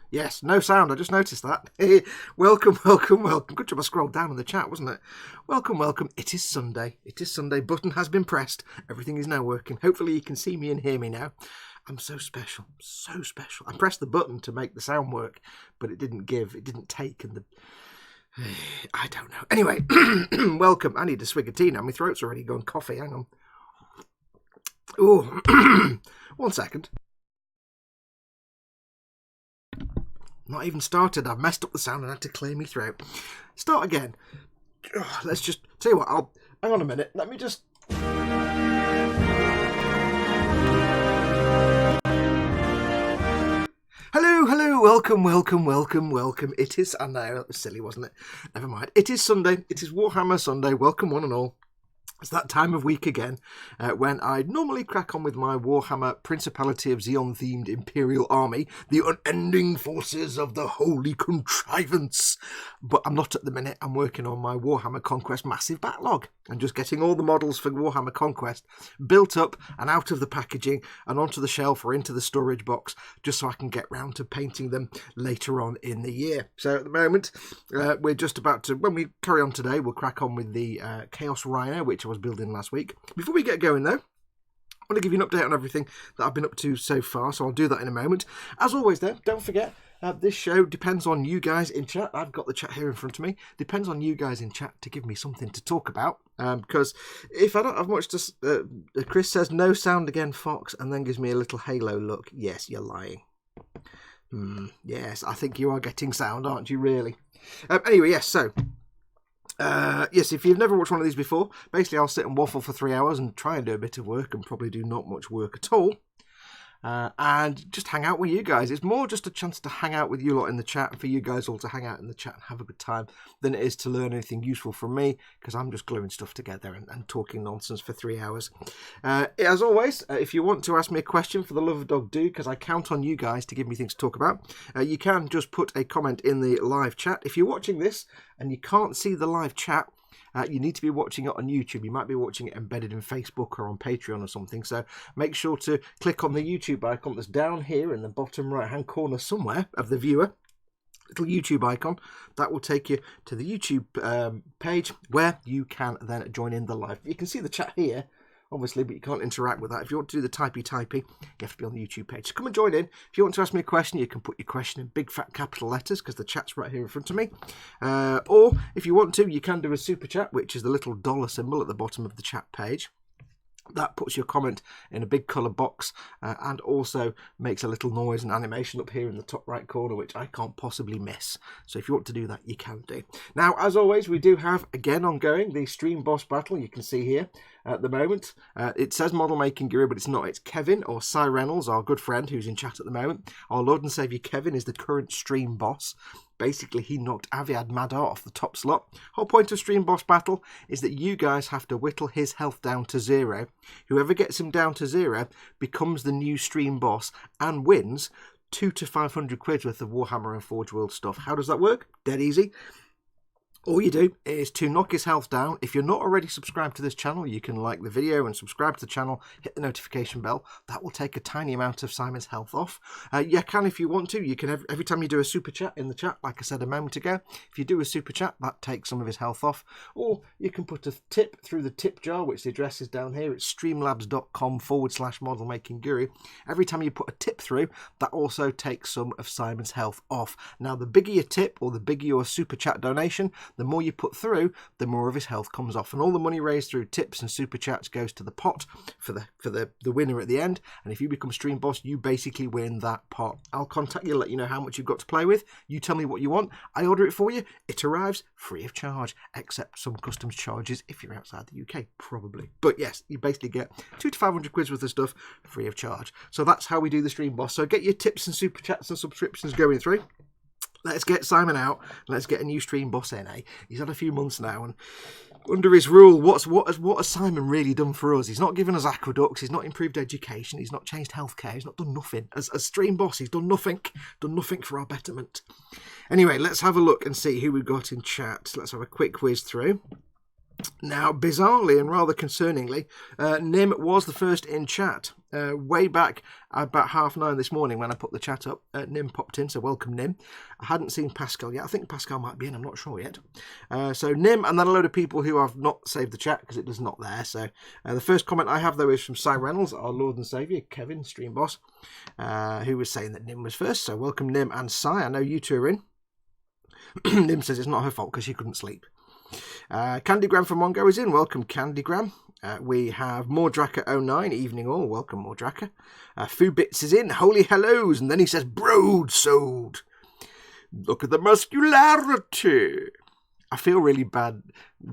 Yes, no sound. I just noticed that. Welcome, welcome, welcome. Good job I scrolled down in the chat, wasn't it? Welcome, welcome. It is Sunday. It is Sunday. Button has been pressed. Everything is now working. Hopefully you can see me and hear me now. I'm so special. So special. I pressed the button to make the sound work, but it didn't give. It didn't take. And I don't know. Anyway, welcome. I need a swig of tea now. My throat's already gone coffee. Hang on. Oh, 1 second. Not even started. I've messed up the sound and had to clear me throat. Start again. Let's just tell you what. Hang on a minute. Let me just. Hello, hello, welcome, welcome, welcome, welcome. It is. I know that was silly, wasn't it? Never mind. It is Sunday. It is Warhammer Sunday. Welcome, one and all. It's that time of week again when I normally crack on with my Warhammer Principality of Xeon themed Imperial Army, the unending forces of the Holy Contrivance. But I'm not at the minute. I'm working on my Warhammer Conquest massive backlog and just getting all the models for Warhammer Conquest built up and out of the packaging and onto the shelf or into the storage box, just so I can get round to painting them later on in the year. So at the moment, we're just about to, when we carry on today, we'll crack on with the Chaos Rhino, which I was building last week. Before we get going though, I want to give you an update on everything that I've been up to so far, so I'll do that in a moment. As always though, don't forget, this show depends on you guys in chat. I've got the chat here in front of me. Depends on you guys in chat to give me something to talk about. Because if I don't have much to... Chris says, no sound again, Fox, and then gives me a little Halo look. Yes, you're lying. Yes, I think you are getting sound, aren't you, really? Anyway, yes, so... yes, if you've never watched one of these before, basically I'll sit and waffle for 3 hours and try and do a bit of work and probably do not much work at all. And just hang out with you guys. It's more just a chance to hang out with you lot in the chat and for you guys all to hang out in the chat and have a good time than it is to learn anything useful from me, because I'm just gluing stuff together and talking nonsense for 3 hours. As always, if you want to ask me a question, for the love of dog do, because I count on you guys to give me things to talk about, you can just put a comment in the live chat. If you're watching this and you can't see the live chat, you need to be watching it on YouTube. You might be watching it embedded in Facebook or on Patreon or something. So make sure to click on the YouTube icon that's down here in the bottom right-hand corner somewhere of the viewer. Little YouTube icon. That will take you to the YouTube page where you can then join in the live. You can see the chat here, obviously, but you can't interact with that. If you want to do the typey, you have to be on the YouTube page. So come and join in. If you want to ask me a question, you can put your question in big fat capital letters because the chat's right here in front of me. Or if you want to, you can do a super chat, which is the little dollar symbol at the bottom of the chat page. That puts your comment in a big colour box and also makes a little noise and animation up here in the top right corner, which I can't possibly miss. So if you want to do that, you can do. Now, as always, we do have, again, ongoing, the Stream Boss Battle. You can see here at the moment. It says Model Making Guru, but it's not. It's Kevin, or Simon Reynolds, our good friend who's in chat at the moment. Our Lord and Saviour Kevin is the current Stream Boss. Basically, he knocked Aviad Madar off the top slot. Whole point of Stream Boss Battle is that you guys have to whittle his health down to 0. Whoever gets him down to 0 becomes the new Stream Boss and wins 200 to 500 quid worth of Warhammer and Forge World stuff. How does that work? Dead easy. All you do is to knock his health down. If you're not already subscribed to this channel, you can like the video and subscribe to the channel, hit the notification bell. That will take a tiny amount of Simon's health off. You can, if you want to. You can, every time you do a super chat in the chat, like I said a moment ago, if you do a super chat, that takes some of his health off. Or you can put a tip through the tip jar, which the address is down here. It's streamlabs.com/model making guru. Every time you put a tip through, that also takes some of Simon's health off. Now, the bigger your tip or the bigger your super chat donation, the more you put through, the more of his health comes off. And all the money raised through tips and super chats goes to the pot for the winner at the end. And if you become Stream Boss, you basically win that pot. I'll contact you, let you know how much you've got to play with. You tell me what you want. I order it for you. It arrives free of charge, except some customs charges if you're outside the UK, probably. But yes, you basically get 200 to 500 quid worth of stuff free of charge. So that's how we do the Stream Boss. So get your tips and super chats and subscriptions going through. Let's get Simon out. Let's get a new Stream Boss in, eh? He's had a few months now, and under his rule, what has Simon really done for us? He's not given us aqueducts. He's not improved education. He's not changed healthcare. He's not done nothing. As Stream Boss, he's done nothing. Done nothing for our betterment. Anyway, let's have a look and see who we've got in chat. Let's have a quick whiz through. Now, bizarrely and rather concerningly, Nim was the first in chat. Way back about 9:30 this morning when I put the chat up, Nim popped in, so welcome Nim. I hadn't seen Pascal yet. I think Pascal might be in, I'm not sure yet. So Nim, and then a load of people who have not saved the chat because it is not there. So the first comment I have, though, is from Simon Reynolds, our Lord and Saviour, Kevin, Stream Boss, who was saying that Nim was first. So welcome Nim and Si, I know you two are in. Nim says it's not her fault because she couldn't sleep. Candygram from Mongo is in. Welcome, Candygram. We have Mordraka09, evening all. Welcome, Mordraka. Foobits is in. Holy hellos. And then he says, broadsword. Look at the muscularity. I feel really bad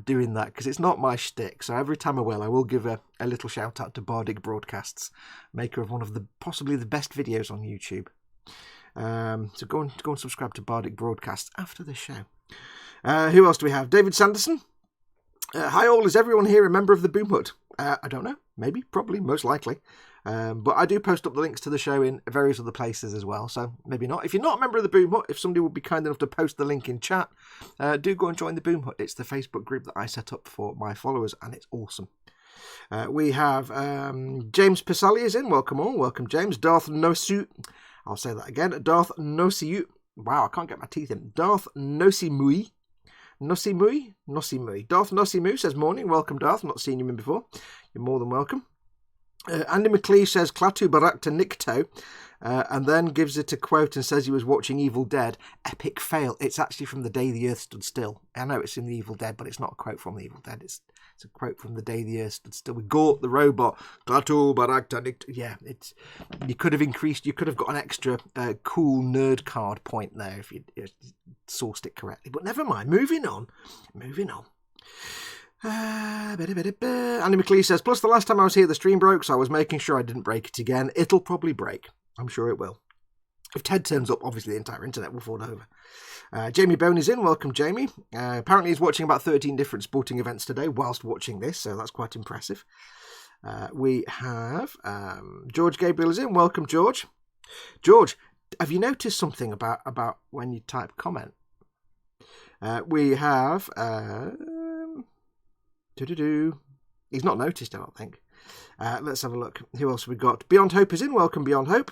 doing that because it's not my shtick. So every time I will give a little shout out to Bardic Broadcasts, maker of one of the possibly the best videos on YouTube. So go and subscribe to Bardic Broadcasts after the show. Who else do we have? David Sanderson. Hi all, is everyone here a member of the Boom Hut? I don't know. Maybe, probably, most likely. But I do post up the links to the show in various other places as well, so maybe not. If you're not a member of the Boom Hut, if somebody would be kind enough to post the link in chat, do go and join the Boom Hut. It's the Facebook group that I set up for my followers, and it's awesome. We have James Pisali is in. Welcome all. Welcome, James. Darth Nosu. I'll say that again. Darth Nosiu. Wow, I can't get my teeth in. Darth Nosimui. Nosimui? Nosimui. Darth Nosimui says, morning. Welcome, Darth. Not seen you in before. You're more than welcome. Andy McLeish says, Klaatu Barakta Nikto, and then gives it a quote and says he was watching Evil Dead. Epic fail. It's actually from The Day the Earth Stood Still. I know it's in the Evil Dead, but it's not a quote from the Evil Dead. It's a quote from The Day the Earth Stood Still. We Gort the robot. Klaatu Barakta Nikto. Yeah, you could have got an extra cool nerd card point there if you sourced it correctly. But never mind. Moving on. Andy McLeish says, plus the last time I was here the stream broke, so I was making sure I didn't break it again. It'll probably break. I'm sure it will. If Ted turns up, obviously the entire internet will fall over. Jamie Bone is in. Welcome, Jamie. Apparently he's watching about 13 different sporting events today whilst watching this, so that's quite impressive. We have George Gabriel is in. Welcome, George. George, have you noticed something about when you type comment? We have... He's not noticed, I don't think. Let's have a look. Who else have we got? Beyond Hope is in. Welcome, Beyond Hope.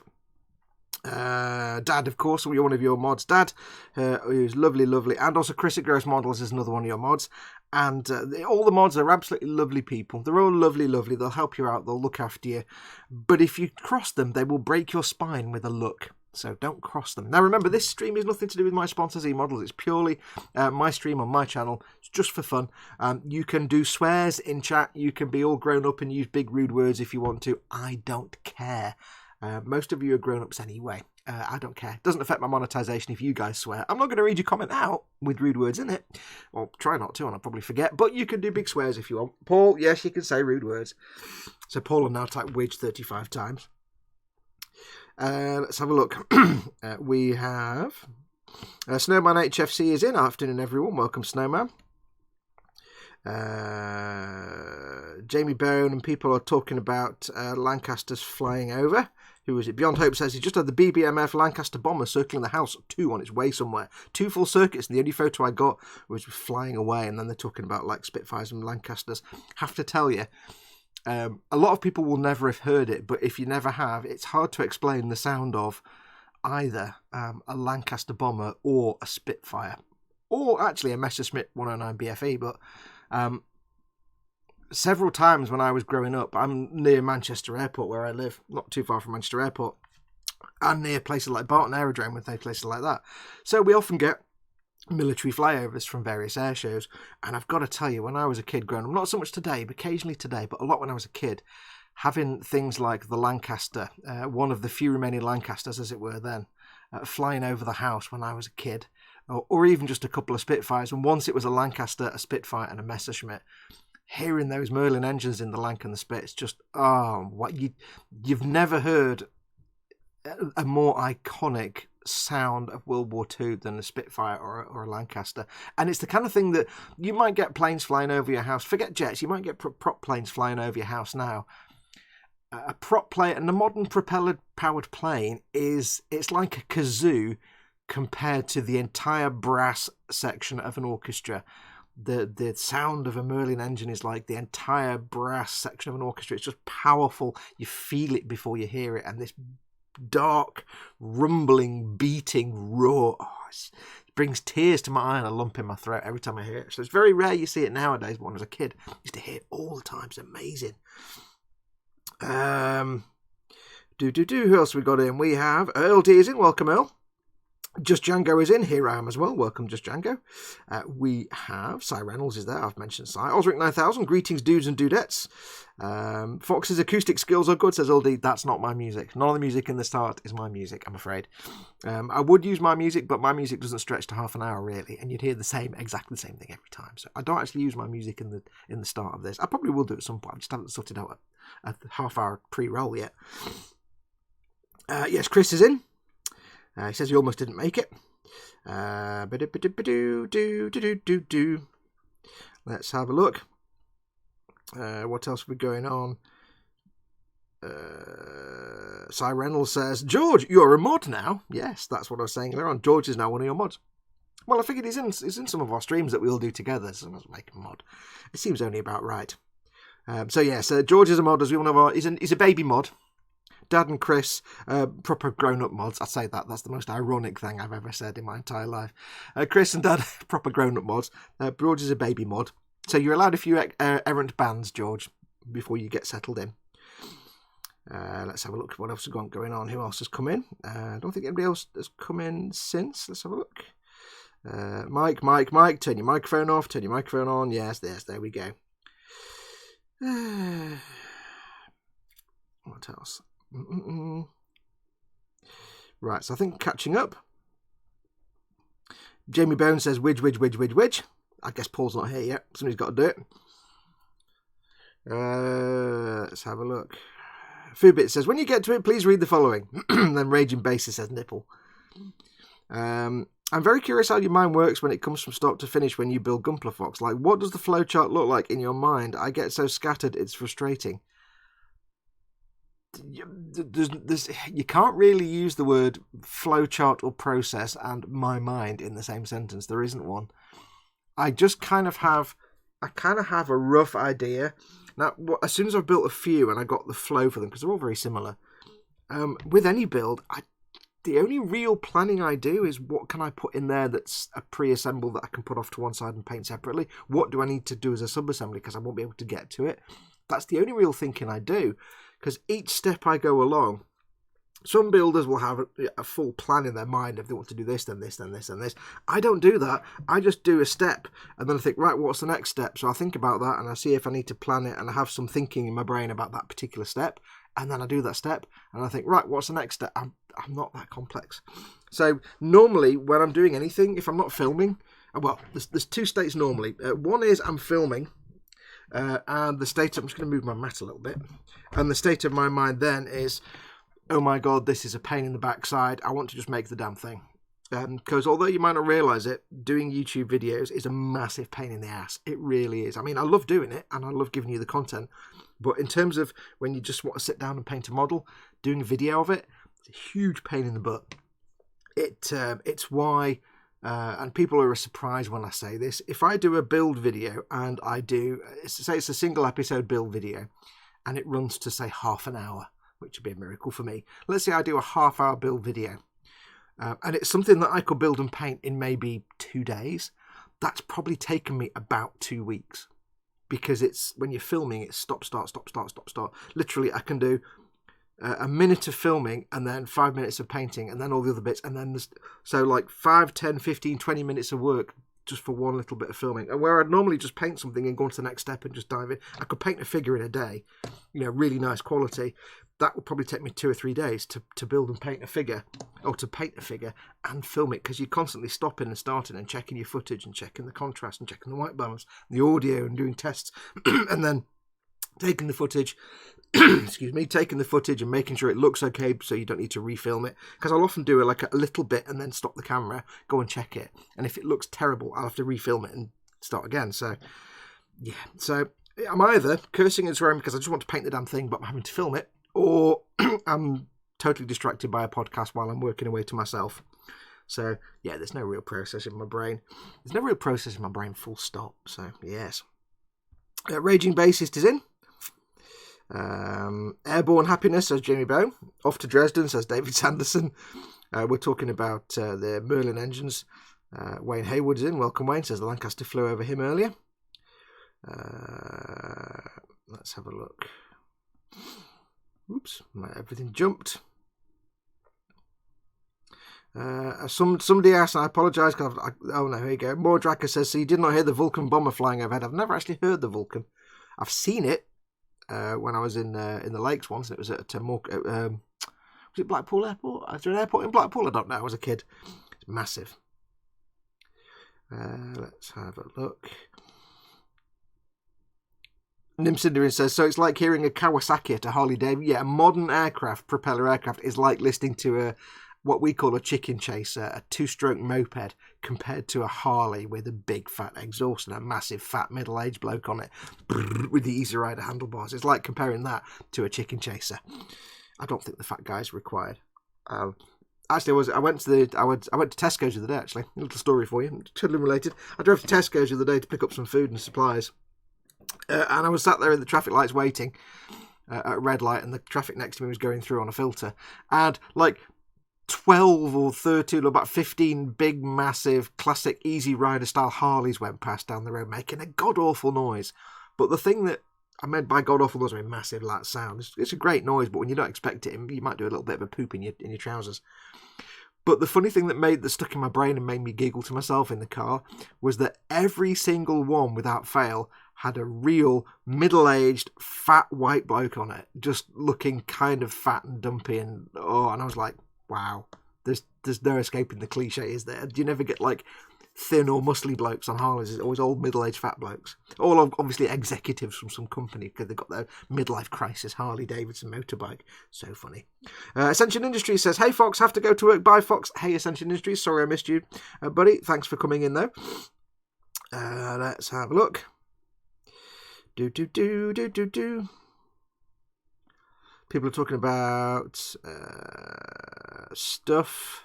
Dad, of course, one of your mods. Dad, who's lovely. And also Chris at Gross Models is another one of your mods. And all the mods are absolutely lovely people. They're all lovely. They'll help you out. They'll look after you. But if you cross them, they will break your spine with a look. So don't cross them. Now remember, this stream is nothing to do with my sponsors eModels. It's purely my stream on my channel. It's just for fun. You can do swears in chat. You can be all grown up and use big rude words if you want to. I don't care. Most of you are grown-ups anyway. I don't care. It doesn't affect my monetization if you guys swear. I'm not going to read your comment out with rude words in it. Well, try not to, and I'll probably forget. But you can do big swears if you want. Paul, yes, you can say rude words. So Paul will now type "wage" 35 times. Let's have a look. We have Snowman HFC is in. Afternoon, everyone. Welcome, Snowman. Jamie Bone and people are talking about Lancasters flying over. Who is it? Beyond Hope says he just had the BBMF Lancaster bomber circling the house 2 on its way somewhere. 2 full circuits, and the only photo I got was flying away, and then they're talking about like Spitfires and Lancasters. Have to tell you, a lot of people will never have heard it, but if you never have, it's hard to explain the sound of either a Lancaster bomber or a Spitfire, or actually a Messerschmitt 109 BFE. But several times when I was growing up, I'm near Manchester Airport where I live, not too far from Manchester Airport, and near places like Barton Aerodrome and places like that. So we often get military flyovers from various air shows, and I've got to tell you, when I was a kid growing up, not so much today, but occasionally today, but a lot when I was a kid, having things like the Lancaster, one of the few remaining Lancasters as it were then, flying over the house when I was a kid, or even just a couple of Spitfires, and once it was a Lancaster, a Spitfire and a Messerschmitt, hearing those Merlin engines in the Lanc and the Spit, it's just, you've never heard a more iconic sound of World War II than a Spitfire or a Lancaster. And it's the kind of thing that you might get planes flying over your house. Forget jets, you might get prop planes flying over your house now. A prop plane and a modern propeller-powered plane it's like a kazoo compared to the entire brass section of an orchestra. The sound of a Merlin engine is like the entire brass section of an orchestra. It's just powerful. You feel it before you hear it, and this dark, rumbling, beating roar. It brings tears to my eye and a lump in my throat every time I hear it. So it's very rare you see it nowadays, but when I was a kid, I used to hear it all the time. It's amazing. Who else have we got in? We have Earl D is in. Welcome, Earl. Just Django is in. Here I am as well. Welcome, Just Django. We have Simon Reynolds is there. I've mentioned Si. Osric 9000. Greetings, dudes and dudettes. Fox's acoustic skills are good, says Aldi. That's not my music. None of the music in the start is my music, I'm afraid. I would use my music, but my music doesn't stretch to half an hour, really. And you'd hear exactly the same thing every time. So I don't actually use my music in the start of this. I probably will do at some point. I just haven't sorted out a half-hour pre-roll yet. Yes, Chris is in. He says he almost didn't make it. Let's have a look. What else have we going on? Simon Reynolds says, George, you're a mod now. Yes, that's what I was saying earlier on. George is now one of your mods. Well, I figured he's in some of our streams that we all do together, so let's make him a mod. It seems only about right. So George is a mod, as we all know. He's a baby mod. Dad and Chris, proper grown-up mods. I say that. That's the most ironic thing I've ever said in my entire life. Chris and Dad, proper grown-up mods. George is a baby mod. So you're allowed a few errant bans, George, before you get settled in. Let's have a look at what else has going on. Who else has come in? I don't think anybody else has come in since. Let's have a look. Mike, turn your microphone off, turn your microphone on. Yes, there we go. What else? Right, so I think catching up. Jamie Bone says, Widge. I guess Paul's not here yet. Somebody's got to do it. Let's have a look. Foobit says, when you get to it, please read the following. Then Raging Basis says, nipple. I'm very curious how your mind works when it comes from start to finish when you build Gunpla Fox. Like, what does the flowchart look like in your mind? I get so scattered, it's frustrating. You can't really use the word flowchart or process and my mind in the same sentence. There isn't one. I kind of have a rough idea. Now, as soon as I've built a few and I got the flow for them, because they're all very similar, with any build, the only real planning I do is what can I put in there that's a pre-assembled that I can put off to one side and paint separately? What do I need to do as a sub-assembly because I won't be able to get to it? That's the only real thinking I do, because each step I go along, some builders will have a full plan in their mind if they want to do this, then this, then this, and this. I don't do that. I just do a step, and then I think, right, what's the next step? So I think about that, and I see if I need to plan it, and I have some thinking in my brain about that particular step, and then I do that step, and I think, right, what's the next step? I'm not that complex. So normally, when I'm doing anything, if I'm not filming, well, there's two states normally. One is I'm filming, and the state, I'm just going to move my mat a little bit, and the state of my mind then is, oh my god, this is a pain in the backside, I want to just make the damn thing. Because although you might not realise it, doing YouTube videos is a massive pain in the ass. It really is. I mean, I love doing it, and I love giving you the content, but in terms of when you just want to sit down and paint a model, doing a video of it, it's a huge pain in the butt. It's why, and people are surprised when I say this, if I do a build video, and I do, say it's a single episode build video, and it runs to, say, half an hour, which would be a miracle for me. Let's say I do a half-hour build video, and it's something that I could build and paint in maybe 2 days. That's probably taken me about 2 weeks, because it's when you're filming, it's stop, start, stop, start, stop, start. Literally, I can do a minute of filming and then 5 minutes of painting and then all the other bits, and then so like 5, 10, 15, 20 minutes of work just for one little bit of filming. And where I'd normally just paint something and go on to the next step and just dive in, I could paint a figure in a day, really nice quality. That would probably take me 2 or 3 days to build and paint a figure, or to paint a figure and film it, because you're constantly stopping and starting and checking your footage and checking the contrast and checking the white balance, the audio, and doing tests, and then taking the footage, taking the footage and making sure it looks okay so you don't need to refilm it. Because I'll often do a little bit and then stop the camera, go and check it, and if it looks terrible, I'll have to refilm it and start again. So, yeah. So I'm either cursing and swearing because I just want to paint the damn thing, but I'm having to film it, or I'm totally distracted by a podcast while I'm working away to myself. So, yeah, there's no real process in my brain. There's no real process in my brain, full stop. So, yes. Raging Bassist is in. Airborne Happiness, says Jamie Bow. Off to Dresden, says David Sanderson. We're talking about the Merlin engines. Wayne Haywood's in. Welcome, Wayne. Says the Lancaster flew over him earlier. Let's have a look. Oops, everything jumped. Somebody asked, and I apologise, because oh no, here you go. Moar Dracker says, so you did not hear the Vulcan bomber flying overhead. I've never actually heard the Vulcan. I've seen it when I was in the lakes once, and it was at Moar, was it Blackpool Airport? Is there an airport in Blackpool? I don't know. I was a kid. It's massive. Let's have a look. Nim Cinderin says, so it's like hearing a Kawasaki at a Harley Davidson. Yeah, a modern aircraft, propeller aircraft, is like listening to what we call a chicken chaser, a 2-stroke moped, compared to a Harley with a big fat exhaust and a massive fat middle-aged bloke on it with the Easy Rider handlebars. It's like comparing that to a chicken chaser. I don't think the fat guy's required. Actually, I went to Tesco's the other day. Actually, a little story for you, totally related. I drove to Tesco's the other day to pick up some food and supplies, and I was sat there in the traffic lights waiting at a red light, and the traffic next to me was going through on a filter, and like 12 or 13 or about 15 big, massive, classic Easy Rider style Harleys went past down the road, making a god awful noise. But the thing that I meant by god awful noise, I mean massive, loud sound. It's a great noise, but when you don't expect it, you might do a little bit of a poop in your trousers. But the funny thing that stuck in my brain and made me giggle to myself in the car was that every single one, without fail, had a real middle-aged fat white bloke on it, just looking kind of fat and dumpy, and I was like, wow, there's no escaping the cliche, is there? Do you never get like thin or muscly blokes on Harleys? It's always old middle-aged fat blokes. All obviously executives from some company because they've got their midlife crisis Harley Davidson motorbike. So funny. Ascension Industries says, hey Fox, have to go to work. Bye Fox. Hey Ascension Industries, sorry I missed you, buddy. Thanks for coming in though. Let's have a look. People are talking about stuff.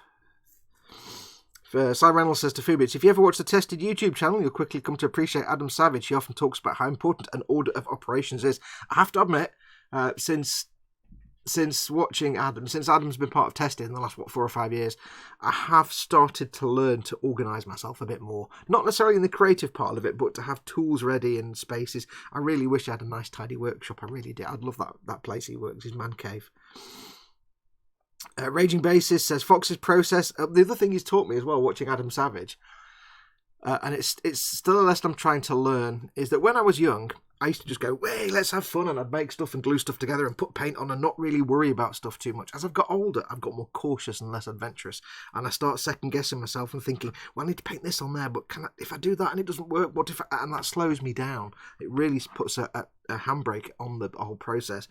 Simon Reynolds says to Fubits, if you ever watch the Tested YouTube channel, you'll quickly come to appreciate Adam Savage. He often talks about how important an order of operations is. I have to admit, since watching Adam, since Adam's been part of Tested in the last 4 or 5 years, I have started to learn to organise myself a bit more. Not necessarily in the creative part of it, but to have tools ready and spaces. I really wish I had a nice tidy workshop. I really did. I'd love that place he works, his man cave. Raging Basis says Fox's process. The other thing he's taught me as well, watching Adam Savage, and it's still a lesson I'm trying to learn, is that when I was young, I used to just go, hey, let's have fun, and I'd make stuff and glue stuff together and put paint on and not really worry about stuff too much. As I've got older, I've got more cautious and less adventurous, and I start second-guessing myself and thinking, well, I need to paint this on there, but if I do that and it doesn't work, what if and that slows me down. It really puts a handbrake on the whole process.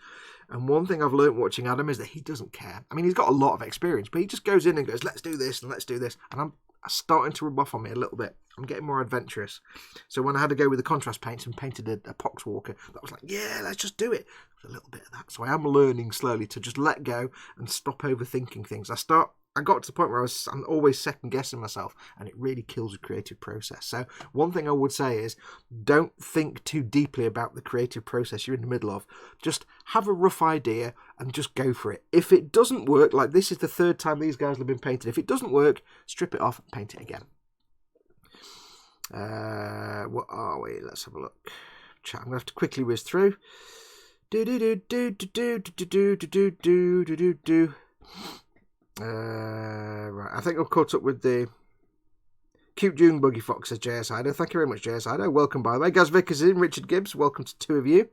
And one thing I've learned watching Adam is that he doesn't care. I mean, he's got a lot of experience, but he just goes in and goes, let's do this and let's do this, and I'm starting to rub off on me a little bit. I'm getting more adventurous. So when I had to go with the contrast paints and painted a poxwalker, that was like, yeah, let's just do it. There was a little bit of that. So I am learning slowly to just let go and stop overthinking things. I got to the point where I'm always second guessing myself, and it really kills the creative process. So one thing I would say is, don't think too deeply about the creative process you're in the middle of. Just have a rough idea and just go for it. If it doesn't work, like this is the 3rd time these guys have been painted, if it doesn't work, strip it off and paint it again. What are we? Let's have a look. Chat. I'm gonna have to quickly whiz through. Right. I think I've caught up with the cute June Buggy Fox, says JS Ido. Thank you very much, JS Ido. Welcome, by the way. Gaz Vickers in, Richard Gibbs. Welcome to 2 of you.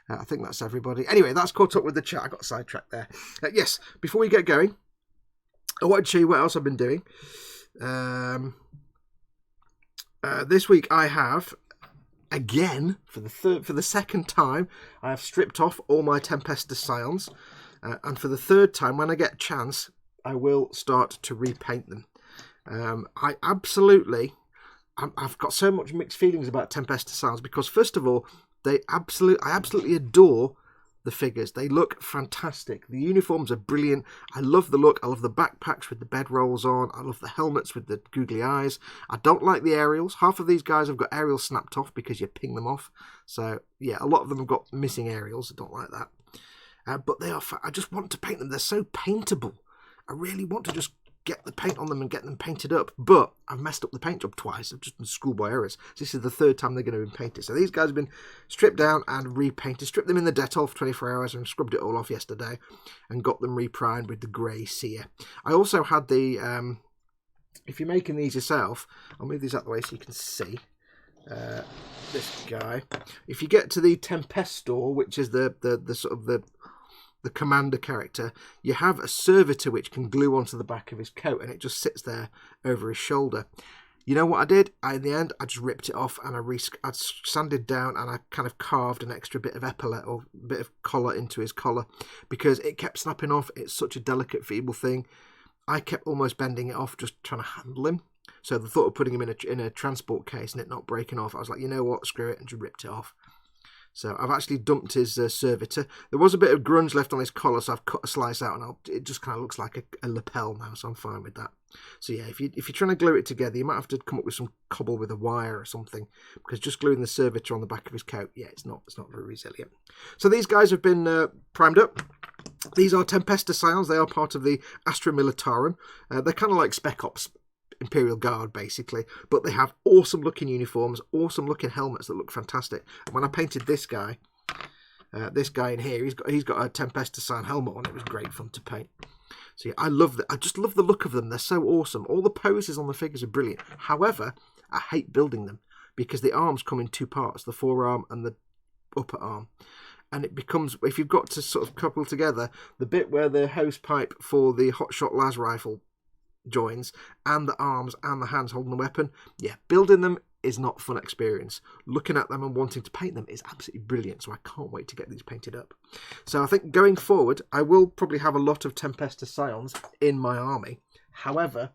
I think that's everybody. Anyway, that's caught up with the chat. I got sidetracked there. Yes. Before we get going, I wanted to show you what else I've been doing. This week I have, again, for the second time, I have stripped off all my Tempestus Scions, and for the 3rd time, when I get a chance, I will start to repaint them. I've got so much mixed feelings about Tempestus Scions because, first of all, I absolutely adore the figures. They look fantastic. The uniforms are brilliant. I love the look. I love the backpacks with the bedrolls on. I love the helmets with the googly eyes. I don't like the aerials. Half of these guys have got aerials snapped off because you ping them off. So, yeah, a lot of them have got missing aerials. I don't like that. But they are. I just want to paint them. They're so paintable. I really want to just get the paint on them and get them painted up. But I've messed up the paint job twice. I've just been schoolboy errors. So this is the 3rd time they're going to be painted. So these guys have been stripped down and repainted. Stripped them in the Dettol for 24 hours and scrubbed it all off yesterday and got them reprimed with the grey sear. I also had the... if you're making these yourself, I'll move these out of the way so you can see. This guy. If you get to the Tempestor, which is the sort of the commander character, you have a servitor which can glue onto the back of his coat, and it just sits there over his shoulder. You know what I did? In the end, I just ripped it off and I sanded down and I kind of carved an extra bit of epaulet or bit of collar into his collar because it kept snapping off. It's such a delicate, feeble thing. I kept almost bending it off, just trying to handle him. So the thought of putting him in a transport case and it not breaking off, I was like, you know what, screw it, and just ripped it off. So I've actually dumped his servitor. There was a bit of grunge left on his collar, so I've cut a slice out, and it just kind of looks like a lapel now, so I'm fine with that. So yeah, if you're trying to glue it together, you might have to come up with some cobble with a wire or something, because just gluing the servitor on the back of his coat, yeah, it's not very resilient. So these guys have been primed up. These are Tempesta Scions. They are part of the Astra Militarum. They're kind of like Spec Ops Imperial Guard, basically, but they have awesome looking uniforms, awesome looking helmets that look fantastic. And when I painted this guy in here, he's got a Tempesta Scion helmet on. It was great fun to paint. So yeah, I just love the look of them. They're so awesome. All the poses on the figures are brilliant. However, I hate building them because the arms come in two parts, the forearm and the upper arm. And it becomes, if you've got to sort of couple together the bit where the hose pipe for the hotshot las rifle joins and the arms and the hands holding the weapon, yeah, building them is not a fun experience. Looking at them and wanting to paint them is absolutely brilliant, so I can't wait to get these painted up. So I think going forward, I will probably have a lot of Tempesta Scions in my army. However,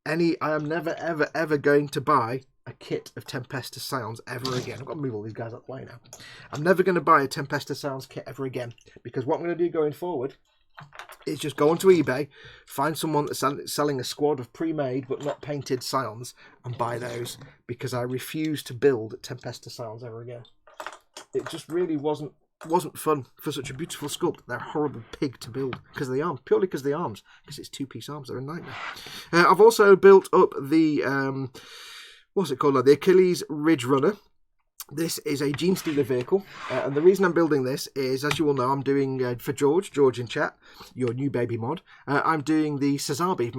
I am never, ever, ever going to buy a kit of Tempesta Scions ever again. I've got to move all these guys out the way now. I'm never going to buy a Tempesta Scions kit ever again, because what I'm going to do going forward is just go onto eBay, find someone that's selling a squad of pre-made but not painted Scions, and buy those, because I refuse to build Tempesta Scions ever again. It just really wasn't fun for such a beautiful sculpt. They're a horrible pig to build because of the arms, purely because of the arms, because it's two-piece arms. They're a nightmare. I've also built up the what's it called? The Achilles Ridge Runner. This is a Gene Stealer vehicle, and the reason I'm building this is, as you all know, I'm doing, for George in chat, your new baby mod, I'm doing the Sazabi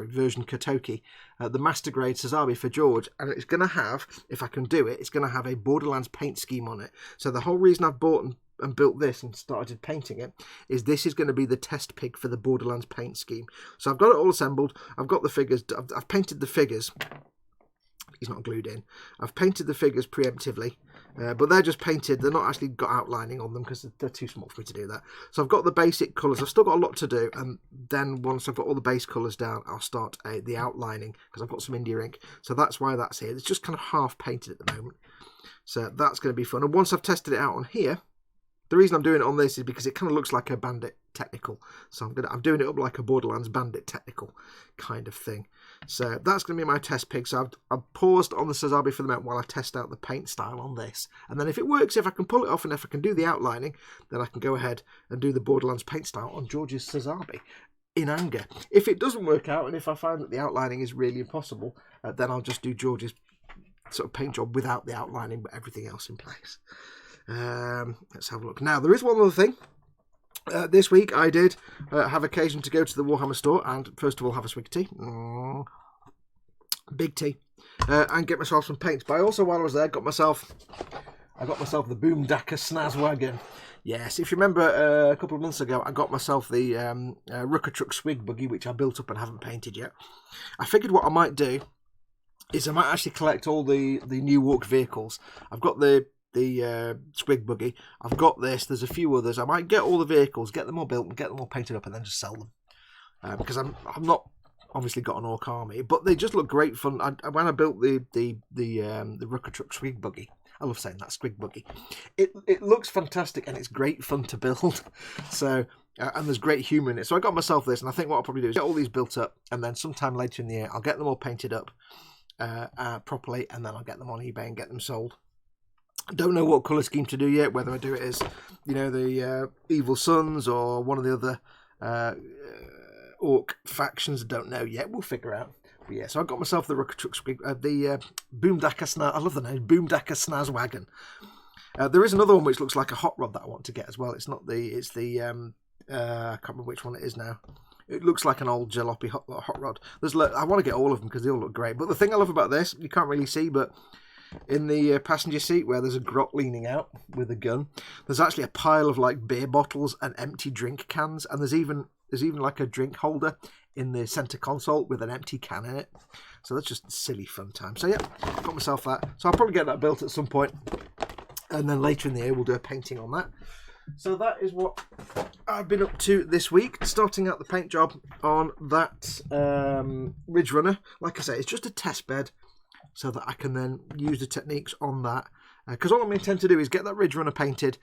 version Kotoki, the Master Grade Sazabi for George, and it's going to have, if I can do it, it's going to have a Borderlands paint scheme on it. So the whole reason I've bought and built this and started painting it is this is going to be the test pig for the Borderlands paint scheme. So I've got it all assembled, I've got the figures, I've painted the figures. He's not glued in. I've painted the figures preemptively, but they're just painted. They're not actually got outlining on them because they're too small for me to do that. So I've got the basic colours. I've still got a lot to do, and then once I've got all the base colours down, I'll start the outlining because I've got some India ink. So that's why that's here. It's just kind of half painted at the moment. So that's going to be fun. And once I've tested it out on here, the reason I'm doing it on this is because it kind of looks like a Bandit Technical. So I'm doing it up like a Borderlands Bandit Technical kind of thing. So that's going to be my test pig. So I've paused on the Sazabi for the moment while I test out the paint style on this. And then if it works, if I can pull it off and if I can do the outlining, then I can go ahead and do the Borderlands paint style on George's Sazabi in anger. If it doesn't work out and if I find that the outlining is really impossible, then I'll just do George's sort of paint job without the outlining but everything else in place. Let's have a look. Now, there is one other thing. This week I did have occasion to go to the Warhammer store and first of all have a swig of tea. Big tea. And get myself some paints. But I also, while I was there, got myself the Boomdacker Snaz Wagon. Yes, if you remember a couple of months ago, I got myself the Rucker Truck Swig Buggy, which I built up and haven't painted yet. I figured what I might do is I might actually collect all the new walk vehicles. I've got the Squig Buggy. I've got this. There's a few others. I might get all the vehicles, get them all built, and get them all painted up, and then just sell them. Because I'm not obviously got an orc army, but they just look great fun. When I built the Rucker Truck Squig Buggy, I love saying that, Squig Buggy. It looks fantastic and it's great fun to build. So and there's great humour in it. So I got myself this, and I think what I'll probably do is get all these built up, and then sometime later in the year I'll get them all painted up properly, and then I'll get them on eBay and get them sold. I don't know what colour scheme to do yet, whether I do it as, the Evil Sons or one of the other orc factions. I don't know yet. We'll figure out. But yeah, so I got myself the Rucker Truck the Boomdacker Snaz. I love the name, Boomdacker Snaz Wagon. There is another one which looks like a hot rod that I want to get as well. It's not the. It's the. I can't remember which one it is now. It looks like an old jalopy hot rod. I want to get all of them because they all look great. But the thing I love about this, you can't really see, but in the passenger seat where there's a grot leaning out with a gun, there's actually a pile of like beer bottles and empty drink cans, and there's even like a drink holder in the center console with an empty can in it. So that's just silly fun time. So yeah, got myself that. So I'll probably get that built at some point, and then later in the year we'll do a painting on that. So that is what I've been up to this week, starting out the paint job on that Ridge Runner. Like I say, it's just a test bed so that I can then use the techniques on that. Because all I'm intending to do is get that Ridge Runner painted,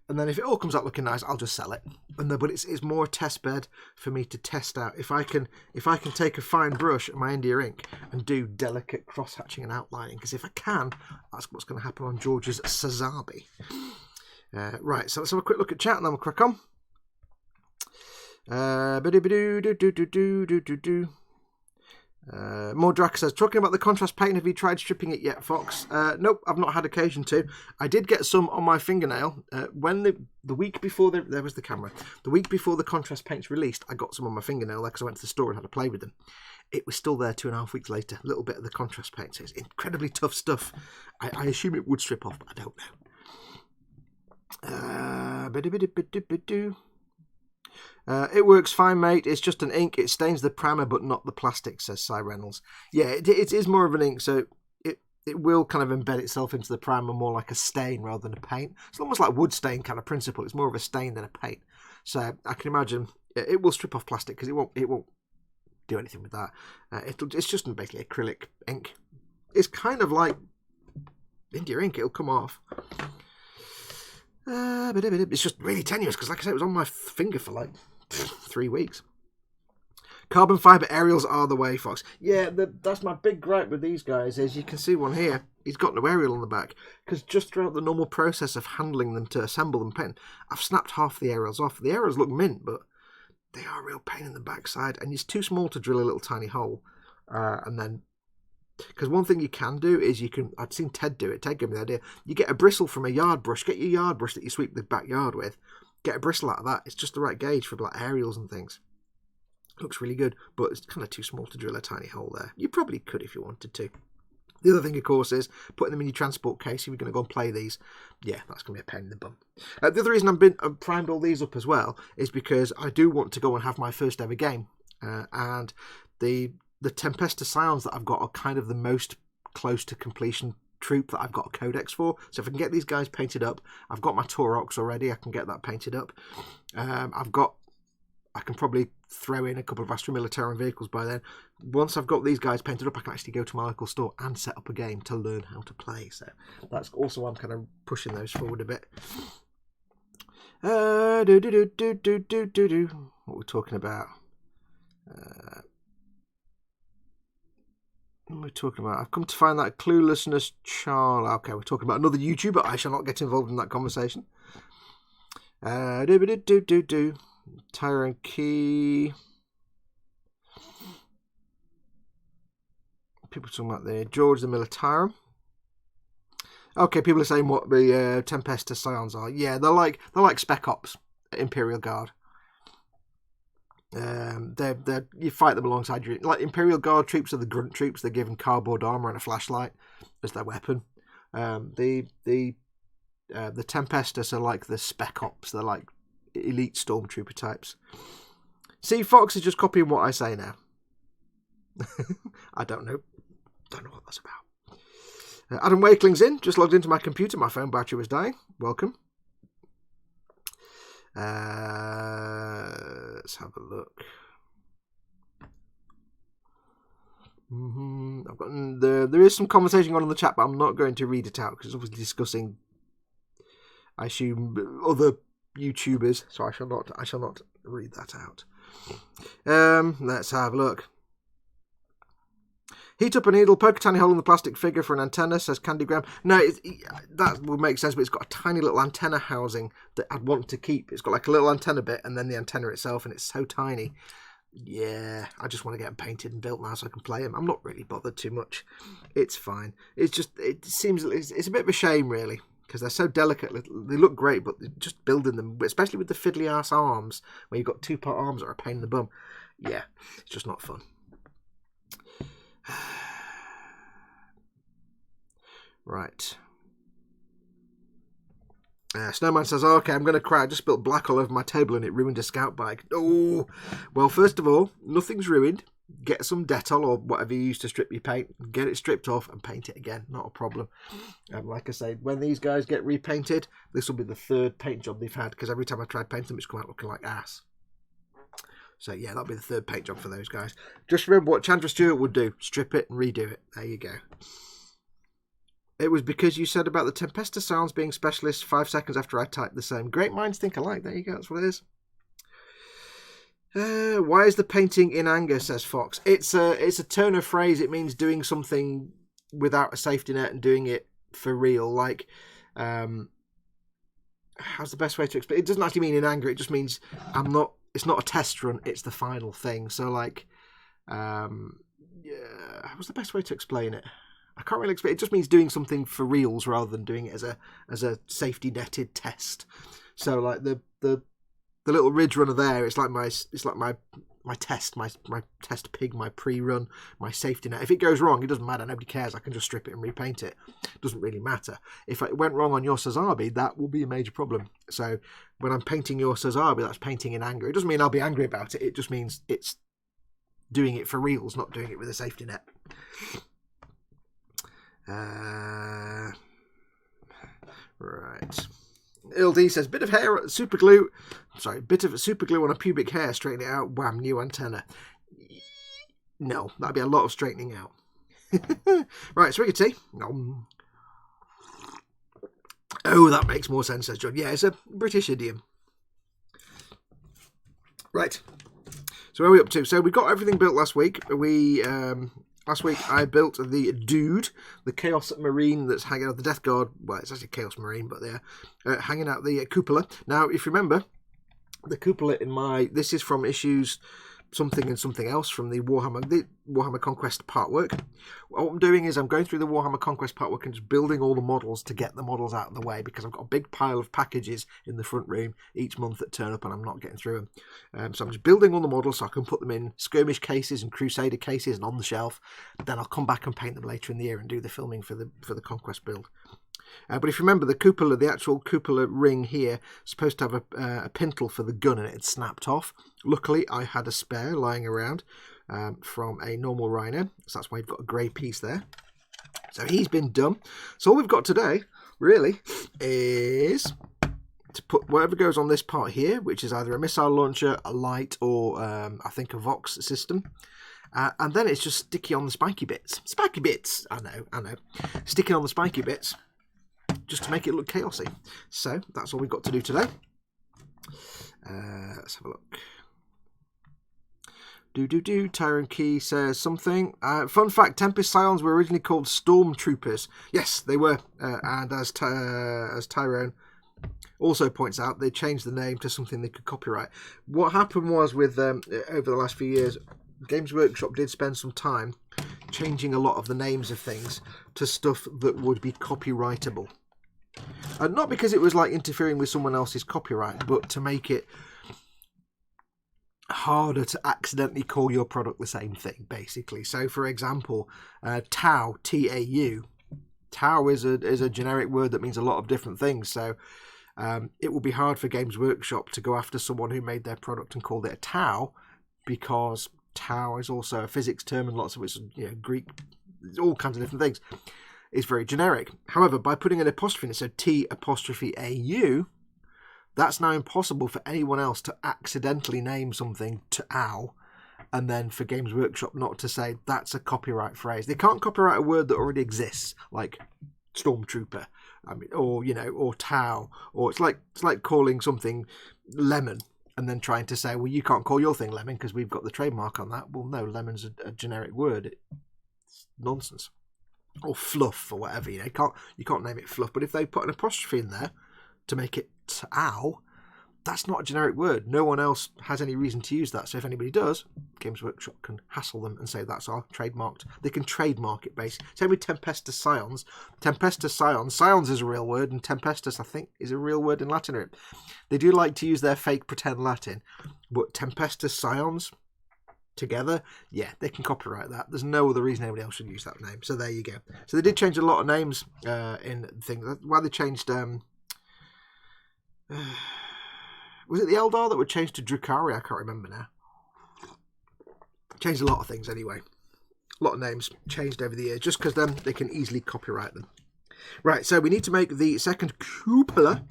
and then if it all comes out looking nice, I'll just sell it. But it's more a test bed for me to test out. If I can take a fine brush and my India ink and do delicate cross-hatching and outlining, because if I can, that's what's going to happen on George's Sazabi. Right, so let's have a quick look at chat and then we'll crack on. More Drac says, talking about the contrast paint, have you tried stripping it yet, Fox? Nope, I've not had occasion to. I did get some on my fingernail. When the week before, there was the camera. The week before the contrast paints released, I got some on my fingernail because I went to the store and had to play with them. It was still there 2.5 weeks later. A little bit of the contrast paint. So it's incredibly tough stuff. I assume it would strip off, but I don't know. It works fine, mate. It's just an ink. It stains the primer, but not the plastic, says Simon Reynolds. Yeah, it is more of an ink, so it will kind of embed itself into the primer more like a stain rather than a paint. It's almost like wood stain kind of principle. It's more of a stain than a paint. So I can imagine it will strip off plastic because it won't do anything with that. It's just basically acrylic ink. It's kind of like India ink. It'll come off. But it's just really tenuous because, like I said, it was on my finger for like 3 weeks. Carbon fibre aerials are the way, Fox. Yeah, that's my big gripe with these guys. Is you can see one here. He's got no aerial on the back because just throughout the normal process of handling them to assemble them, I've snapped half the aerials off. The aerials look mint, but they are a real pain in the backside, and it's too small to drill a little tiny hole, and then. Because one thing you can do is I'd seen Ted do it. Ted gave me the idea. You get a bristle from a yard brush. Get your yard brush that you sweep the backyard with. Get a bristle out of that. It's just the right gauge for like aerials and things. Looks really good, but it's kind of too small to drill a tiny hole there. You probably could if you wanted to. The other thing, of course, is putting them in your transport case if you're going to go and play these. Yeah, that's going to be a pain in the bum. The other reason I've primed all these up as well is because I do want to go and have my first ever game. And the Tempesta Scions that I've got are kind of the most close to completion troop that I've got a codex for. So if I can get these guys painted up, I've got my Taurox already, I can get that painted up. I can probably throw in a couple of Astra Militarum vehicles by then. Once I've got these guys painted up, I can actually go to my local store and set up a game to learn how to play. So that's also why I'm kind of pushing those forward a bit. What we're talking about? What are we talking about? I've come to find that cluelessness Charles. Okay, we're talking about another YouTuber. I shall not get involved in that conversation. Tyrant Key. People talking about the George the Militarum. Okay, people are saying what the Tempesta Scions are. Yeah, they're like Spec Ops, Imperial Guard. You fight them alongside your like Imperial Guard troops are the grunt troops. They're given cardboard armor and a flashlight as their weapon. The Tempestas are like the Spec Ops. They're like elite stormtrooper types. See, Fox is just copying what I say now. I don't know what that's about. Adam Wakeling's in. Just logged into my computer. My phone battery was dying. Welcome. Let's have a look. I've got there is some conversation going on in the chat, but I'm not going to read it out because it's obviously discussing, I assume, other YouTubers, so I shall not read that out. Let's have a look. Heat up a needle, poke a tiny hole in the plastic figure for an antenna, says Candy Graham. No, that would make sense, but it's got a tiny little antenna housing that I'd want to keep. It's got like a little antenna bit and then the antenna itself, and it's so tiny. Yeah, I just want to get them painted and built now so I can play them. I'm not really bothered too much. It's fine. It's a bit of a shame, really, because they're so delicate. They look great, but just building them, especially with the fiddly ass arms, where you've got two-part arms that are a pain in the bum. Yeah, it's just not fun. Right. Snowman says, oh, okay, I'm going to cry. I just spilled black all over my table and it ruined a scout bike. Oh, well, first of all, nothing's ruined. get some Dettol or whatever you use to strip your paint, get it stripped off and paint it again, not a problem. Like I say, when these guys get repainted, this will be the 3rd paint job they've had, because every time I tried painting them, it's come out looking like ass. So yeah, that'll be the 3rd paint job for those guys. Just remember what Chandra Stewart would do, strip it and redo it. There you go. It was because you said about the Tempesta sounds being specialist 5 seconds after I typed the same. Great minds think alike. There you go, that's what it is. Why is the painting in anger, says Fox. It's a turn of phrase. It means doing something without a safety net and doing it for real. Like, how's the best way to explain? It doesn't actually mean in anger. It just means it's not a test run. It's the final thing. So like, yeah, what's the best way to explain it? I can't really explain. It just means doing something for reals rather than doing it as a safety netted test. So like the little ridge runner there, it's like my test, my test pig, my pre-run, my safety net. If it goes wrong, it doesn't matter. Nobody cares. I can just strip it and repaint it. It doesn't really matter. If it went wrong on your Sazabi, that will be a major problem. So when I'm painting your Sazabi, that's painting in anger. It doesn't mean I'll be angry about it. It just means it's doing it for reals, not doing it with a safety net. Right. LD says, bit of super glue on a pubic hair, straighten it out, wham, new antenna. No, that'd be a lot of straightening out. Right, swig of tea. Oh, that makes more sense, says John. Yeah, it's a British idiom. Right. So where are we up to? So we got everything built last week. Last week I built the dude, the Chaos Marine that's hanging out the Death Guard. Well, it's actually Chaos Marine, but they're hanging out the cupola. Now, if you remember, the cupola this is from issues something and something else from the Warhammer Conquest part work. What I'm doing is I'm going through the Warhammer Conquest part work and just building all the models to get the models out of the way, because I've got a big pile of packages in the front room each month that turn up and I'm not getting through them. So I'm just building all the models so I can put them in skirmish cases and Crusader cases and on the shelf. Then I'll come back and paint them later in the year and do the filming for the Conquest build. But if you remember, the actual cupola ring here, is supposed to have a pintle for the gun, and it had snapped off. Luckily, I had a spare lying around from a normal Rhino, so that's why you've got a grey piece there. So he's been done. So all we've got today, really, is to put whatever goes on this part here, which is either a missile launcher, a light, or I think a Vox system. And then it's just sticky on the spiky bits. Spiky bits! I know. Sticking on the spiky bits, just to make it look chaosy. So that's all we've got to do today. Let's have a look. Tyrant Key says something. Fun fact, Tempest Scions were originally called Stormtroopers. Yes, they were. And as Tyrone also points out, they changed the name to something they could copyright. What happened was with over the last few years, Games Workshop did spend some time changing a lot of the names of things to stuff that would be copyrightable. And not because it was like interfering with someone else's copyright, but to make it harder to accidentally call your product the same thing, basically. So, for example, Tau, T-A-U. Tau is a generic word that means a lot of different things. So, it will be hard for Games Workshop to go after someone who made their product and called it a Tau, because Tau is also a physics term and lots of it's Greek, all kinds of different things. It's very generic. However, by putting an apostrophe in it, so T''AU, that's now impossible for anyone else to accidentally name something to ow, and then for Games Workshop not to say that's a copyright phrase. They can't copyright a word that already exists, like Stormtrooper, or Tau, or it's like calling something lemon and then trying to say, well, you can't call your thing lemon because we've got the trademark on that. Well, no, lemon's a generic word. It's nonsense. Or fluff or whatever, you can't name it fluff. But if they put an apostrophe in there to make it ow, that's not a generic word. No one else has any reason to use that. So if anybody does, Games Workshop can hassle them and say that's our trademarked. They can trademark it, basically. Same with Tempestus Scions. Tempestus Scions. Scions is a real word, and Tempestus, I think, is a real word in Latin. They do like to use their fake pretend Latin, but Tempestus Scions together, yeah, they can copyright that. There's no other reason anybody else should use that name. So there you go. So they did change a lot of names in things. Why they changed... was it the Eldar that were changed to Drukhari? I can't remember now. Changed a lot of things anyway. A lot of names changed over the years, just because then they can easily copyright them. Right, so we need to make the second cupola.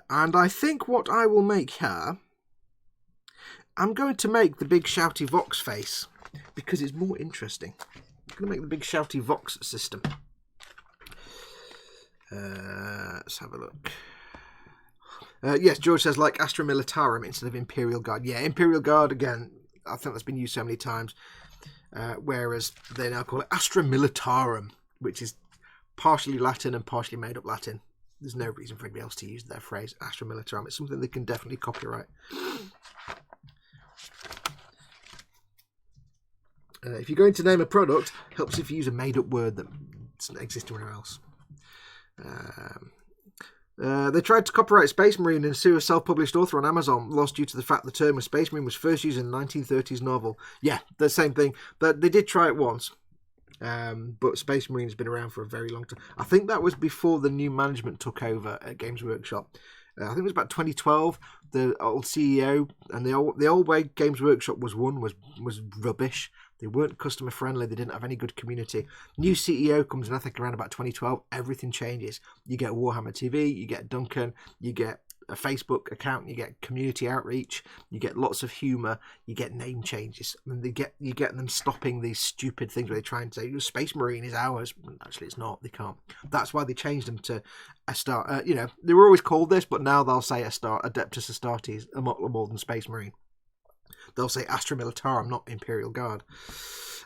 And I think what I will make here, I'm going to make the big shouty Vox face, because it's more interesting. I'm going to make the big shouty Vox system. Let's have a look. Yes, George says like Astra Militarum instead of Imperial Guard. Yeah, Imperial Guard, again, I think that's been used so many times. Whereas they now call it Astra Militarum, which is partially Latin and partially made up Latin. There's no reason for anybody else to use their phrase, Astra Militarum. It's something they can definitely copyright. If you're going to name a product, it helps if you use a made-up word that doesn't exist anywhere else. They tried to copyright Space Marine and sue a self-published author on Amazon, lost due to the fact the term of Space Marine was first used in a 1930s novel. Yeah, the same thing. They did try it once, but Space Marine has been around for a very long time. I think that was before the new management took over at Games Workshop. I think it was about 2012. The old CEO and the old way Games Workshop was rubbish. They weren't customer friendly. They didn't have any good community. New CEO comes in, I think, around about 2012. Everything changes. You get Warhammer TV, you get Duncan, you get a Facebook account, you get community outreach, you get lots of humour, you get name changes. And you get them stopping these stupid things where they try and say, Space Marine is ours. Actually, it's not. They can't. That's why they changed them to Astarte. They were always called this, but now they'll say Adeptus Astartes, a more than Space Marine. They'll say Astra Militarum, not Imperial Guard.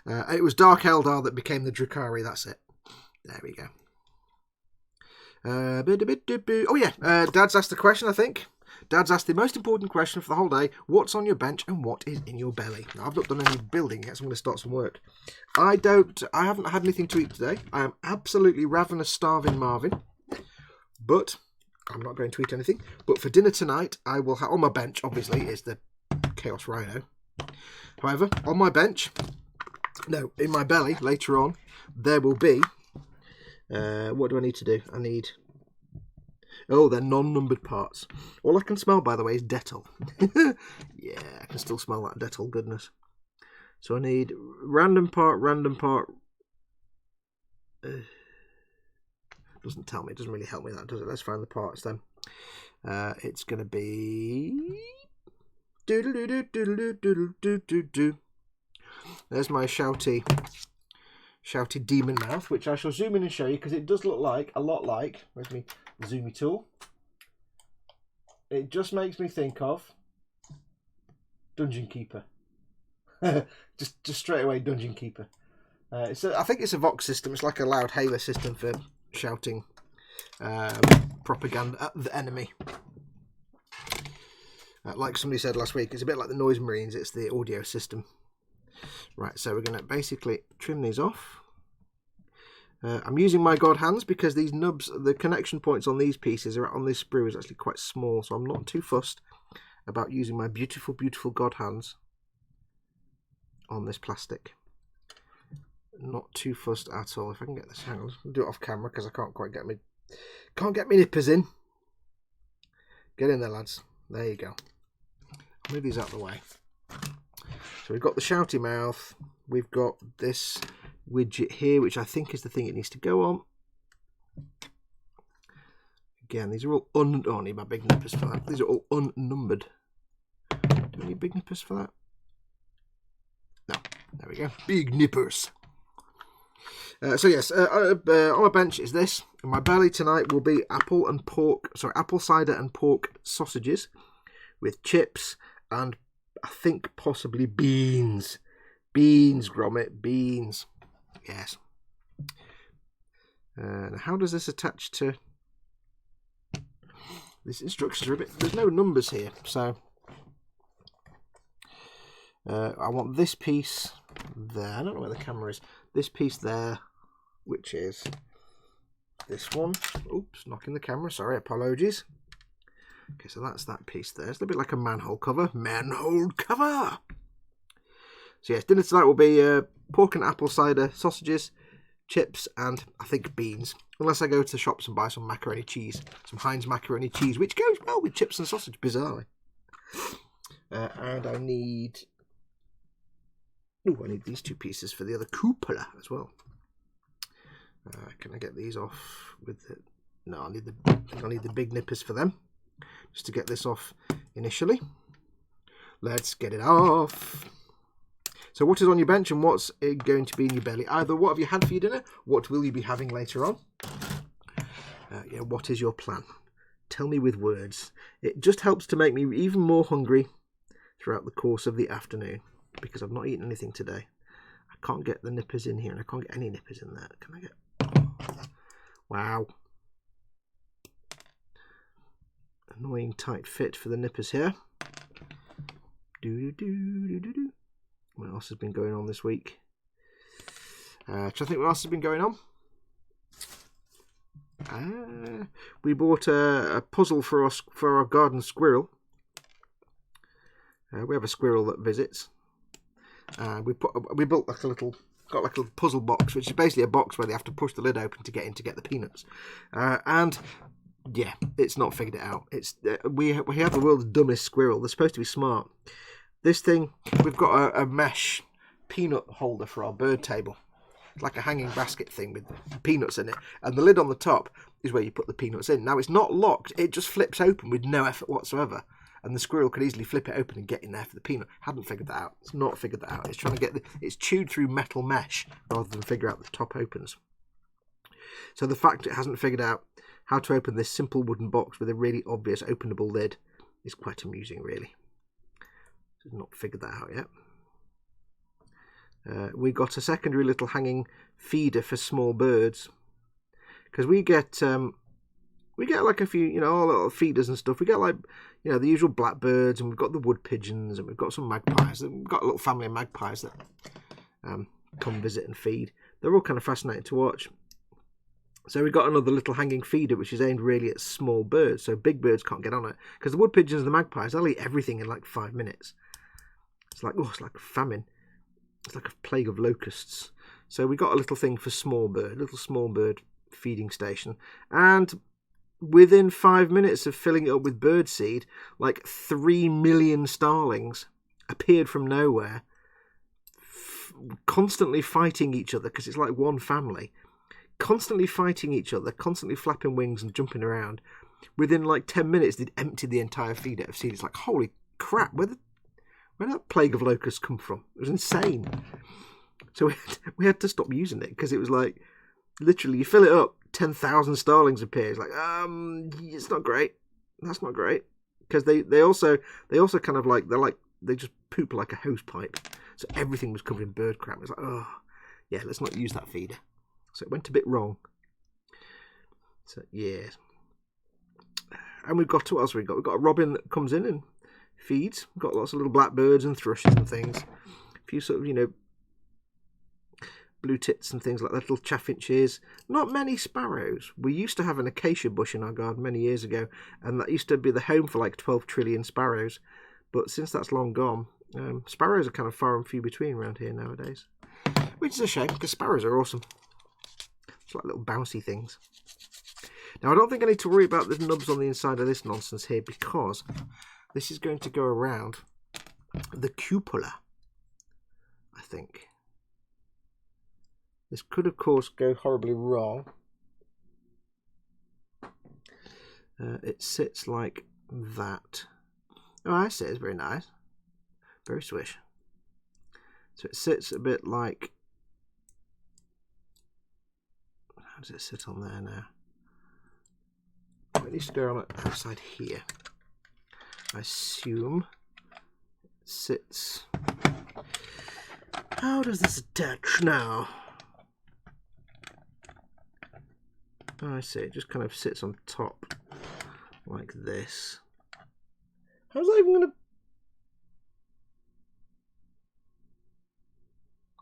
It was Dark Eldar that became the Drukhari, that's it. There we go. Oh yeah, Dad's asked a question, I think. Dad's asked the most important question for the whole day. What's on your bench and what is in your belly? Now, I've not done any building yet, so I'm going to start some work. I haven't had anything to eat today. I am absolutely ravenous, starving Marvin. But I'm not going to eat anything. But for dinner tonight, I will have, on my bench, obviously, is the Chaos Rhino. However, on my bench, no, in my belly, later on, there will be, what do I need to do? They're non-numbered parts. All I can smell, by the way, is Dettol. Yeah, I can still smell that Dettol goodness. So I need random part. Doesn't tell me, it doesn't really help me that, does it? Let's find the parts then. It's going to be... There's my shouty demon mouth, which I shall zoom in and show you because it does look like a lot like. Where's my zoomy tool? It just makes me think of Dungeon Keeper. just straight away Dungeon Keeper. I think it's a Vox system. It's like a loud hailer system for shouting propaganda at the enemy. Like somebody said last week, it's a bit like the Noise Marines, it's the audio system. Right, so we're going to basically trim these off. I'm using my god hands because these nubs, the connection points on these pieces are on this sprue is actually quite small, so I'm not too fussed about using my beautiful, beautiful god hands on this plastic. Not too fussed at all. If I can get this, hang on, I'll do it off camera because I can't get me nippers in. Get in there, lads. There you go. Move these out of the way. So we've got the shouty mouth. We've got this widget here, which I think is the thing it needs to go on. Again, these are all I need my big nippers for that. These are all unnumbered. Do I need big nippers for that? No. There we go. Big nippers. So yes, on my bench is this. And my belly tonight will be apple cider and pork sausages with chips and I think possibly beans. Beans, Gromit, beans. Yes. How does this attach to... These instructions are a bit... There's no numbers here, so... I want this piece there. I don't know where the camera is. This piece there, which is this one. Oops, knocking the camera. Sorry, apologies. Okay, so that's that piece there. It's a bit like a manhole cover. Manhole cover! So yes, dinner tonight will be pork and apple cider, sausages, chips, and I think beans. Unless I go to the shops and buy some macaroni cheese. Some Heinz macaroni cheese, which goes well with chips and sausage, bizarrely. And I need Oh, I need these 2 pieces for the other cupola as well. Can I get these off with the... No, I need the big nippers for them. Just to get this off initially. Let's get it off. So what is on your bench and what's going to be in your belly? Either what have you had for your dinner, what will you be having later on? Yeah, what is your plan? Tell me with words. It just helps to make me even more hungry throughout the course of the afternoon, because I've not eaten anything today. I can't get the nippers in here, and I can't get any nippers in there. Can I get... Wow. Annoying tight fit for the nippers here. Do. What else has been going on this week? Trying to think what else has been going on. We bought a puzzle for our garden squirrel. We have a squirrel that visits. We built like a little puzzle box, which is basically a box where they have to push the lid open to get in to get the peanuts. And yeah, it's not figured it out. We have the world's dumbest squirrel. They're supposed to be smart. This thing, we've got a mesh peanut holder for our bird table. It's like a hanging basket thing with peanuts in it, and the lid on the top is where you put the peanuts in. Now it's not locked; it just flips open with no effort whatsoever. And the squirrel could easily flip it open and get in there for the peanut. Hadn't figured that out. It's not figured that out. It's trying to get it's chewed through metal mesh rather than figure out the top opens. So the fact it hasn't figured out how to open this simple wooden box with a really obvious openable lid is quite amusing, really. It's not figured that out yet. We got a secondary little hanging feeder for small birds, because we get like a few, little feeders and stuff. We get like, the usual blackbirds, and we've got the wood pigeons, and we've got some magpies. We've got a little family of magpies that come visit and feed. They're all kind of fascinating to watch. So we got another little hanging feeder, which is aimed really at small birds, so big birds can't get on it. Because the wood pigeons and the magpies, they'll eat everything in like 5 minutes. It's like a famine. It's like a plague of locusts. So we got a little thing for small bird feeding station. And within 5 minutes of filling it up with bird seed, like 3 million starlings appeared from nowhere, constantly fighting each other, because it's like one family. Constantly fighting each other, constantly flapping wings and jumping around. Within like 10 minutes, they'd emptied the entire feeder of seed. It's like, holy crap, where did that plague of locusts come from? It was insane. So we had to stop using it, because it was like, literally, you fill it up, 10,000 starlings appear. It's like, it's not great. That's not great. Because they also kind of like, they just poop like a hose pipe. So everything was covered in bird crap. It's like, oh, yeah, let's not use that feeder. So it went a bit wrong. So, yeah. And we've got, what else we've got? We've got a robin that comes in and feeds. We've got lots of little blackbirds and thrushes and things. A few sort of, blue tits and things like that, little chaffinches. Not many sparrows. We used to have an acacia bush in our garden many years ago, and that used to be the home for like 12 trillion sparrows. But since that's long gone, sparrows are kind of far and few between around here nowadays. Which is a shame, because sparrows are awesome. It's like little bouncy things. Now, I don't think I need to worry about the nubs on the inside of this nonsense here, because this is going to go around the cupola, I think. This could, of course, go horribly wrong. It sits like that. Oh, I see. It's very nice. Very swish. So it sits a bit like... How does it sit on there now? It needs to go on the outside here. I assume it sits... How does this attach now? Oh, I see. It just kind of sits on top like this. How's that even going to...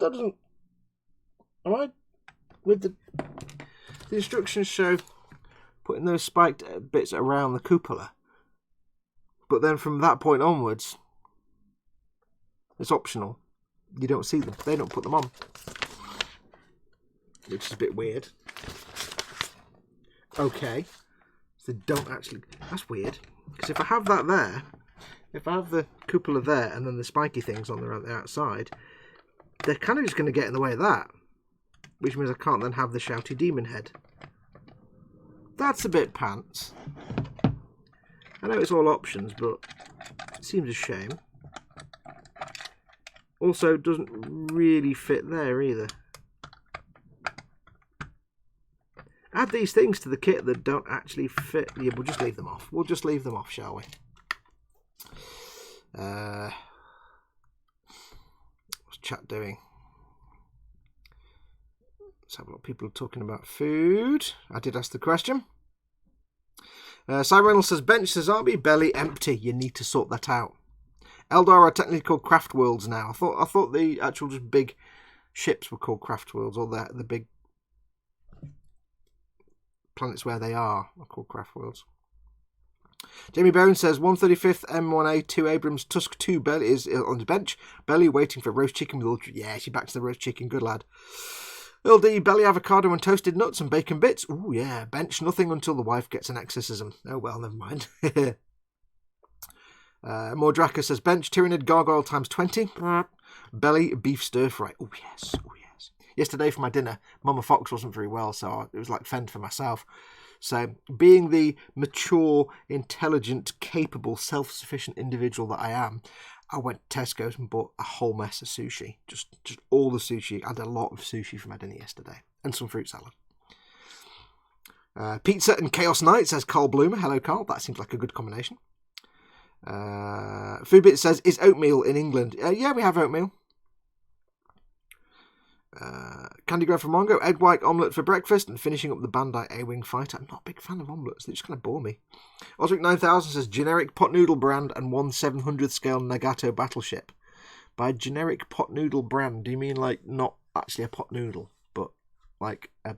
That doesn't... Am I... With the instructions show putting those spiked bits around the cupola. But then from that point onwards, it's optional. You don't see them. They don't put them on. Which is a bit weird. Okay. So they don't actually... That's weird. Because if I have that there, if I have the cupola there and then the spiky things on the outside, they're kind of just going to get in the way of that. Which means I can't then have the shouty demon head. That's a bit pants. I know it's all options, but it seems a shame. Also, doesn't really fit there either. Add these things to the kit that don't actually fit. Yeah, we'll just leave them off. We'll just leave them off, shall we? What's chat doing? Let's have a look. People are talking about food. I did ask the question. Simon Reynolds says, bench says, RB belly empty. You need to sort that out. Eldar are technically called craft worlds now. I thought the actual just big ships were called craft worlds, or the big planets where they are called craft worlds. Jamie Bowen says 135th M1A 2 Abrams Tusk 2 belly is on the bench. Belly waiting for roast chicken with ultra. Yeah, she's back to the roast chicken. Good lad. LD belly avocado and toasted nuts and bacon bits. Ooh yeah, bench nothing until the wife gets an exorcism. Oh well, never mind. Moar Draka says bench Tyrannid gargoyle times 20. Belly beef stir fry. Oh yes, oh yes. Yesterday for my dinner, Mama Fox wasn't very well, so it was like fend for myself. So, being the mature, intelligent, capable, self-sufficient individual that I am, I went to Tesco's and bought a whole mess of sushi. Just all the sushi. I had a lot of sushi for my dinner yesterday. And some fruit salad. Pizza and Chaos Night, says Carl Bloomer. Hello, Carl. That seems like a good combination. Foodbit says, is oatmeal in England? Yeah, we have oatmeal. Candy Grow from Mongo, egg white omelette for breakfast, and finishing up the Bandai A-Wing fighter. I'm not a big fan of omelettes, they just kind of bore me. Osric 9000 says generic pot noodle brand and 1/700th scale Nagato battleship. By generic pot noodle brand, do you mean like not actually a pot noodle, but like a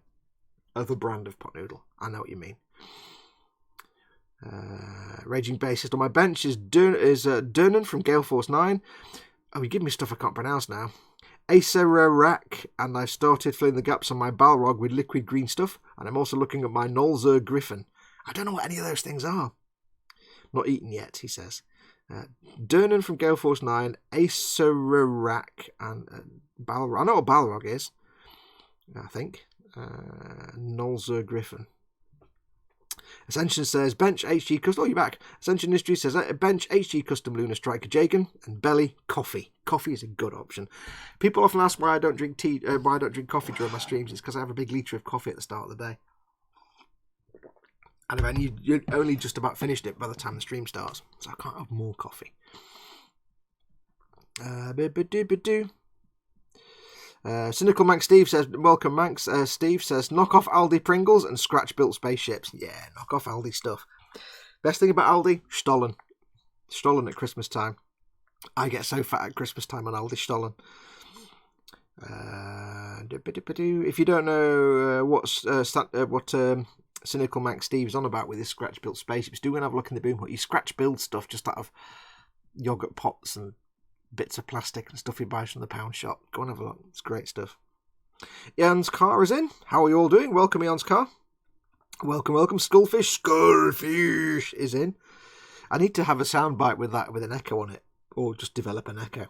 other brand of pot noodle? I know what you mean. Raging Bassist on my bench is Durnan from Gale Force 9. Oh, you give me stuff I can't pronounce now. Acerarak, and I've started filling the gaps on my Balrog with liquid green stuff, and I'm also looking at my Nolzer Griffin. I don't know what any of those things are. Not eaten yet, he says. Durnan from Gale Force 9, Acerarak, and Balrog. I know what Balrog is, I think. Nolzer Griffin. Ascension says bench HG custom. Oh, you're back. Ascension History says bench HG custom Lunar Striker Jagan, and belly coffee. Coffee is a good option. People often ask why I don't drink tea, why I don't drink coffee during my streams. It's because I have a big litre of coffee at the start of the day, and then you only just about finished it by the time the stream starts, so I can't have more coffee. Cynical Manx Steve says, welcome Manx. Steve says, knock off Aldi Pringles and scratch built spaceships. Yeah, knock off Aldi stuff. Best thing about Aldi, Stollen. Stollen at Christmas time. I get so fat at Christmas time on Aldi Stollen. If you don't know what Cynical Manx Steve's on about with his scratch built spaceships, do go and have a look in the boom hut. You scratch build stuff just out of yogurt pots and bits of plastic and stuff he buys from the pound shop. Go and have a look. It's great stuff. Ian's car is in. How are you all doing? Welcome, Ian's car. Welcome, welcome. Skullfish is in. I need to have a soundbite with that, with an echo on it, or just develop an echo.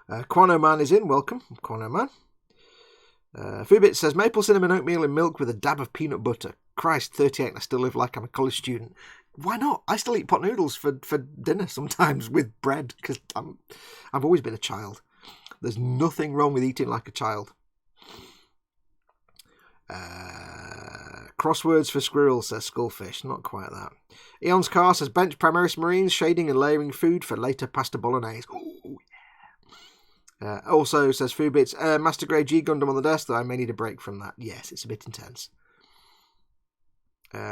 Quano Man is in. Welcome, Quano Man. Foodbit says maple cinnamon oatmeal and milk with a dab of peanut butter. Christ, 38 and I still live like I'm a college student. Why not? I still eat pot noodles for dinner sometimes with bread, because I've always been a child. There's nothing wrong with eating like a child. Crosswords for squirrels, says Skullfish. Not quite that. Eon's car says bench Primaris Marines, shading and layering food for later pasta bolognese. Ooh, yeah. Also says Foodbits, Master Grade G Gundam on the desk, though I may need a break from that. Yes, it's a bit intense.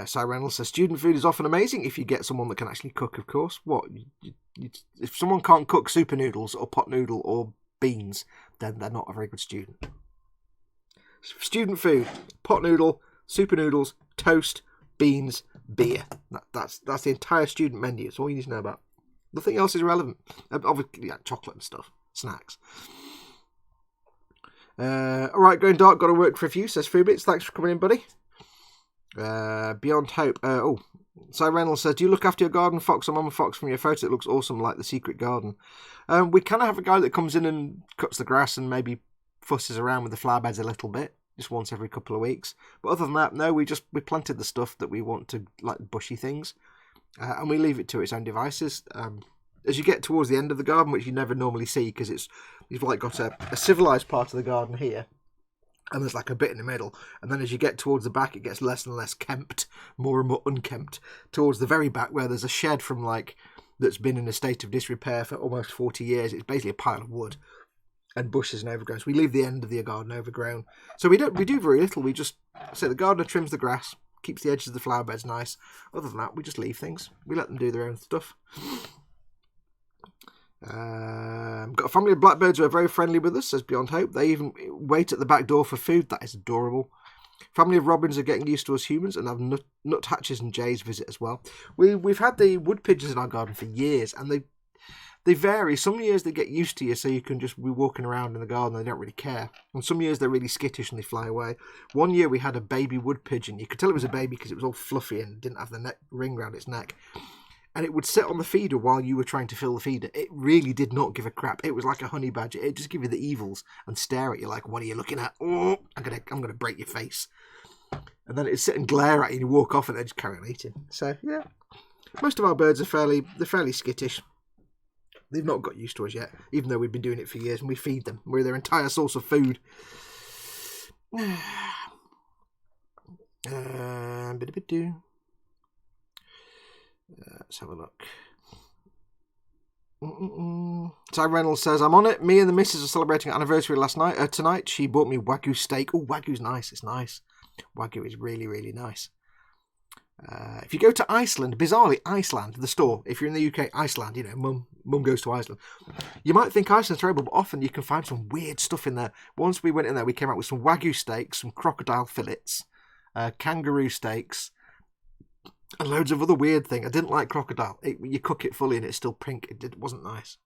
Cy Reynolds says student food is often amazing if you get someone that can actually cook, of course. What? If someone can't cook super noodles or pot noodle or beans, then they're not a very good student. Student food, pot noodle, super noodles, toast, beans, beer. That's the entire student menu. It's all you need to know about. Nothing else is relevant. Obviously, yeah, chocolate and stuff, snacks. Alright, going dark, got to work for a few, says Foobits. Thanks for coming in, buddy. Beyond Hope. Simon Reynolds says, do you look after your garden, Fox or Mama Fox? From your photo, it looks awesome, like the secret garden. We kind of have a guy that comes in and cuts the grass and maybe fusses around with the flower beds a little bit, just once every couple of weeks. But other than that, no, we planted the stuff that we want to, like bushy things, and we leave it to its own devices. As you get towards the end of the garden, which you never normally see because you've like got a civilized part of the garden here, and there's like a bit in the middle, and then as you get towards the back, it gets less and less kempt, more and more unkempt, towards the very back where there's a shed from that's been in a state of disrepair for almost 40 years. It's basically a pile of wood and bushes and overgrown. So we leave the end of the garden overgrown. So we do very little. We just say the gardener trims the grass, keeps the edges of the flower beds nice. Other than that, we just leave things. We let them do their own stuff. Got a family of blackbirds who are very friendly with us, says Beyond Hope. They even wait at the back door for food. That is adorable. Family of robins are getting used to us humans and have nuthatches and jays visit as well. We've had the wood pigeons in our garden for years, and they vary. Some years they get used to you, so you can just be walking around in the garden and they don't really care. And some years they're really skittish and they fly away. One year we had a baby wood pigeon. You could tell it was a baby because it was all fluffy and didn't have the ring around its neck. And it would sit on the feeder while you were trying to fill the feeder. It really did not give a crap. It was like a honey badger. It'd just give you the evils and stare at you like, what are you looking at? Oh, I'm gonna break your face. And then it'd sit and glare at you and you walk off and they'd just carry on eating. So, yeah. Most of our birds are fairly skittish. They've not got used to us yet, even though we've been doing it for years, and we feed them. We're their entire source of food. Let's have a look. Ty Reynolds says, I'm on it. Me and the missus are celebrating an anniversary tonight. She bought me Wagyu steak. Oh, Wagyu's nice. It's nice. Wagyu is really, really nice. If you go to Iceland, bizarrely, Iceland, the store, if you're in the UK, Iceland, you know, mum goes to Iceland. You might think Iceland's terrible, but often you can find some weird stuff in there. Once we went in there, we came out with some Wagyu steaks, some crocodile fillets, kangaroo steaks, and loads of other weird things. I didn't like crocodile. You cook it fully and it's still pink. It wasn't nice.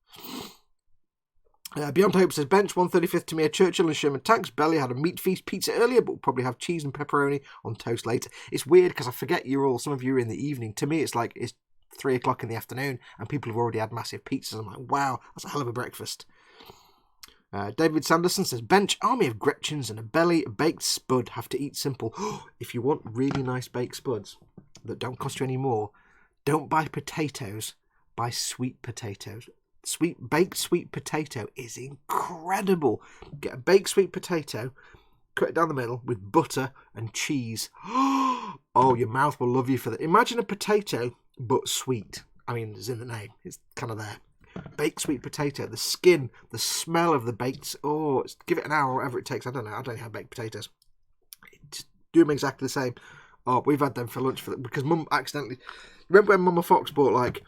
Beyond Hope says, Bench 135th to me, a Churchill and Sherman Tanks. Belly had a meat feast pizza earlier, but we'll probably have cheese and pepperoni on toast later. It's weird because I forget some of you are in the evening. To me, it's 3 o'clock in the afternoon and people have already had massive pizzas. I'm like, wow, that's a hell of a breakfast. David Sanderson says, Bench, army of Gretchens and a belly, a baked spud, have to eat simple. If you want really nice baked spuds that don't cost you any more, don't buy potatoes, buy sweet potatoes. Baked sweet potato is incredible. Get a baked sweet potato, cut it down the middle with butter and cheese. Oh, your mouth will love you for that. Imagine a potato, but sweet. I mean, it's in the name. It's kind of there. Baked sweet potato, the skin, the smell of the baked. Oh, give it an hour or whatever it takes. I don't know how baked potatoes. Do them exactly the same. Oh, we've had them for lunch because Mum accidentally. Remember when Mama Fox bought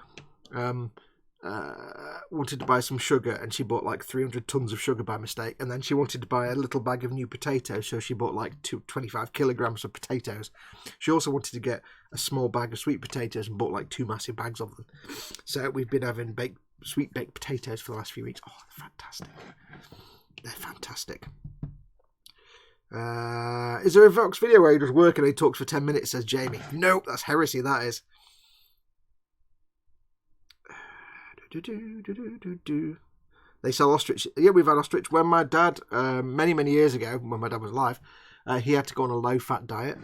wanted to buy some sugar and she bought 300 tons of sugar by mistake, and then she wanted to buy a little bag of new potatoes, so she bought 25 kilograms of potatoes. She also wanted to get a small bag of sweet potatoes and bought 2 massive bags of them. So we've been having sweet baked potatoes for the last few weeks. Oh, they're fantastic. They're fantastic. Is there a Vox video where he does work and he talks for 10 minutes, says Jamie? Nope, that's heresy, that is. They sell ostrich. Yeah, we've had ostrich. When my dad, many years ago, when my dad was alive, he had to go on a low-fat diet.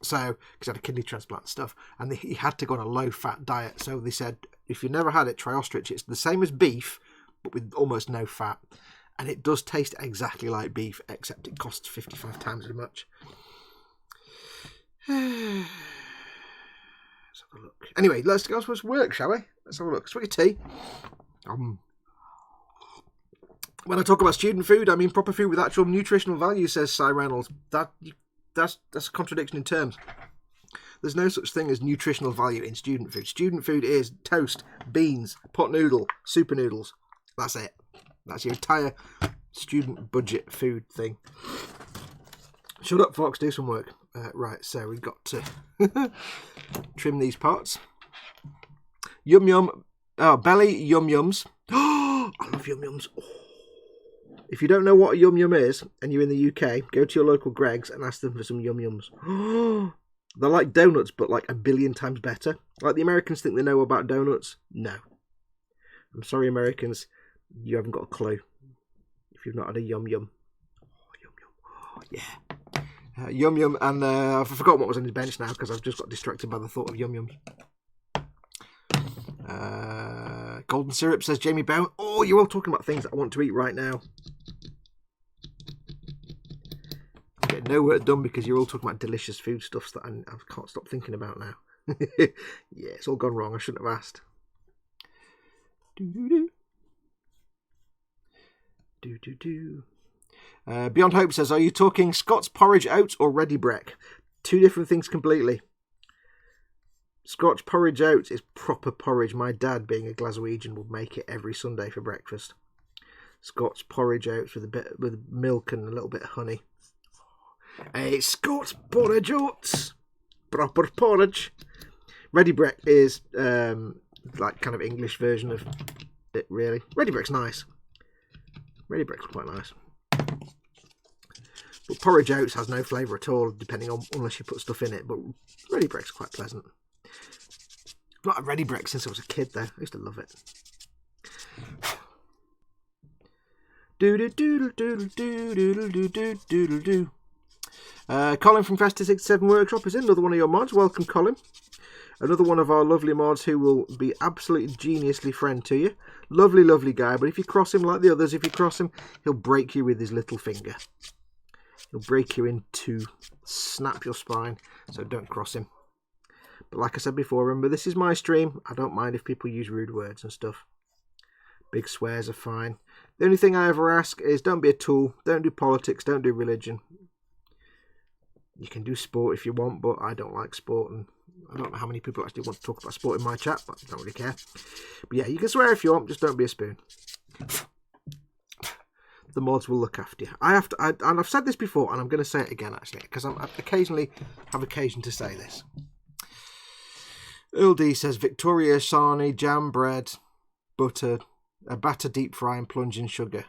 So, because he had a kidney transplant and stuff, and he had to go on a low-fat diet. So they said, if you've never had it, try ostrich. It's the same as beef, but with almost no fat. And it does taste exactly like beef, except it costs 55 times as much. Let's have a look. Anyway, let's go to work, shall we? Let's have a look. Swig of tea. When I talk about student food, I mean proper food with actual nutritional value, says Simon Reynolds. That's a contradiction in terms. There's no such thing as nutritional value in student food. Student food is toast, beans, pot noodle, super noodles. That's it. That's your entire student budget food thing. Shut up, Fox. Do some work. Right, so we've got to trim these parts. Yum yum. Oh, belly yum yums. Oh, I love yum yums. Oh. If you don't know what a yum yum is and you're in the UK, go to your local Greggs and ask them for some yum yums. Oh, They're like donuts, but like a billion times better. Like the Americans think they know about donuts. No. I'm sorry, Americans. You haven't got a clue. If you've not had a yum yum. Oh, yum yum. Oh, yeah. Yum yum. And I've forgotten what was on his bench now because I've just got distracted by the thought of yum yums. Golden syrup, says Jamie Bowen. Oh, you're all talking about things that I want to eat right now. I'm getting no work done because you're all talking about delicious foodstuffs that I can't stop thinking about now. Yeah, it's all gone wrong. I shouldn't have asked. Beyond Hope says, are you talking Scott's porridge oats or ready breck? Two different things completely. Scotch porridge oats is proper porridge. My dad, being a Glaswegian, would make it every Sunday for breakfast. Scotch porridge oats with a bit with milk and a little bit of honey. Hey, Scotch porridge oats, proper porridge. Ready breck is like kind of English version of it, really. Ready breck's nice. Ready breck's quite nice. But porridge oats has no flavour at all, depending on unless you put stuff in it. But ready breck's quite pleasant. I've not had ready break since I was a kid, though. I used to love it. Colin from Festa 67 Workshop is in. Another one of your mods. Welcome, Colin. Another one of our lovely mods who will be absolutely geniusly friend to you. Lovely, lovely guy. But if you cross him like the others, if you cross him, he'll break you with his little finger. He'll break you in two. Snap your spine. So don't cross him. But like I said before, remember, this is my stream. I don't mind if people use rude words and stuff. Big swears are fine. The only thing I ever ask is don't be a tool. Don't do politics. Don't do religion. You can do sport if you want, but I don't like sport. And I don't know how many people actually want to talk about sport in my chat, but I don't really care. But yeah, you can swear if you want. Just don't be a spoon. The mods will look after you. And I've said this before, and I'm going to say it again, actually, because I occasionally have occasion to say this. Earl D says Victoria sarnie, jam bread, butter, a batter deep fry and plunge in sugar.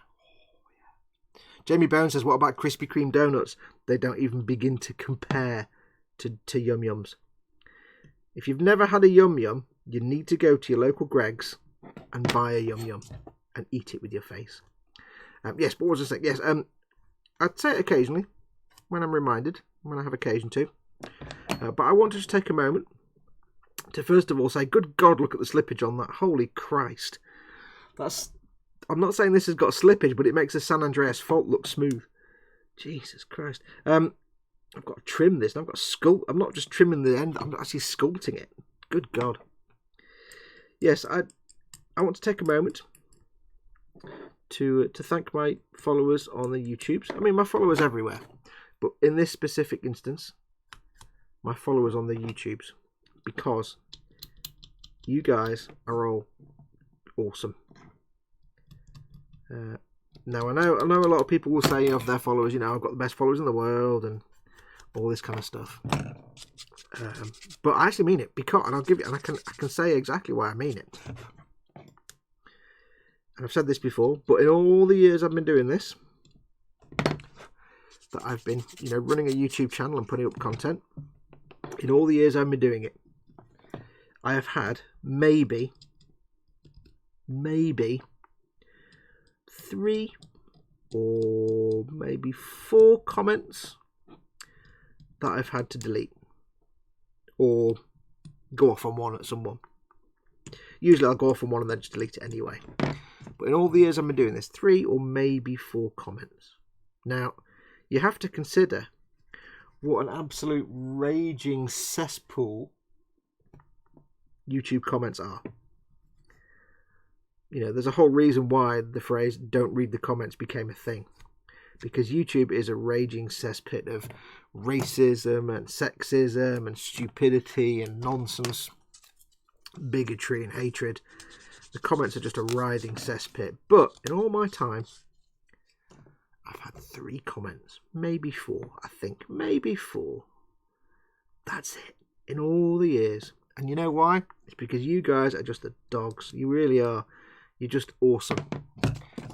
Jamie Bowen says, what about Krispy Kreme donuts? They don't even begin to compare to Yum Yums. If you've never had a Yum Yum, you need to go to your local Greggs and buy a Yum Yum and eat it with your face. Yes, but what was I saying? Yes, I'd say it occasionally when I'm reminded, when I have occasion to. But I want to just take a moment to first of all say, good God, look at the slippage on that. Holy Christ. I'm not saying this has got slippage, but it makes the San Andreas fault look smooth. Jesus Christ. I've got to trim this. I've got to sculpt. I'm not just trimming the end. I'm actually sculpting it. Good God. Yes, I want to take a moment to thank my followers on the YouTubes. I mean, my followers everywhere. But in this specific instance, my followers on the YouTubes. Because you guys are all awesome. Now I know a lot of people will say of their followers, I've got the best followers in the world and all this kind of stuff. But I actually mean it because, and I can say exactly why I mean it. And I've said this before, but in all the years I've been doing this, that I've been, running a YouTube channel and putting up content, in all the years I've been doing it, I have had maybe 3 or maybe 4 comments that I've had to delete or go off on one at someone. Usually I'll go off on one and then just delete it anyway. But in all the years I've been doing this, 3 or maybe 4 comments. Now, you have to consider what an absolute raging cesspool YouTube comments are. There's a whole reason why the phrase "don't read the comments" became a thing. Because YouTube is a raging cesspit of racism and sexism and stupidity and nonsense, bigotry and hatred. The comments are just a writhing cesspit. But in all my time, I've had 3 comments. Maybe 4, I think. Maybe 4. That's it. In all the years. And you know why? It's because you guys are just the dogs. You really are. You're just awesome.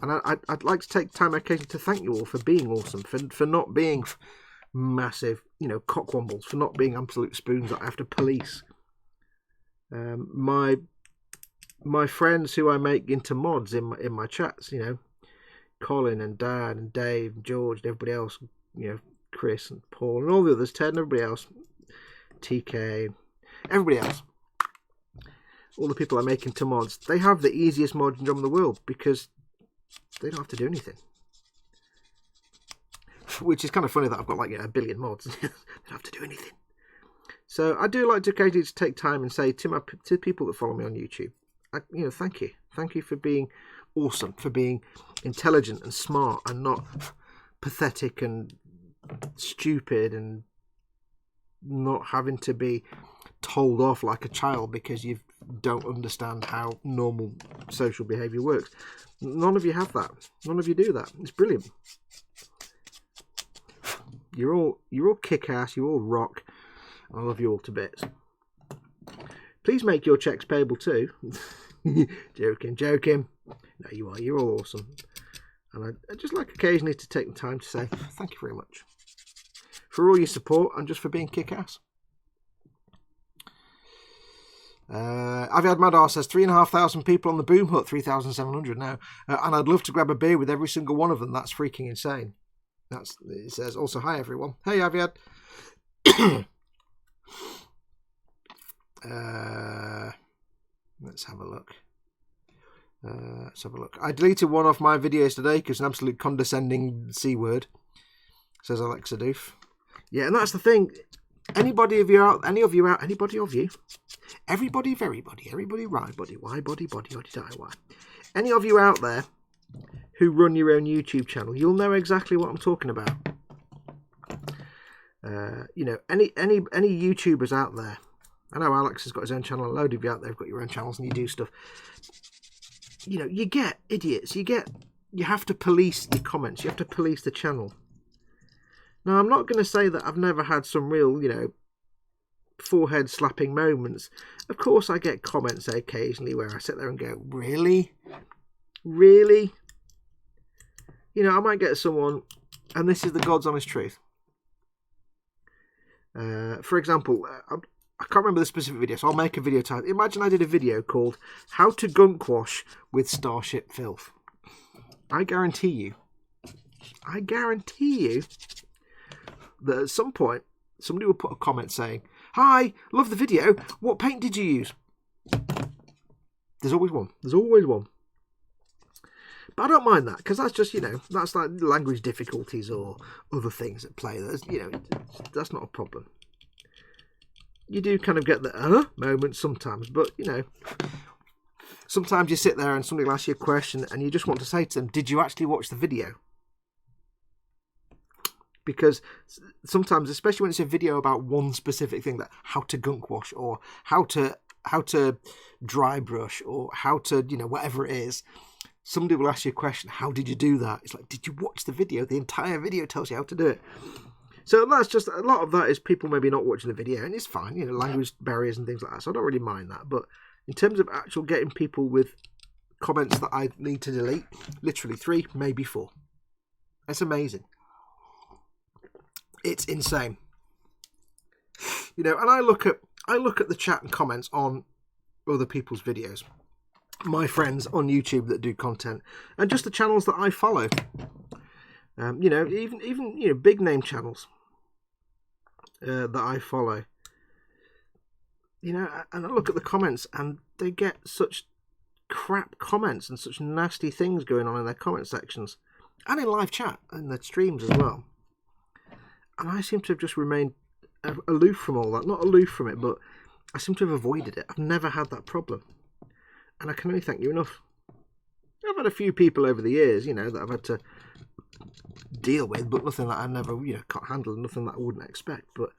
And I'd like to take time occasionally to thank you all for being awesome, for not being massive, you know, cockwombles for not being absolute spoons that I have to police. My friends who I make into mods in my chats, you know, Colin and Dan and Dave and George and everybody else, you know, Chris and Paul and all the others, Ted and everybody else, TK, everybody else, all the people I make into mods, they have the easiest modding job in the world because they don't have to do anything. Which is kind of funny that I've got like, you know, a billion mods. They don't have to do anything. So I do like to occasionally just take time and say to people that follow me on YouTube, you know, thank you. Thank you for being awesome, for being intelligent and smart and not pathetic and stupid and not having to be told off like a child because you don't understand how normal social behaviour works. None of you have that. None of you do that. It's brilliant. You're all kick-ass, you all rock. I love you all to bits. Please make your checks payable too. Joking. No, you are. You're all awesome. And I just like occasionally to take the time to say thank you very much for all your support and just for being kick-ass. Aviad Madar says 3,500 people on the Boom Hut, 3,700 now, and I'd love to grab a beer with every single one of them. That's freaking insane. It says also hi everyone. Hey Aviad. Let's have a look. I deleted one off my videos today because an absolute condescending C word, says Alexa Doof. Yeah, and that's the thing. Everybody, right body, why body, why. Any of you out there who run your own YouTube channel, you'll know exactly what I'm talking about. You know, any YouTubers out there. I know Alex has got his own channel, a load of you out there have got your own channels and you do stuff. You know, you get idiots. You have to police your comments. You have to police the channel. Now, I'm not going to say that I've never had some real, you know, forehead slapping moments. Of course, I get comments occasionally where I sit there and go, really? Really? You know, I might get someone, and this is the God's honest truth. For example, I can't remember the specific video, so I'll make a video title. Imagine I did a video called How to Gunk Wash with Starship Filth. I guarantee you that at some point, somebody will put a comment saying, hi, love the video, what paint did you use? There's always one. But I don't mind that, because that's just, you know, that's like language difficulties or other things at play. That's, you know, that's not a problem. You do kind of get the moment sometimes, but, you know, sometimes you sit there and somebody will ask you a question and you just want to say to them, did you actually watch the video? Because sometimes, especially when it's a video about one specific thing, that how to gunk wash or how to dry brush or how to, you know, whatever it is, somebody will ask you a question, how did you do that? It's like, did you watch the video? The entire video tells you how to do it. So that's just, a lot of that is people maybe not watching the video, and it's fine, you know, language barriers and things like that, so I don't really mind that. But in terms of actual getting people with comments that I need to delete, literally 3, maybe 4. It's amazing. It's insane. You know, and I look at the chat and comments on other people's videos, my friends on YouTube that do content, and just the channels that I follow. You know, even you know, big name channels that I follow. You know, and I look at the comments and they get such crap comments and such nasty things going on in their comment sections and in live chat and their streams as well. And I seem to have just remained aloof from all that. Not aloof from it, but I seem to have avoided it. I've never had that problem. And I can only thank you enough. I've had a few people over the years, you know, that I've had to deal with, but nothing that I never, you know, can't handle, nothing that I wouldn't expect. But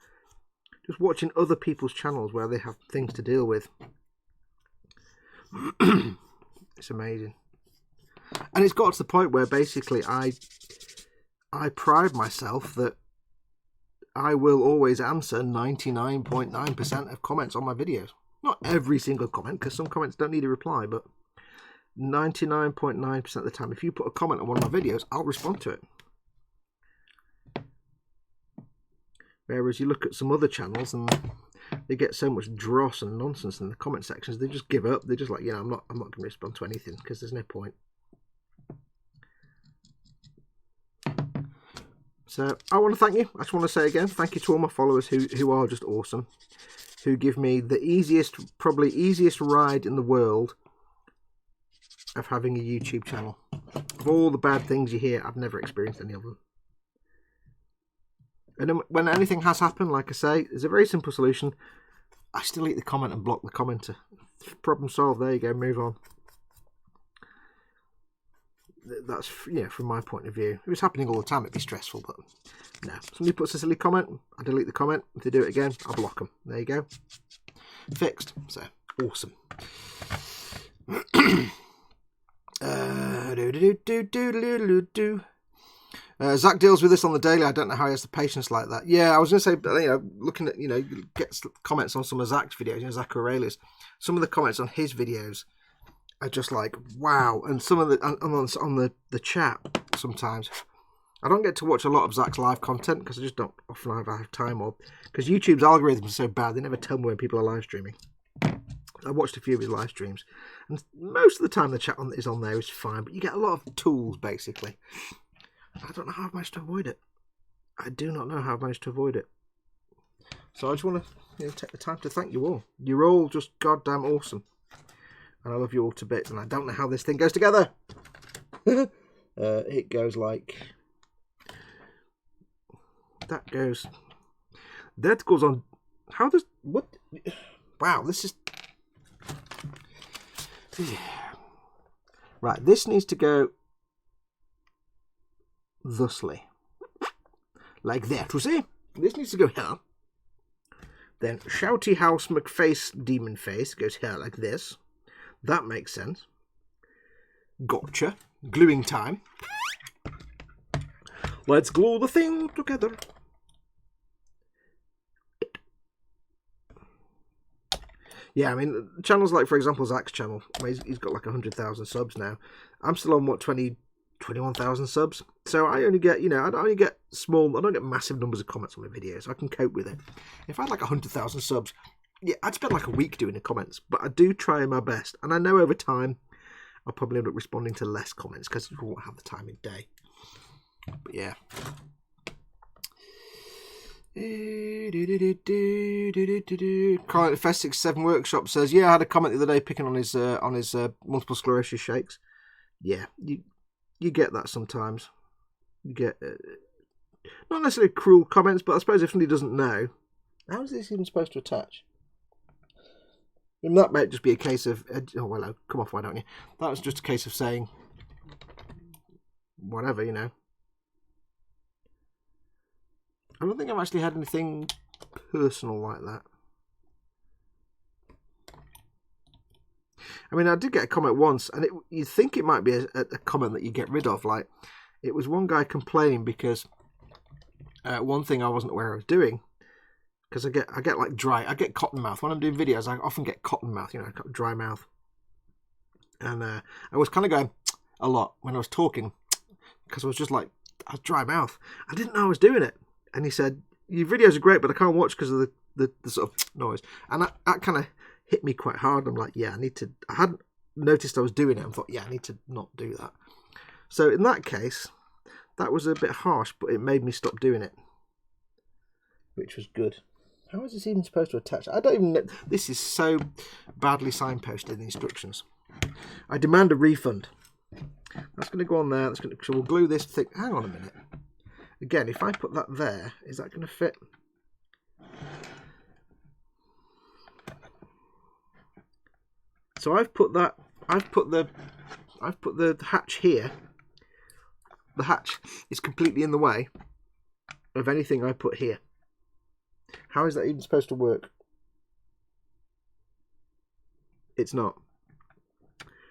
just watching other people's channels where they have things to deal with, it's amazing. And it's got to the point where basically I pride myself that I will always answer 99.9% of comments on my videos. Not every single comment, because some comments don't need a reply, but 99.9% of the time, if you put a comment on one of my videos, I'll respond to it. Whereas you look at some other channels and they get so much dross and nonsense in the comment sections, they just give up. They're just like, I'm not going to respond to anything because there's no point. So I want to thank you. I just want to say again, thank you to all my followers who are just awesome, who give me the probably easiest ride in the world of having a YouTube channel. Of all the bad things you hear, I've never experienced any of them. And then when anything has happened, like I say, there's a very simple solution. I still delete the comment and block the commenter. Problem solved. There you go. Move on. That's, from my point of view. If it was happening all the time, it'd be stressful, but no. Somebody puts a silly comment, I delete the comment. If they do it again, I block them. There you go. Fixed. So, awesome. Zach deals with this on the daily. I don't know how he has the patience like that. Yeah, I was going to say, looking at, get comments on some of Zach's videos, Zach Aurelius. Some of the comments on his videos are just like, wow. And some of the on the chat sometimes, I don't get to watch a lot of Zach's live content because I just don't often have time, or because YouTube's algorithms are so bad, they never tell me when people are live streaming. I watched a few of his live streams, and most of the time the chat is on there is fine, but you get a lot of tools basically. I don't know how I've managed to avoid it. I do not know how I've managed to avoid it. So I just want to take the time to thank you all. You're all just goddamn awesome. And I love you all to bits. And I don't know how this thing goes together. It goes like... That goes on... How does... What? Wow, this is... Right, this needs to go... thusly, like that, you see? This needs to go here. Then Shouty House McFace Demon Face goes here like this. That makes sense. Gotcha. Gluing time. Let's glue the thing together. Yeah, I mean, channels like, for example, Zach's channel, he's got like 100,000 subs now. I'm still on, what, 21,000 subs. So I only get, I don't get massive numbers of comments on my videos. I can cope with it. If I had like 100,000 subs, yeah, I'd spend like a week doing the comments, but I do try my best. And I know over time, I'll probably end up responding to less comments because I won't have the time in day. But yeah. Client Fest67 Workshop says, yeah, I had a comment the other day picking on his multiple sclerosis shakes. Yeah, you get that sometimes. You get not necessarily cruel comments, but I suppose if somebody doesn't know, how is this even supposed to attach? And that might just be a case of, oh well, come off, why don't you? That was just a case of saying whatever, I don't think I've actually had anything personal like that. I mean, I did get a comment once, and you'd think it might be a comment that you get rid of. Like, it was one guy complaining because one thing I wasn't aware I was doing, because I get like I get cotton mouth. When I'm doing videos, I often get cotton mouth, I've got dry mouth. And I was kind of going a lot when I was talking, because I was just like, I was dry mouth. I didn't know I was doing it. And he said, your videos are great, but I can't watch because of the sort of noise. And that kind of hit me quite hard. I'm like, yeah, I hadn't noticed I was doing it and thought, yeah, I need to not do that. So in that case, that was a bit harsh, but it made me stop doing it, which was good. How is this even supposed to attach? I don't even know. This is so badly signposted in the instructions. I demand a refund. That's going to go on there. So we'll glue this thing. Hang on a minute. Again, if I put that there, is that going to fit? So I've put the hatch here. The hatch is completely in the way of anything I put here. How is that even supposed to work? It's not.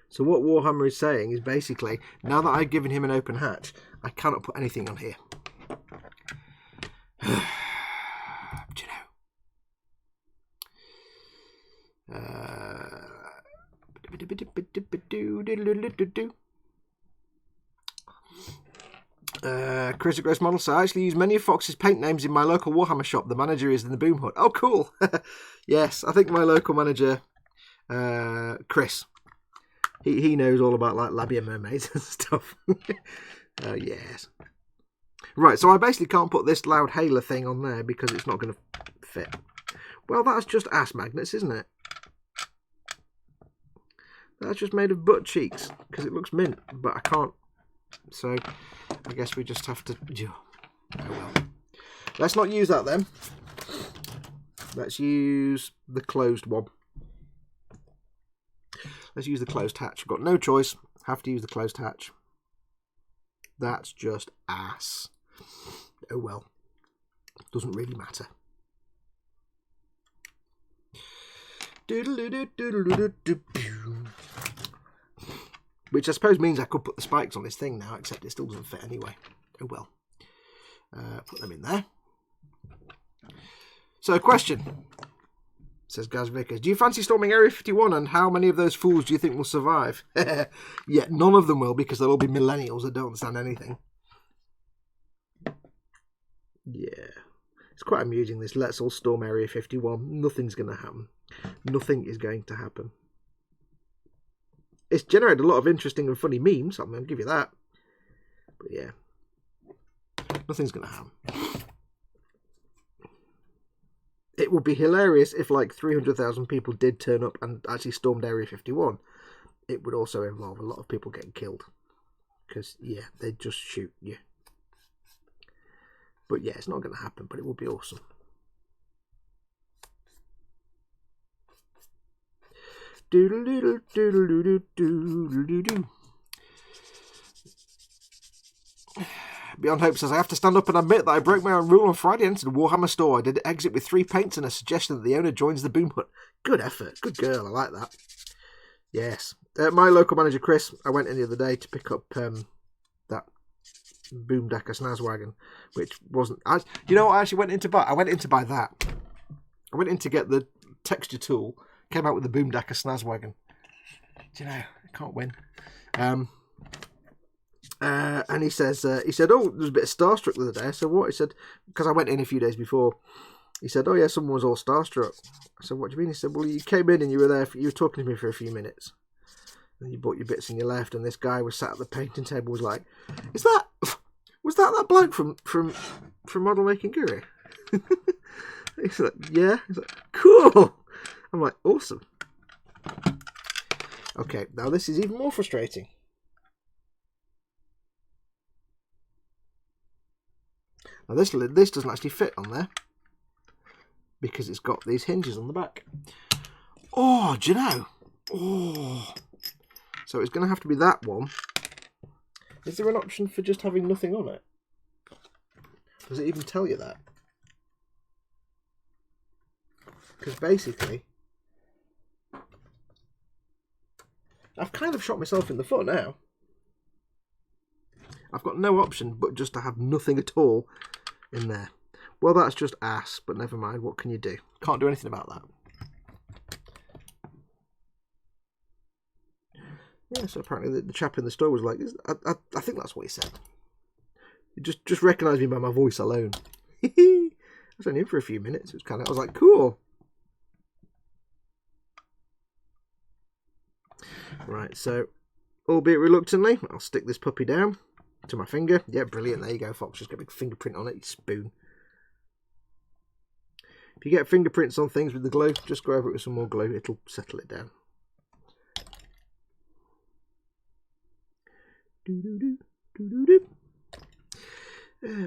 So what Warhammer is saying is basically, now that I've given him an open hatch, I cannot put anything on here. Chris at Gross Model. So I actually use many of Fox's paint names in my local Warhammer shop. The manager is in the Boom Hut. Oh, cool. Yes, I think my local manager, Chris, he knows all about like labia mermaids and stuff. Yes. Right, so I basically can't put this loud hailer thing on there because it's not going to fit. Well, that's just ass magnets, isn't it? That's just made of butt cheeks because it looks mint, but I can't. So I guess we just have to. Oh well. Let's not use that then. Let's use the closed one. Let's use the closed hatch. I've got no choice. Have to use the closed hatch. That's just ass. Oh well. Doesn't really matter. Which I suppose means I could put the spikes on this thing now, except it still doesn't fit anyway. Oh well. Put them in there. So, question, says Gaz Vickers. Do you fancy storming Area 51, and how many of those fools do you think will survive? Yeah, none of them will, because they'll all be millennials that don't understand anything. Yeah. It's quite amusing, this let's all storm Area 51. Nothing's going to happen. Nothing is going to happen. It's generated a lot of interesting and funny memes, I'm going to give you that. But yeah. Nothing's going to happen. It would be hilarious if like 300,000 people did turn up and actually stormed Area 51. It would also involve a lot of people getting killed. Because, yeah, they'd just shoot you. But yeah, it's not going to happen, but it would be awesome. Doodle-doodle, doodle-doodle, doodle-doodle. Beyond Hope says, I have to stand up and admit that I broke my own rule on Friday and entered a Warhammer store. I did exit with 3 paints and a suggestion that the owner joins the Boom Hut. Good effort. Good girl. I like that. Yes. My local manager, Chris, I went in the other day to pick up that Boom Decker Snazwagon, which wasn't... you know what I actually went in to buy? I went in to buy that. I went in to get the texture tool. Came out with the Boom Decker Snazwagon. Do you know, I can't win. And he said, oh, there's a bit of starstruck the other day. I said, what? He said, because I went in a few days before. He said, oh yeah, someone was all starstruck. I said, what do you mean? He said, well, you came in and you were there, you were talking to me for a few minutes. And you bought your bits and you left, and this guy was sat at the painting table, was like, was that bloke from Model Making Guru? He's like, yeah. He's like, cool. I'm like, awesome. Okay, now this is even more frustrating. Now this doesn't actually fit on there because it's got these hinges on the back. Oh, do you know? Oh, so it's going to have to be that one. Is there an option for just having nothing on it? Does it even tell you that? Because basically, I've kind of shot myself in the foot now. I've got no option but just to have nothing at all in there. Well, that's just ass, but never mind. What can you do? Can't do anything about that. Yeah, so apparently the chap in the store was like, I think that's what he said. He just recognised me by my voice alone. I was only in for a few minutes. I was like, cool. Right, so, albeit reluctantly, I'll stick this puppy down to my finger. Yeah, brilliant. There you go, Fox. Just got a big fingerprint on it, you spoon. If you get fingerprints on things with the glue, just go over it with some more glue. It'll settle it down.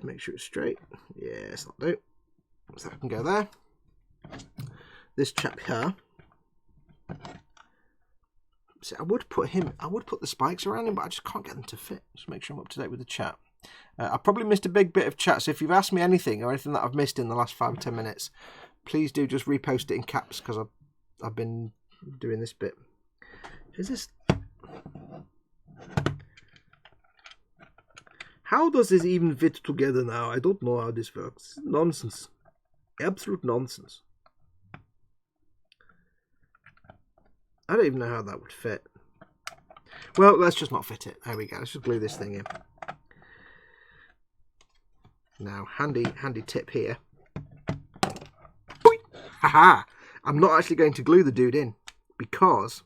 Make sure it's straight. Yes, that'll do. So that can go there. This chap here. See, I would put the spikes around him, but I just can't get them to fit. Just make sure I'm up to date with the chat. I probably missed a big bit of chat, so if you've asked me anything or anything that I've missed in the last 5 or 10 minutes, please do just repost it in caps, because I've been doing this bit. Is this... How does this even fit together now? I don't know how this works. Nonsense. Absolute nonsense. I don't even know how that would fit. Well, let's just not fit it. There we go. Let's just glue this thing in. Now, handy tip here. Haha! I'm not actually going to glue the dude in because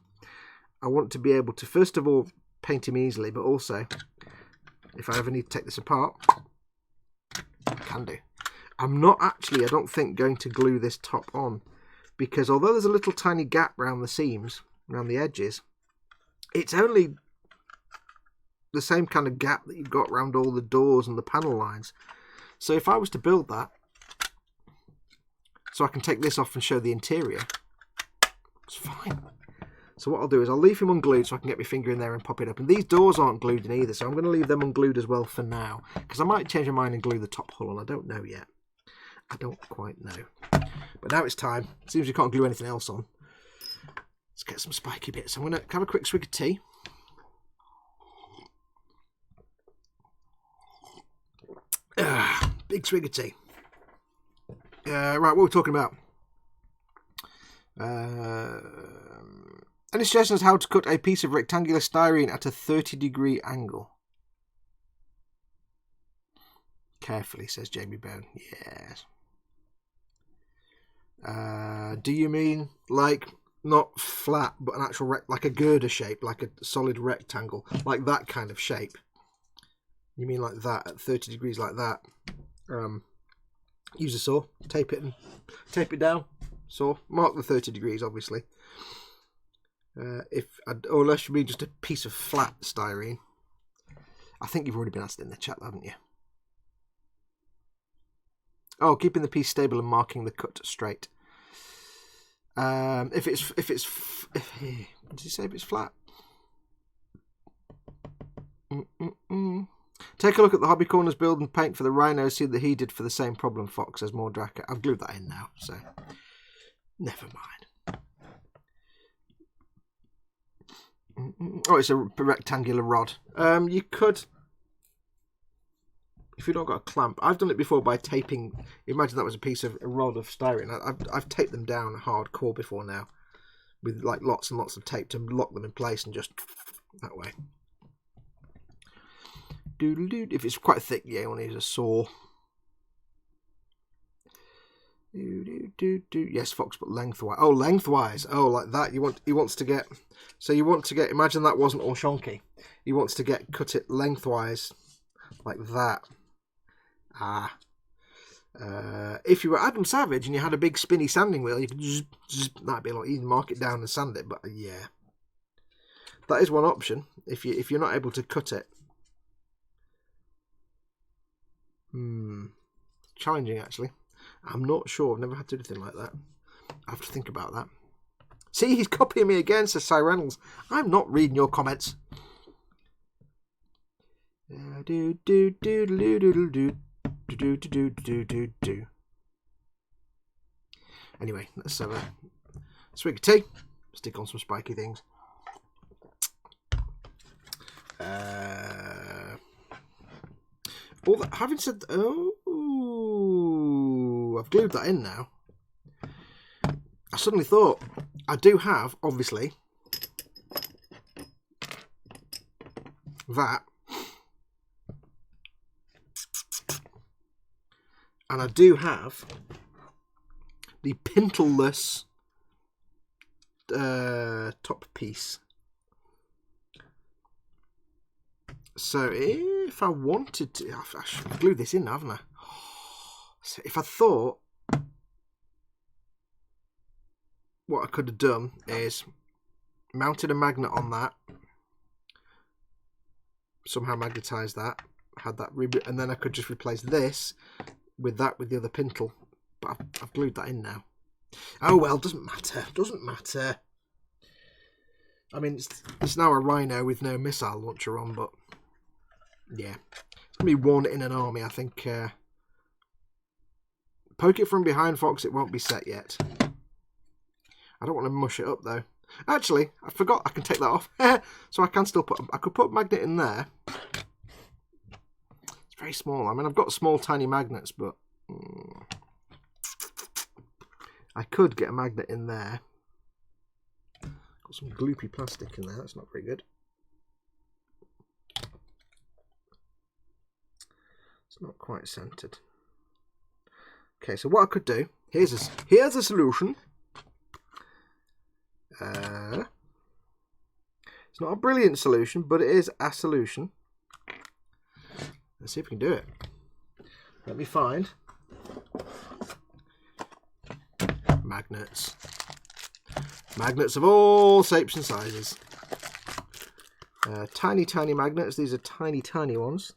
I want to be able to, first of all, paint him easily, but also, if I ever need to take this apart, I can do. I'm not actually, I don't think, going to glue this top on because although there's a little tiny gap around the seams, around the edges, it's only the same kind of gap that you've got around all the doors and the panel lines. So if I was to build that, so I can take this off and show the interior, it's fine. So what I'll do is I'll leave him unglued so I can get my finger in there and pop it up. And these doors aren't glued in either, so I'm going to leave them unglued as well for now. Because I might change my mind and glue the top hull on. I don't know yet. I don't quite know. But now it's time. It seems we can't glue anything else on. Let's get some spiky bits. I'm going to have a quick swig of tea. Big swig of tea. Right, what are we talking about? Any suggestions how to cut a piece of rectangular styrene at a 30-degree angle? Carefully, says Jamie Bone. Yes. Do you mean like not flat, but an actual like a girder shape, like a solid rectangle, like that kind of shape? You mean like that at 30 degrees, like that? Use a saw, tape it down. Saw, mark the 30 degrees, obviously. Or unless you mean just a piece of flat styrene. I think you've already been asked in the chat, haven't you? Oh, keeping the piece stable and marking the cut straight. What did you say? If it's flat. Take a look at the Hobby Corners build and paint for the Rhino. See that he did for the same problem. Fox says more Draka. I've glued that in now, so never mind. Oh, it's a rectangular rod. You could, if you've not got a clamp. I've done it before by taping. Imagine that was a rod of styrene. I've taped them down hardcore before now, with like lots and lots of tape to lock them in place and just that way. If it's quite thick, yeah, you want to use a saw. Yes, Fox, but lengthwise. Oh, lengthwise. Oh, like that. He wants to get. So you want to get. Imagine that wasn't all shonky. He wants to cut it lengthwise, like that. If you were Adam Savage and you had a big spinny sanding wheel, you could that'd be a lot easier. Mark it down and sand it. But yeah, that is one option. If you're not able to cut it. Challenging, actually. I'm not sure. I've never had to do anything like that. I have to think about that. See, he's copying me again, says Simon Reynolds. I'm not reading your comments. Anyway, let's have a swig of tea. Stick on some spiky things. All that, having said, I've glued that in now. I suddenly thought I do have, obviously, that, and I do have the pintle-less top piece. So if I wanted to, I should have glued this in, haven't I? So if I thought, what I could have done is mounted a magnet on that, somehow magnetised that, had that, and then I could just replace this with that with the other pintle. But I've glued that in now. Oh well, doesn't matter. Doesn't matter. I mean, it's now a Rhino with no missile launcher on, but yeah, it's gonna be one in an army, I think. Poke it from behind, Fox. It won't be set yet. I don't want to mush it up though. Actually, I forgot I can take that off. So I can still I could put a magnet in there. It's very small. I mean, I've got small, tiny magnets, but I could get a magnet in there. Got some gloopy plastic in there. That's not very good. It's not quite centered. Okay, so what I could do, here's a solution. It's not a brilliant solution, but it is a solution. Let's see if we can do it. Let me find magnets. Magnets of all shapes and sizes. Tiny, tiny magnets. These are tiny, tiny ones.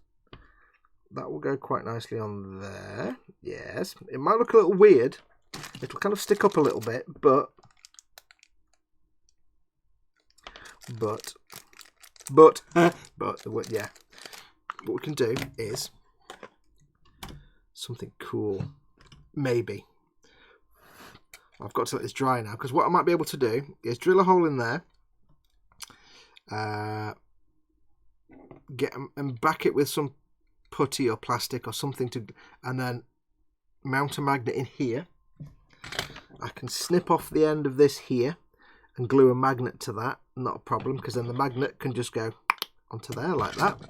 That will go quite nicely on there. Yes. It might look a little weird. It'll kind of stick up a little bit, but yeah. What we can do is something cool. Maybe. I've got to let this dry now, because what I might be able to do is drill a hole in there, get and back it with some putty or plastic or something and then mount a magnet in here. I can snip off the end of this here and glue a magnet to that. Not a problem, because then the magnet can just go onto there like that.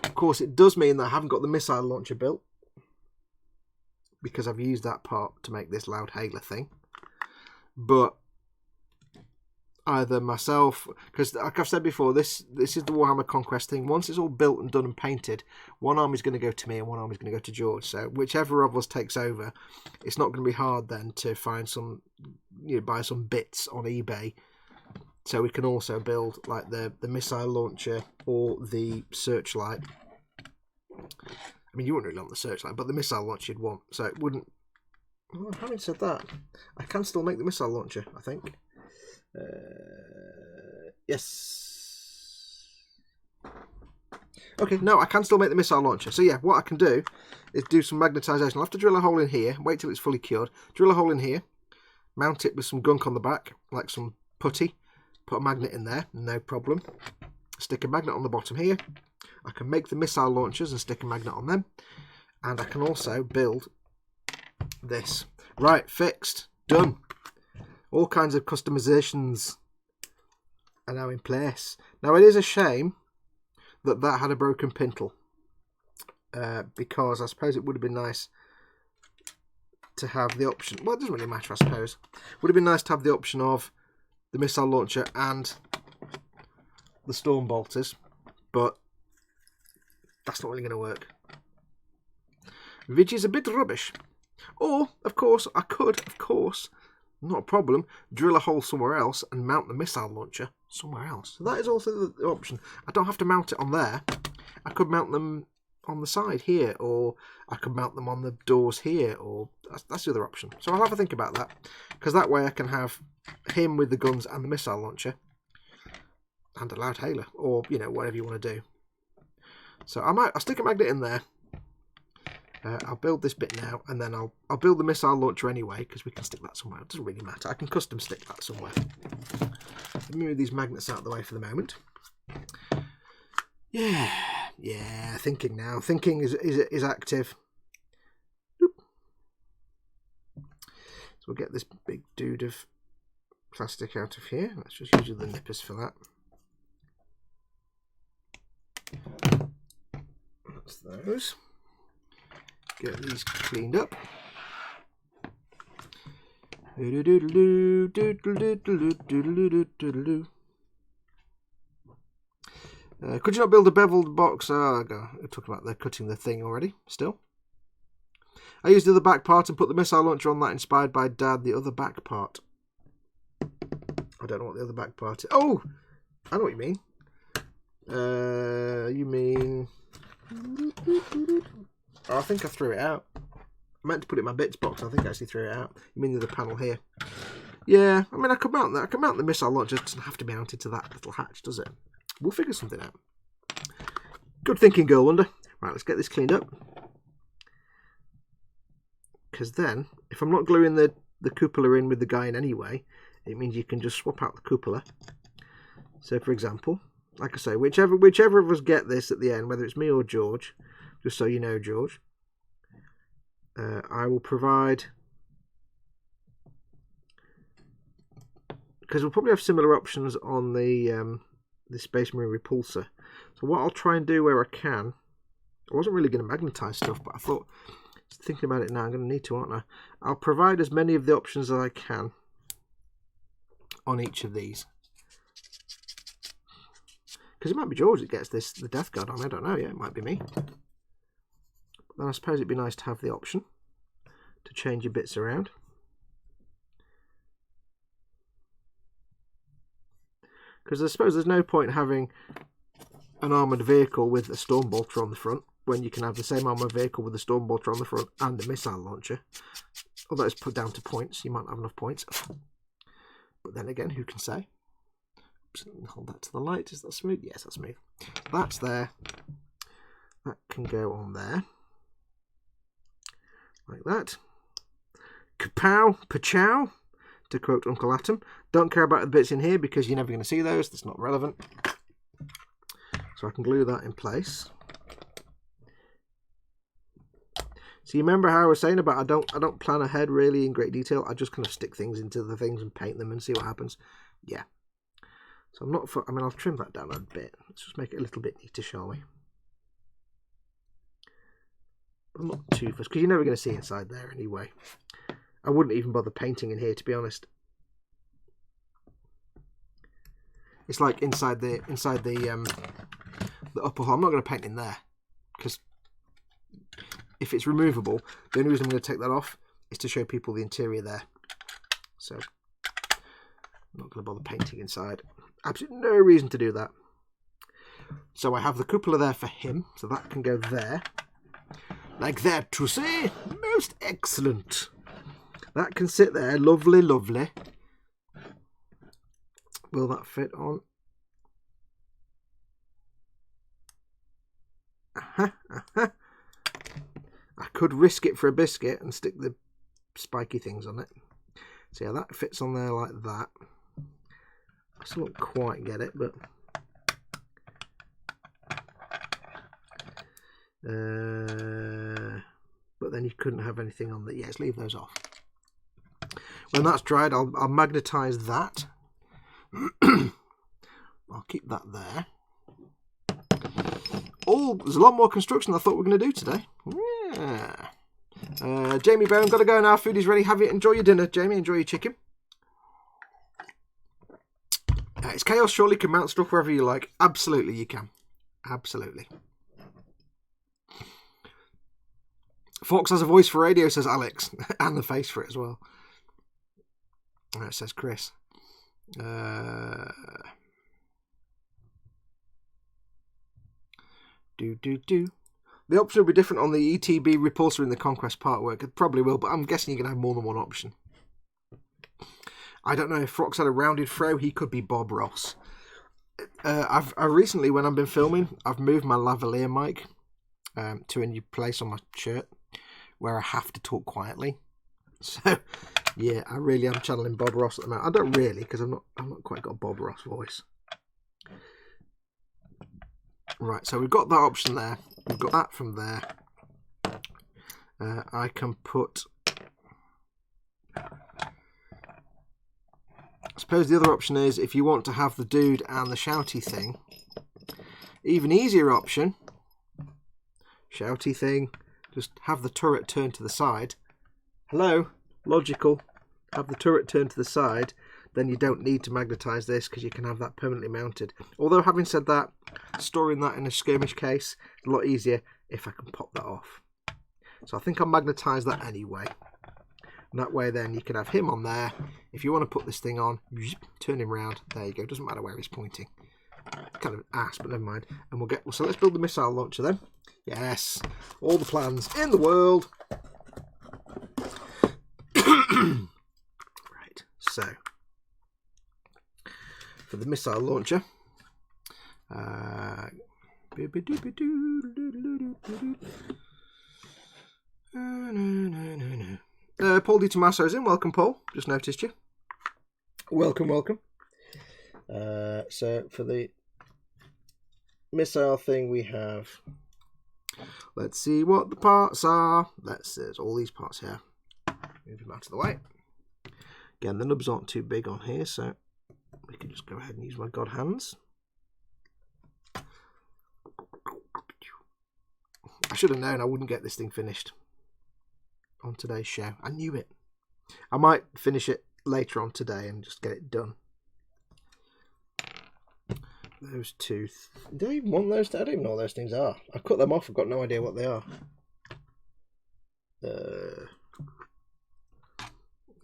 Of course, it does mean that I haven't got the missile launcher built, because I've used that part to make this loud hailer thing. But either myself, because like I've said before, this is the Warhammer Conquest thing. Once it's all built and done and painted, one army's going to go to me and one army's going to go to George. So whichever of us takes over, it's not going to be hard then to find some, buy some bits on eBay, so we can also build like the missile launcher or the searchlight. I mean, you wouldn't really want the searchlight, but the missile launcher you'd want. So it wouldn't... Well, having said that, I can still make the missile launcher, I think. Yes. Okay, no, I can still make the missile launcher. So yeah, what I can do is do some magnetisation. I'll have to drill a hole in here, wait till it's fully cured. Drill a hole in here, mount it with some gunk on the back, like some putty. Put a magnet in there, no problem. Stick a magnet on the bottom here. I can make the missile launchers and stick a magnet on them. And I can also build this. Right, fixed. Done. All kinds of customizations are now in place. Now, it is a shame that that had a broken pintle. Because I suppose it would have been nice to have the option... Well, it doesn't really matter, I suppose. Would have been nice to have the option of the missile launcher and the storm bolters. But that's not really going to work. Which is a bit rubbish. Or, of course, I could, not a problem, drill a hole somewhere else and mount the missile launcher somewhere else. So that is also the option. I don't have to mount it on there. I could mount them on the side here, or I could mount them on the doors here, or that's the other option. So I'll have a think about that, because that way I can have him with the guns and the missile launcher and a loud hailer, or, whatever you want to do. So I'll stick a magnet in there. I'll build this bit now, and then I'll build the missile launcher anyway, because we can stick that somewhere. It doesn't really matter. I can custom stick that somewhere. Let me move these magnets out of the way for the moment. Yeah, thinking now. Thinking is active. Boop. So we'll get this big dude of plastic out of here. Let's just use the nippers for that. That's those. Get these cleaned up. Could you not build a beveled box? We're talking about cutting the thing already. Still, I used the other back part and put the missile launcher on that, inspired by Dad. The other back part. I don't know what the other back part is. Oh, I know what you mean. You mean? Oh, I think I threw it out. I meant to put it in my bits box. I think I actually threw it out. You mean the other panel here? Yeah, I mean, I could mount that. I could mount the missile launcher. It doesn't have to be mounted to that little hatch, does it? We'll figure something out. Good thinking, Girl Wonder. Right, let's get this cleaned up. Because then, if I'm not gluing the cupola in with the guy in anyway, it means you can just swap out the cupola. So, for example, like I say, whichever of us get this at the end, whether it's me or George, just so you know, George, I will provide, because we'll probably have similar options on the Space Marine Repulsor. So what I'll try and do where I can I wasn't really going to magnetise stuff, but I thought, thinking about it now, I'm going to need to, aren't I? I'll provide as many of the options as I can on each of these. Because it might be George that gets the Death Guard on, I don't know, yeah, it might be me. But then I suppose it'd be nice to have the option to change your bits around. Because I suppose there's no point having an armoured vehicle with a Stormbolter on the front when you can have the same armoured vehicle with a Stormbolter on the front and a missile launcher. Although it's put down to points, you might not have enough points. But then again, who can say? Hold that to the light. Is that smooth? Yes, that's smooth. That's there. That can go on there. Like that. Kapow, pachow, to quote Uncle Atom. Don't care about the bits in here because you're never going to see those. That's not relevant. So I can glue that in place. So you remember how I was saying about I don't plan ahead really in great detail. I just kind of stick things into the things and paint them and see what happens. Yeah. So I'm not. I mean, I'll trim that down a bit. Let's just make it a little bit neater, shall we? I'm not too fussed because you're never going to see inside there anyway. I wouldn't even bother painting in here, to be honest. It's like inside the upper hole. I'm not going to paint in there because if it's removable, the only reason I'm going to take that off is to show people the interior there. So I'm not going to bother painting inside. Absolutely no reason to do that. So I have the cupola there for him, so that can go there. Like that to say, most excellent. That can sit there, lovely, lovely. Will that fit on? I could risk it for a biscuit and stick the spiky things on it. So yeah, that fits on there like that. I still don't quite get it, but then you couldn't have anything on that. Yes, leave those off. When that's dried, I'll magnetise that. I'll keep that there. Oh, there's a lot more construction than I thought we were going to do today. Yeah. Jamie Bone, got to go now. Food is ready. Have it. Enjoy your dinner, Jamie. Enjoy your chicken. It's chaos. Surely can mount stuff wherever you like. Absolutely, you can. Absolutely. Fox has a voice for radio, says Alex, and the face for it as well. It says Chris. The option will be different on the ETB repulsor in the Conquest part work. It probably will, but I'm guessing you're going to have more than one option. I don't know if Frox had a rounded throw. He could be Bob Ross. I recently, when I've been filming, I've moved my lavalier mic to a new place on my shirt where I have to talk quietly. So yeah, I really am channeling Bob Ross at the moment. I don't really, because I've not quite got a Bob Ross voice. Right, so we've got that option there. We've got that from there. I can put... I suppose the other option is if you want to have the dude and the shouty thing. Even easier option. Shouty thing. Just have the turret turned to the side. Hello? Logical. Have the turret turned to the side. Then you don't need to magnetise this because you can have that permanently mounted. Although having said that, storing that in a skirmish case is a lot easier if I can pop that off. So I think I'll magnetise that anyway. And that way then you can have him on there. If you want to put this thing on, turn him round. There you go. Doesn't matter where he's pointing. Kind of an ass, but never mind. And we'll get... So let's build the missile launcher then. Yes. All the plans in the world. Right. So... for the missile launcher. Paul Di Tommaso's in. Welcome, Paul. Just noticed you. Welcome, welcome. So for the missile thing we have... Let's see what the parts are. There's all these parts here. Move them out of the way. Again, the nubs aren't too big on here, so we can just go ahead and use my god hands. I should have known I wouldn't get this thing finished on today's show. I knew it. I might finish it later on today and just get it done. Those two. Do I even want those? I don't even know what those things are. I cut them off. I've got no idea what they are.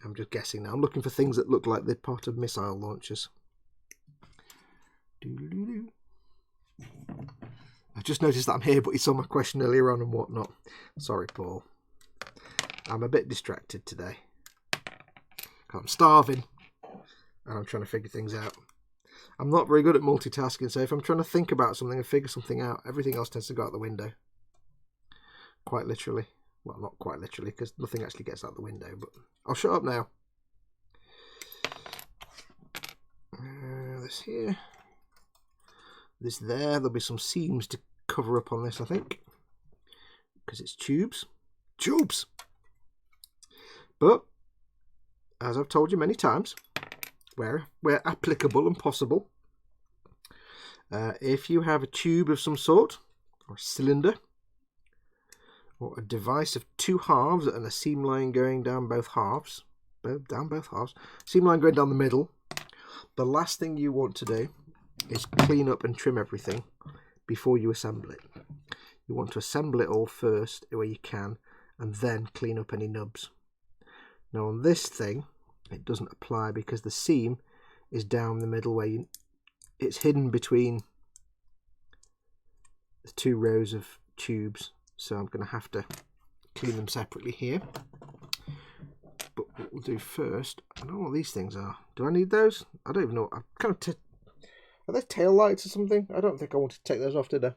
I'm just guessing now. I'm looking for things that look like they're part of missile launchers. I just noticed that I'm here, but he saw my question earlier on and whatnot. Sorry, Paul. I'm a bit distracted today. I'm starving and I'm trying to figure things out. I'm not very good at multitasking, so if I'm trying to think about something and figure something out, everything else tends to go out the window. Quite literally. Well, not quite literally, because nothing actually gets out the window, but I'll shut up now. This here. This there. There'll be some seams to cover up on this, I think. Because it's tubes. Tubes! But, as I've told you many times, where applicable and possible, if you have a tube of some sort, or a cylinder, or a device of two halves and a seam line going down both halves, seam line going down the middle, the last thing you want to do is clean up and trim everything before you assemble it. You want to assemble it all first where you can, and then clean up any nubs. Now on this thing, it doesn't apply because the seam is down the middle where it's hidden between the two rows of tubes. So I'm going to have to clean them separately here. But what we'll do first, I don't know what these things are. Do I need those? I don't even know. I kind of are they tail lights or something? I don't think I want to take those off, did I?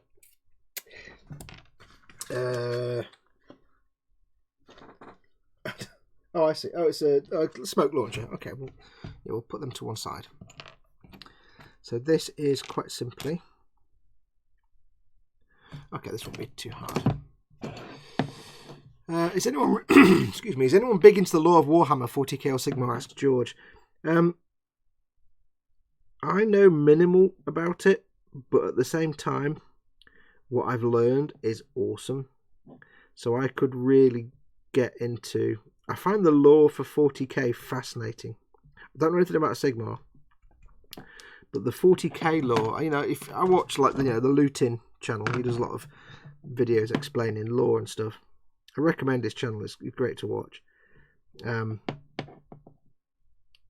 Oh, I see. Oh, it's a smoke launcher. Okay, well, yeah, we'll put them to one side. So this is quite simply. Okay, this won't be too hard. Is anyone excuse me? Is anyone big into the lore of Warhammer 40k or Sigmar? Asked George. I know minimal about it, but at the same time, what I've learned is awesome. So I could really get into. I find the lore for 40k fascinating. I don't know anything about Sigmar, but the 40k lore. You know, if I watch like the Lutin channel, he does a lot of videos explaining lore and stuff. I recommend his channel. It's great to watch.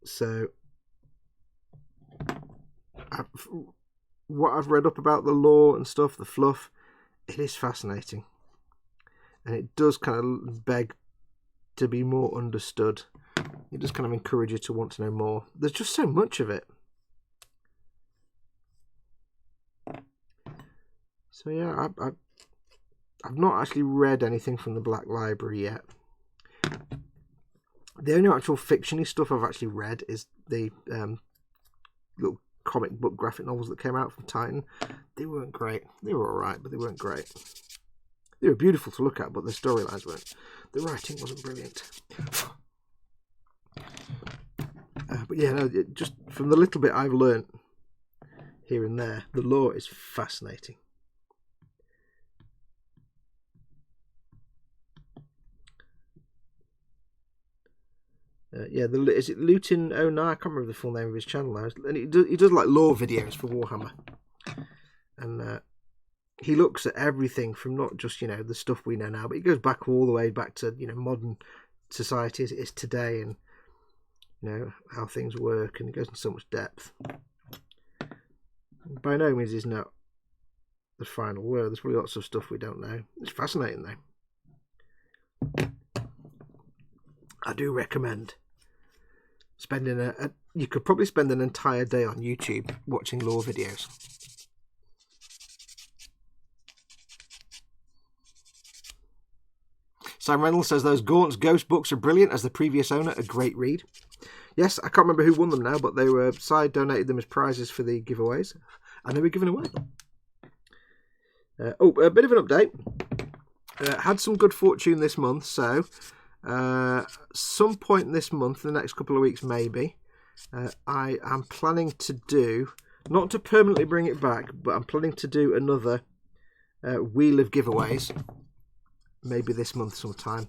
So, what I've read up about the lore and stuff, the fluff, it is fascinating. And it does kind of beg to be more understood. It does kind of encourage you to want to know more. There's just so much of it. So yeah, I've not actually read anything from the Black Library yet. The only actual fiction-y stuff I've actually read is the little comic book graphic novels that came out from Titan. They weren't great. They were alright, but they weren't great. They were beautiful to look at, but the storylines weren't. The writing wasn't brilliant. But yeah, no, just from the little bit I've learnt here and there, the lore is fascinating. Yeah, is it Lutin 09? I can't remember the full name of his channel now. And he does like lore videos for Warhammer. And he looks at everything from not just, the stuff we know now, but he goes back all the way back to, modern society as it is today and, how things work, and he goes into so much depth. By no means is not the final word. There's probably lots of stuff we don't know. It's fascinating though. I do recommend spending you could probably spend an entire day on YouTube watching lore videos. Simon Reynolds says those Gaunt's Ghost books are brilliant, as the previous owner, a great read. Yes, I can't remember who won them now, but they were Side donated them as prizes for the giveaways, and they were given away. A bit of an update. Had some good fortune this month, so some point this month, in the next couple of weeks maybe, I am planning to do, not to permanently bring it back, but I'm planning to do another wheel of giveaways maybe this month sometime.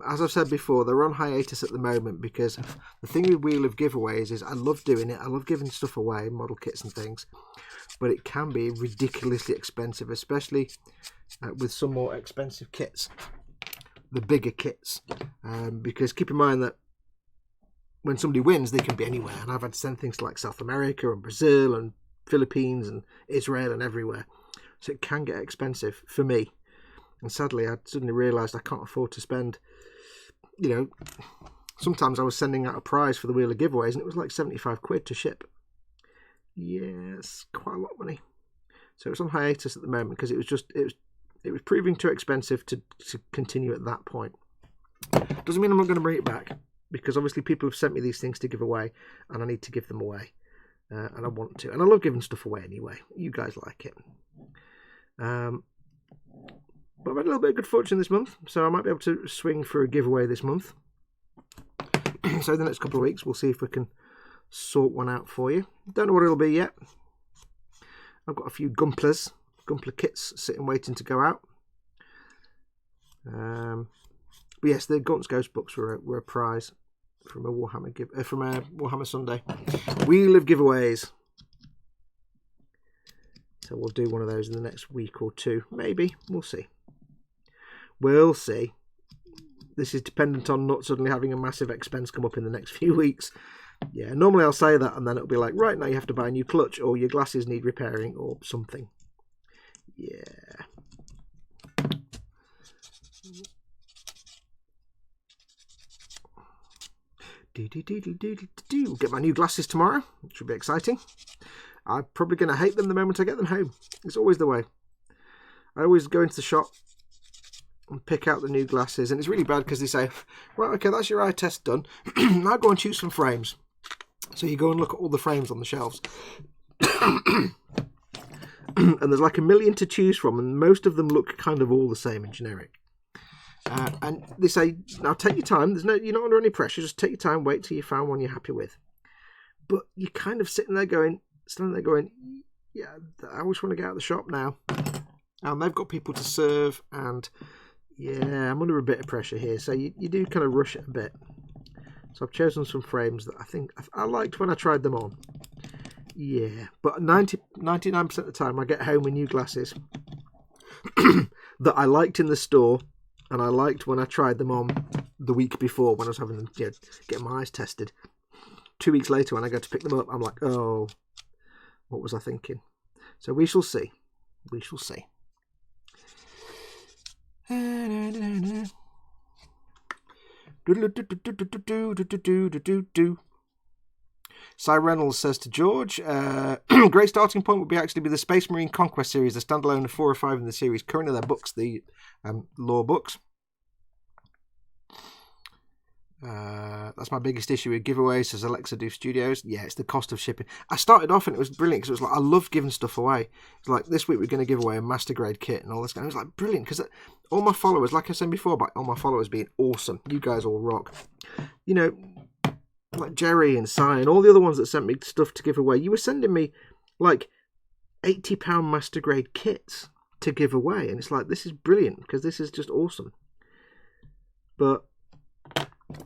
As I've said before, they're on hiatus at the moment because the thing with Wheel of Giveaways is I love doing it. I love giving stuff away, model kits and things, but it can be ridiculously expensive, especially with some more expensive kits, the bigger kits, because keep in mind that when somebody wins, they can be anywhere, and I've had to send things to like South America and Brazil and Philippines and Israel and everywhere, so it can get expensive for me. And sadly, I suddenly realised I can't afford to spend, you know, sometimes I was sending out a prize for the Wheel of Giveaways and it was like 75 quid to ship. Yes, quite a lot of money. So it's on hiatus at the moment because it was proving too expensive to continue at that point. Doesn't mean I'm not going to bring it back, because obviously people have sent me these things to give away and I need to give them away. And I want to. And I love giving stuff away anyway. You guys like it. But I've had a little bit of good fortune this month, so I might be able to swing for a giveaway this month. So the next couple of weeks, we'll see if we can sort one out for you. Don't know what it'll be yet. I've got a few Gumpler kits sitting waiting to go out. But yes, the Gaunt's Ghost books were a prize from a Warhammer Sunday. Wheel of Giveaways. So we'll do one of those in the next week or two, maybe. We'll see. We'll see. This is dependent on not suddenly having a massive expense come up in the next few weeks. Yeah, normally I'll say that and then it'll be like, right, now you have to buy a new clutch or your glasses need repairing or something. Yeah. Get my new glasses tomorrow, which should be exciting. I'm probably going to hate them the moment I get them home. It's always the way. I always go into the shop and pick out the new glasses, and it's really bad because they say, right, okay, that's your eye test done. Now go and choose some frames. So you go and look at all the frames on the shelves. And there's like a million to choose from, and most of them look kind of all the same and generic. And they say, now take your time. You're not under any pressure. Just take your time. Wait till you find one you're happy with. But you're kind of standing there going, yeah, I just want to get out of the shop now. And they've got people to serve, and yeah, I'm under a bit of pressure here. So you do kind of rush it a bit. So I've chosen some frames that I think I liked when I tried them on. Yeah, but 99% of the time I get home with new glasses that I liked in the store, and I liked when I tried them on the week before when I was having them get my eyes tested. 2 weeks later when I go to pick them up, I'm like, oh, what was I thinking? So we shall see. We shall see. Simon Reynolds says to George, great starting point would be actually the Space Marine Conquest series, the standalone of 4 or 5 in the series. Currently their books, the lore books. That's my biggest issue with giveaways, says Alexa Do Studios. Yeah, it's the cost of shipping. I started off and it was brilliant because it was like, I love giving stuff away. It's like, this week we're going to give away a master grade kit and all this. And it was like brilliant because all my followers, like I said before, about all my followers being awesome. You guys all rock. You know, like Jerry and Si and all the other ones that sent me stuff to give away. You were sending me like £80 master grade kits to give away. And it's like, this is brilliant because this is just awesome. But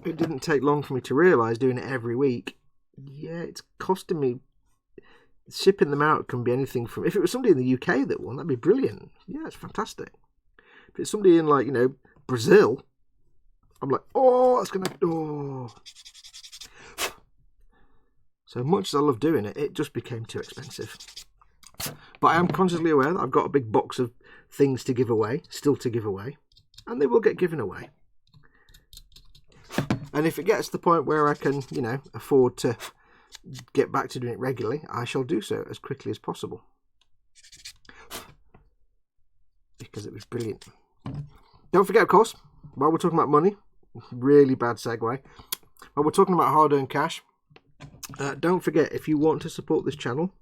it didn't take long for me to realise doing it every week. Yeah, it's costing me. Shipping them out can be anything from, if it was somebody in the UK that won, that'd be brilliant. Yeah, it's fantastic. If it's somebody in, like, you know, Brazil, I'm like, oh, that's gonna, oh. So much as I love doing it, it just became too expensive. But I am consciously aware that I've got a big box of things to give away, still to give away, and they will get given away. And if it gets to the point where I can, you know, afford to get back to doing it regularly, I shall do so as quickly as possible. Because it was brilliant. Don't forget, of course, while we're talking about money, really bad segue, while we're talking about hard-earned cash, don't forget, if you want to support this channel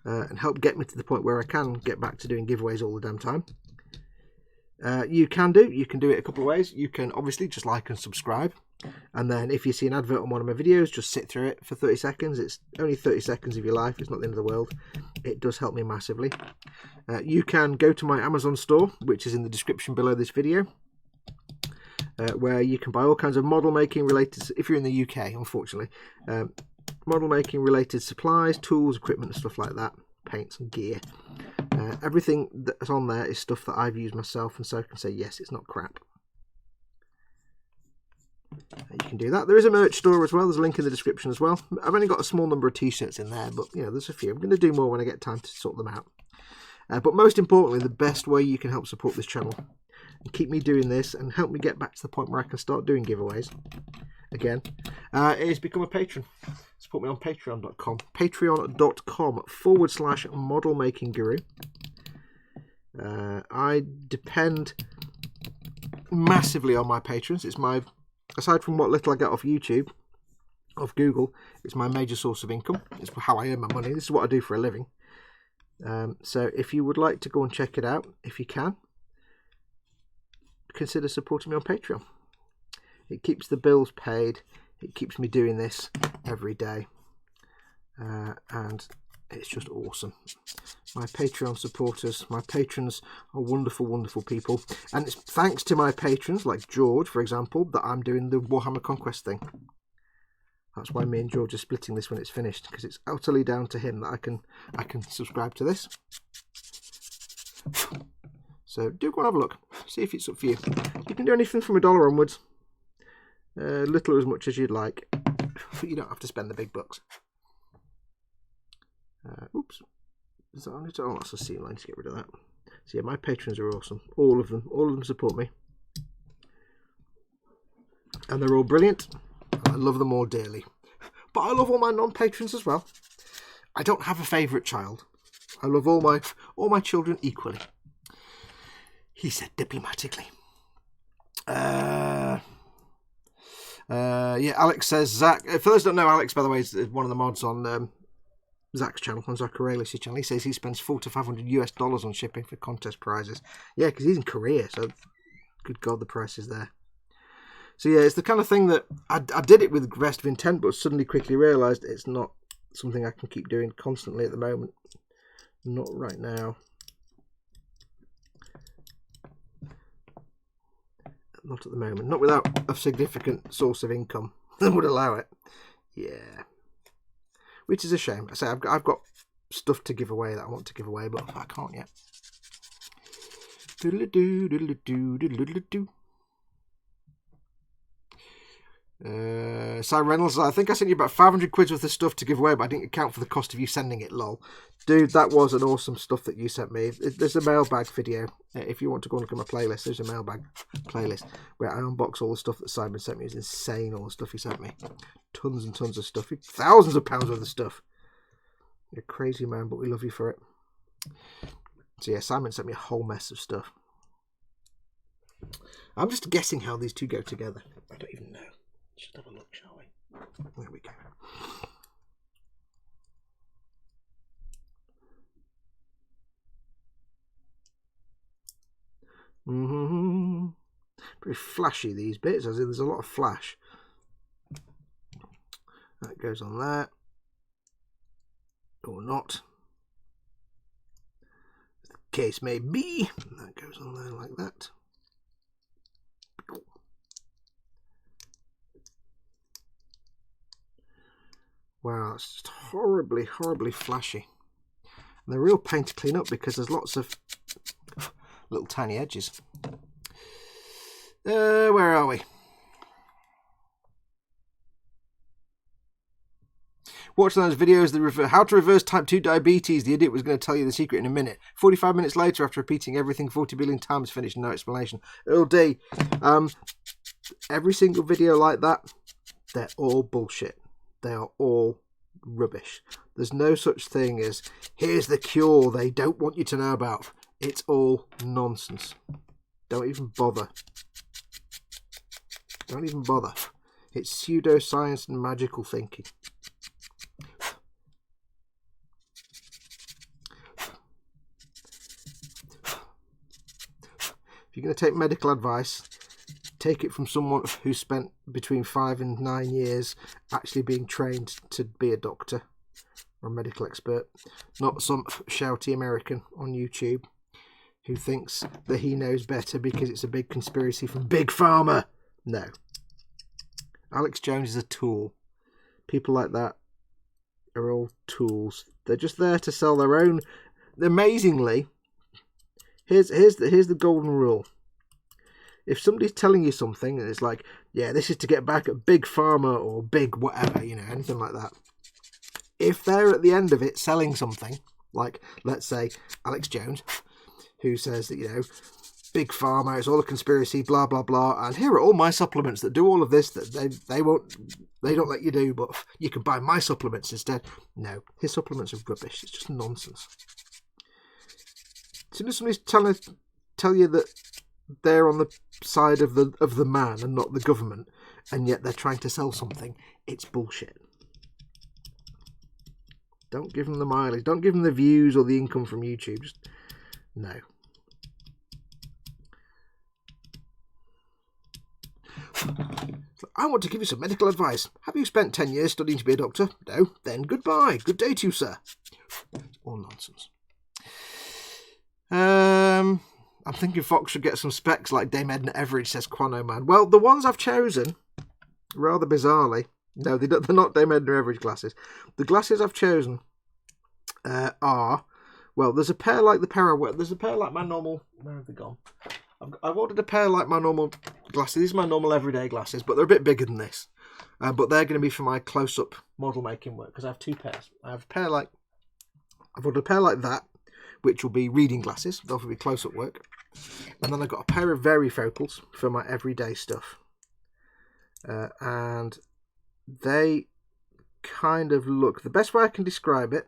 and help get me to the point where I can get back to doing giveaways all the damn time, you can do it a couple of ways. You can obviously just like and subscribe. And then if you see an advert on one of my videos, just sit through it for 30 seconds. It's only 30 seconds of your life. It's not the end of the world. It does help me massively. You can go to my Amazon store, which is in the description below this video, where you can buy all kinds of model making related, if you're in the UK, unfortunately, model making related supplies, tools, equipment, and stuff like that, paints and gear. Everything that's on there is stuff that I've used myself, and so I can say, yes, it's not crap. You can do that. There is a merch store as well. There's a link in the description as well. I've only got a small number of t-shirts in there, but you know, there's a few. I'm going to do more when I get time to sort them out. But most importantly, the best way you can help support this channel and keep me doing this and help me get back to the point where I can start doing giveaways again is become a patron. Support me on patreon.com. Patreon.com/modelmakingguru. I depend massively on my patrons. It's my, aside from what little I get off YouTube, off Google, it's my major source of income. It's how I earn my money. This is what I do for a living. So if you would like to go and check it out, if you can, consider supporting me on Patreon. It keeps the bills paid. It keeps me doing this every day. And it's just awesome. My Patreon supporters, my patrons are wonderful, wonderful people. And it's thanks to my patrons, like George, for example, that I'm doing the Warhammer Conquest thing. That's why me and George are splitting this when it's finished, because it's utterly down to him that I can subscribe to this. So do go and have a look. See if it's up for you. You can do anything from $1 onwards. Little or as much as you'd like. But you don't have to spend the big bucks. Oops. Is that on it? Oh, that's a seam line. Let's get rid of that. So yeah, my patrons are awesome. All of them. All of them support me. And they're all brilliant. I love them all dearly. But I love all my non-patrons as well. I don't have a favourite child. I love all my children equally. He said diplomatically. Yeah, Alex says, Zach, for those who don't know, Alex, by the way, is one of the mods on Zach's channel, on Zach Aurelius' channel. He says he spends $400 to $500 on shipping for contest prizes. Yeah, because he's in Korea, so good God, the price is there. So yeah, it's the kind of thing that I did it with best of intent, but suddenly quickly realised it's not something I can keep doing constantly at the moment. Not right now. Not at the moment. Not without a significant source of income that would allow it. Yeah. Which is a shame. I say I've got stuff to give away that I want to give away, but I can't yet. Doodle-doo, doodle-doo, doodle-doo. Simon Reynolds, I think I sent you about 500 quid worth of stuff to give away, but I didn't account for the cost of you sending it, lol. Dude, that was an awesome stuff that you sent me. There's a mailbag video. If you want to go and look at my playlist, there's a mailbag playlist where I unbox all the stuff that Simon sent me. It's insane, all the stuff he sent me. Tons and tons of stuff. Thousands of pounds worth of stuff. You're a crazy man, but we love you for it. So yeah, Simon sent me a whole mess of stuff. I'm just guessing how these two go together. I don't even know. Just have a look, shall we? There we go. Very flashy, these bits, as in there's a lot of flash. That goes on there. Or not. The case may be. That goes on there like that. Wow, it's just horribly, horribly flashy. And they're real pain to clean up because there's lots of little tiny edges. Where are we? Watch those videos, how to reverse type 2 diabetes. The idiot was going to tell you the secret in a minute. 45 minutes later, after repeating everything 40 billion times, finished, no explanation. Earl D. Every single video like that, they're all bullshit. They are all rubbish. There's no such thing as, here's the cure they don't want you to know about. It's all nonsense. Don't even bother. Don't even bother. It's pseudoscience and magical thinking. If you're going to take medical advice, take it from someone who spent between 5 and 9 years actually being trained to be a doctor or a medical expert, not some shouty American on YouTube who thinks that he knows better because it's a big conspiracy from Big Pharma. No. Alex Jones is a tool. People like that are all tools. They're just there to sell their own. Amazingly, here's the golden rule. If somebody's telling you something and it's like, yeah, this is to get back at Big Pharma or Big whatever, you know, anything like that. If they're at the end of it selling something, like, let's say, Alex Jones, who says that, you know, Big Pharma, it's all a conspiracy, blah, blah, blah, and here are all my supplements that do all of this that they don't let you do, but you can buy my supplements instead. No, his supplements are rubbish. It's just nonsense. As soon as somebody's tell you that they're on the side of the man and not the government, and yet they're trying to sell something, it's bullshit. Don't give them the mileage. Don't give them the views or the income from YouTube. Just no. I want to give you some medical advice. Have you spent 10 years studying to be a doctor? No? Then goodbye. Good day to you, sir. It's all nonsense. I'm thinking Fox should get some specs like Dame Edna Everidge, says Quano Man. Well, the ones I've chosen, rather bizarrely, no, they're not Dame Edna Everidge glasses. The glasses I've chosen are, well, there's a pair like there's a pair like my normal, where have they gone? I've ordered a pair like my normal glasses. These are my normal everyday glasses, but they're a bit bigger than this. But they're going to be for my close-up model making work, because I have two pairs. I've ordered a pair like that, which will be reading glasses. They'll be close-up work. And then I've got a pair of varifocals for my everyday stuff. And they kind of look... The best way I can describe it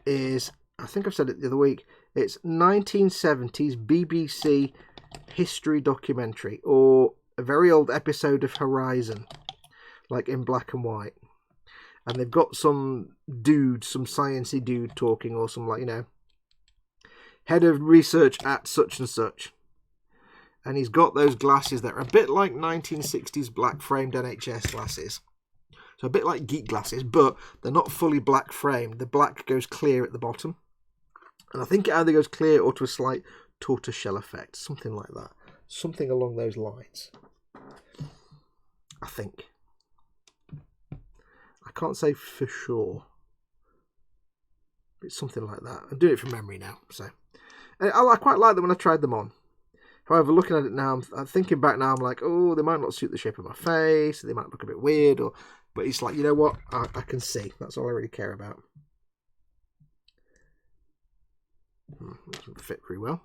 is... I think I've said it the other week. It's 1970s BBC history documentary, or a very old episode of Horizon, like in black and white. And they've got some dude, some sciencey dude talking, or some, like, you know, head of research at such and such. And he's got those glasses that are a bit like 1960s black framed NHS glasses. So a bit like geek glasses, but they're not fully black framed. The black goes clear at the bottom. And I think it either goes clear or to a slight tortoiseshell effect. Something like that. Something along those lines. I think. I can't say for sure. It's something like that. I'm doing it from memory now. So I quite like them when I tried them on. However, looking at it now, I'm thinking back now, I'm like, oh, they might not suit the shape of my face. They might look a bit weird. But it's like, you know what? I can see. That's all I really care about. Doesn't fit very well.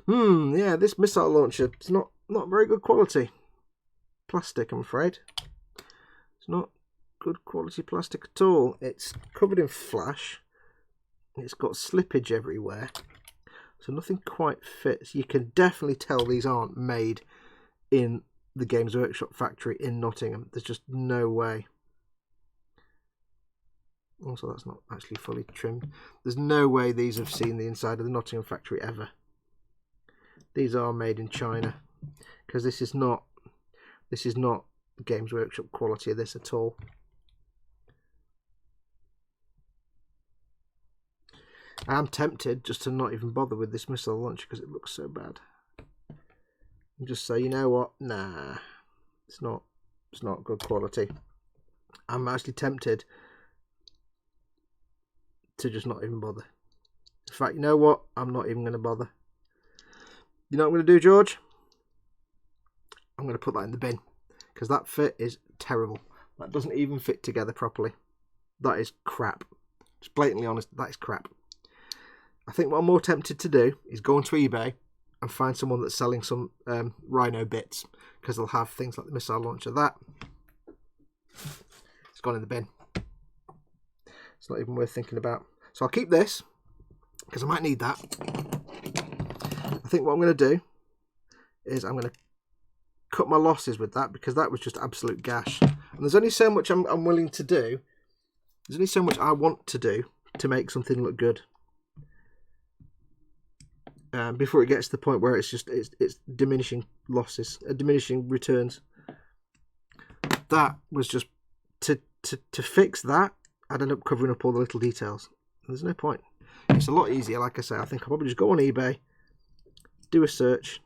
Yeah, this missile launcher, it's not very good quality plastic, I'm afraid. It's not good quality plastic at all. It's covered in flash. It's got slippage everywhere. So nothing quite fits. You can definitely tell these aren't made in the Games Workshop factory in Nottingham. There's just no way. Also, that's not actually fully trimmed. There's no way these have seen the inside of the Nottingham factory ever. These are made in China, because this is not Games Workshop quality of this at all. I'm tempted just to not even bother with this missile launcher because it looks so bad. And just say, you know what? Nah, it's not good quality. I'm actually tempted to just not even bother. In fact, you know what? I'm not even going to bother. You know what I'm going to do, George? I'm going to put that in the bin, because that fit is terrible. That doesn't even fit together properly. That is crap. Just blatantly honest, that is crap. I think what I'm more tempted to do is go onto eBay and find someone that's selling some Rhino bits, because they'll have things like the missile launcher. That, it's gone in the bin. It's not even worth thinking about. So I'll keep this, because I might need that. I think what I'm going to do is I'm going to cut my losses with that, because that was just absolute gash. And there's only so much I'm willing to do There's only so much I want to do to make something look good. Before it gets to the point where it's diminishing losses, diminishing returns. That was just to fix that. I'd end up covering up all the little details. There's no point. It's a lot easier, like I say. I think I'll probably just go on eBay, do a search,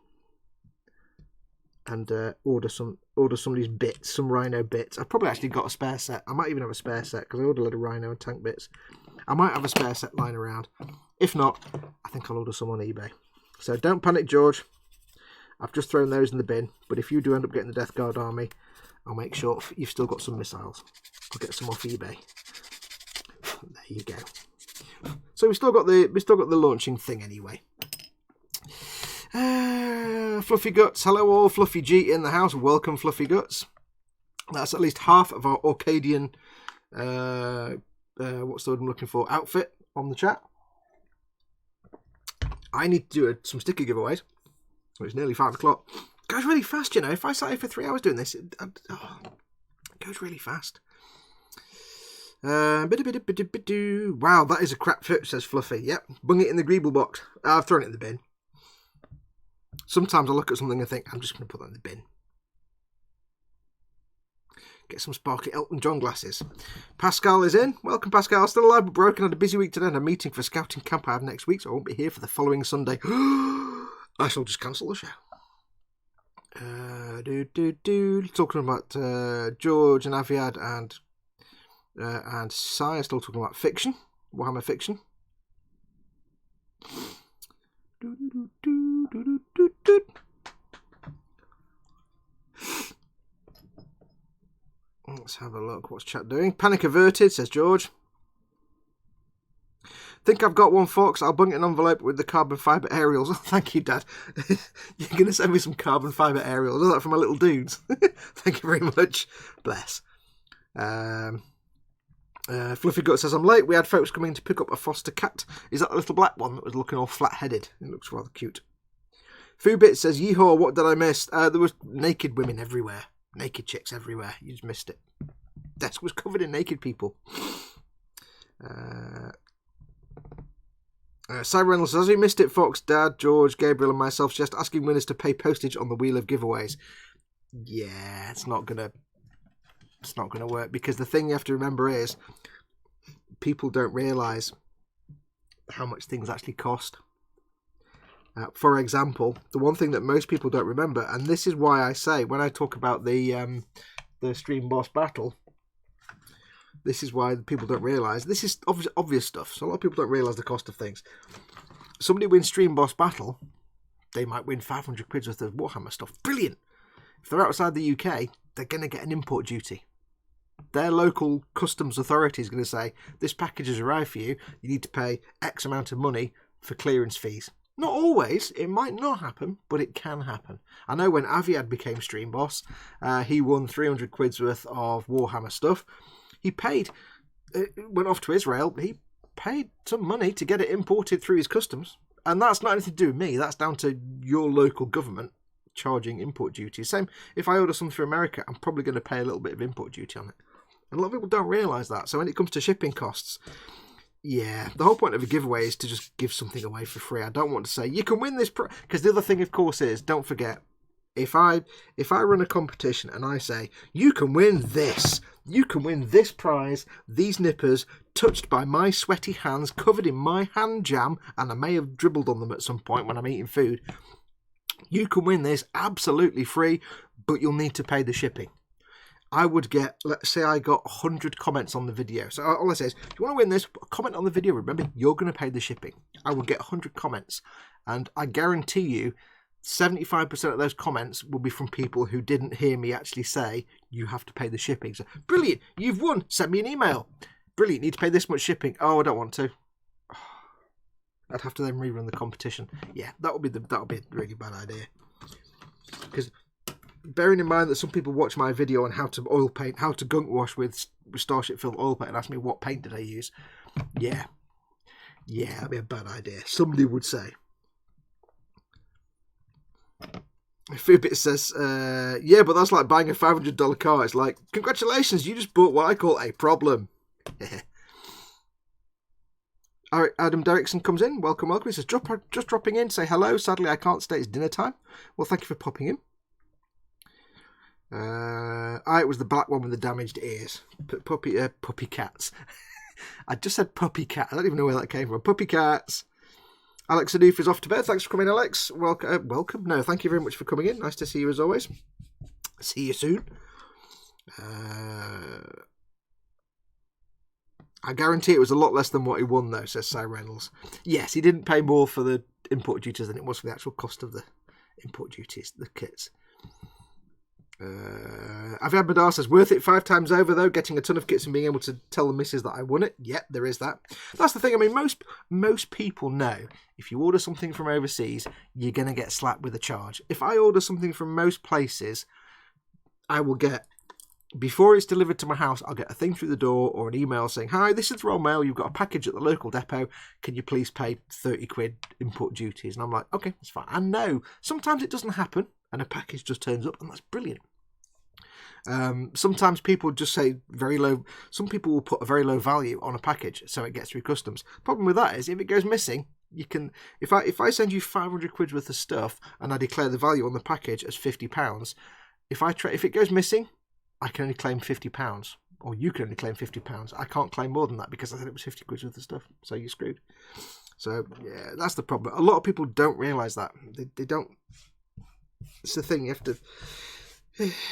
and order some of these bits, some Rhino bits. I've probably actually got a spare set. I might even have a spare set because I ordered a lot of Rhino and tank bits. I might have a spare set lying around. If not, I think I'll order some on eBay. So don't panic, George. I've just thrown those in the bin. But if you do end up getting the Death Guard army, I'll make sure you've still got some missiles. I'll get some off eBay. There you go. So we still got the launching thing anyway. Fluffy Guts, hello all. Fluffy G in the house. Welcome, Fluffy Guts. That's at least half of our Orcadian, what's the word I'm looking for, outfit on the chat. I need to do some sticker giveaways. It's nearly 5 o'clock. It goes really fast, you know. If I sat here for 3 hours doing this, it goes really fast. Wow, that is a crap fit, says Fluffy. Yep, bung it in the greeble box. I've thrown it in the bin. Sometimes I look at something and think, I'm just going to put that in the bin. Get some sparkly Elton John glasses. Pascal is in. Welcome, Pascal. Still alive but broken. Had a busy week today and a meeting for scouting camp I have next week, so I won't be here for the following Sunday. I shall just cancel the show. Talking about George and Aviad and Sai are still talking about fiction. Warhammer fiction. Let's have a look. What's chat doing? Panic averted, says George. Think I've got one, Fox. I'll bung it in an envelope with the carbon fibre aerials. Thank you, Dad. You're going to send me some carbon fibre aerials. Is that for my little dudes? Thank you very much. Bless. Fluffy Gut says, I'm late. We had folks coming to pick up a foster cat. Is that the little black one that was looking all flat-headed? It looks rather cute. Foobit says, yeehaw, what did I miss? There was naked women everywhere. Naked chicks everywhere. You just missed it. Desk was covered in naked people. Simon Reynolds says, you missed it, Fox, Dad, George, Gabriel and myself just asking winners to pay postage on the wheel of giveaways. Yeah, it's not gonna work, because the thing you have to remember is people don't realise how much things actually cost. For example, the one thing that most people don't remember, and this is why I say when I talk about the stream boss battle, this is why people don't realise. This is obvious stuff, so a lot of people don't realise the cost of things. Somebody wins stream boss battle, they might win 500 quid worth of Warhammer stuff. Brilliant! If they're outside the UK, they're going to get an import duty. Their local customs authority is going to say, this package has arrived for you, you need to pay X amount of money for clearance fees. Not always, it might not happen, but it can happen. I know when Aviad became stream boss, he won 300 quid's worth of Warhammer stuff. He paid, went off to Israel, he paid some money to get it imported through his customs. And that's not anything to do with me, that's down to your local government charging import duty. Same, if I order something through America, I'm probably going to pay a little bit of import duty on it. And a lot of people don't realise that. So when it comes to shipping costs, yeah, the whole point of a giveaway is to just give something away for free. I don't want to say, you can win this, because the other thing, of course, is, don't forget, if I run a competition and I say, you can win this prize, these nippers, touched by my sweaty hands, covered in my hand jam, and I may have dribbled on them at some point when I'm eating food, you can win this absolutely free, but you'll need to pay the shipping. I would get, let's say I got 100 comments on the video. So all I say is, if you want to win this, comment on the video. Remember, you're going to pay the shipping. I would get 100 comments. And I guarantee you, 75% of those comments will be from people who didn't hear me actually say, you have to pay the shipping. So, brilliant, you've won. Send me an email. Brilliant, need to pay this much shipping. Oh, I don't want to. I'd have to then rerun the competition. Yeah, that would be a really bad idea. Because bearing in mind that some people watch my video on how to oil paint, how to gunk wash with Starship Film oil paint, and ask me what paint did I use. Yeah, that'd be a bad idea. Somebody would say. Fubit says, yeah, but that's like buying a $500 car. It's like, congratulations, you just bought what I call a problem. All right, Adam Derrickson comes in. Welcome, welcome. He says, just dropping in, say hello. Sadly, I can't stay. It's dinner time. Well, thank you for popping in. It was the black one with the damaged ears. Puppy cats. I just said puppy cat. I don't even know where that came from. Puppy cats. Alex Adoof is off to bed. Thanks for coming, Alex. Welcome. No, thank you very much for coming in. Nice to see you as always. See you soon. I guarantee it was a lot less than what he won, though, says Simon Reynolds. Yes, he didn't pay more for the import duties than it was for the actual cost of the import duties, the kits. Aviad Madar says, worth it 5 times over, though, getting a ton of kits and being able to tell the missus that I won it. Yep, there is that. That's the thing. I mean, most people know if you order something from overseas, you're going to get slapped with a charge. If I order something from most places, I will get... Before it's delivered to my house, I'll get a thing through the door or an email saying, hi, this is Royal Mail. You've got a package at the local depot. Can you please pay 30 quid import duties? And I'm like, okay, that's fine. And no, sometimes it doesn't happen and a package just turns up and that's brilliant. Sometimes people just say very low. Some people will put a very low value on a package so it gets through customs. Problem with that is if it goes missing, you can, if I send you 500 quid worth of stuff and I declare the value on the package as £50, if it goes missing, I can only claim £50, or you can only claim £50. I can't claim more than that because I said it was 50 quid worth of stuff. So you're screwed. So yeah, that's the problem. A lot of people don't realise that. They don't. It's the thing. You have to.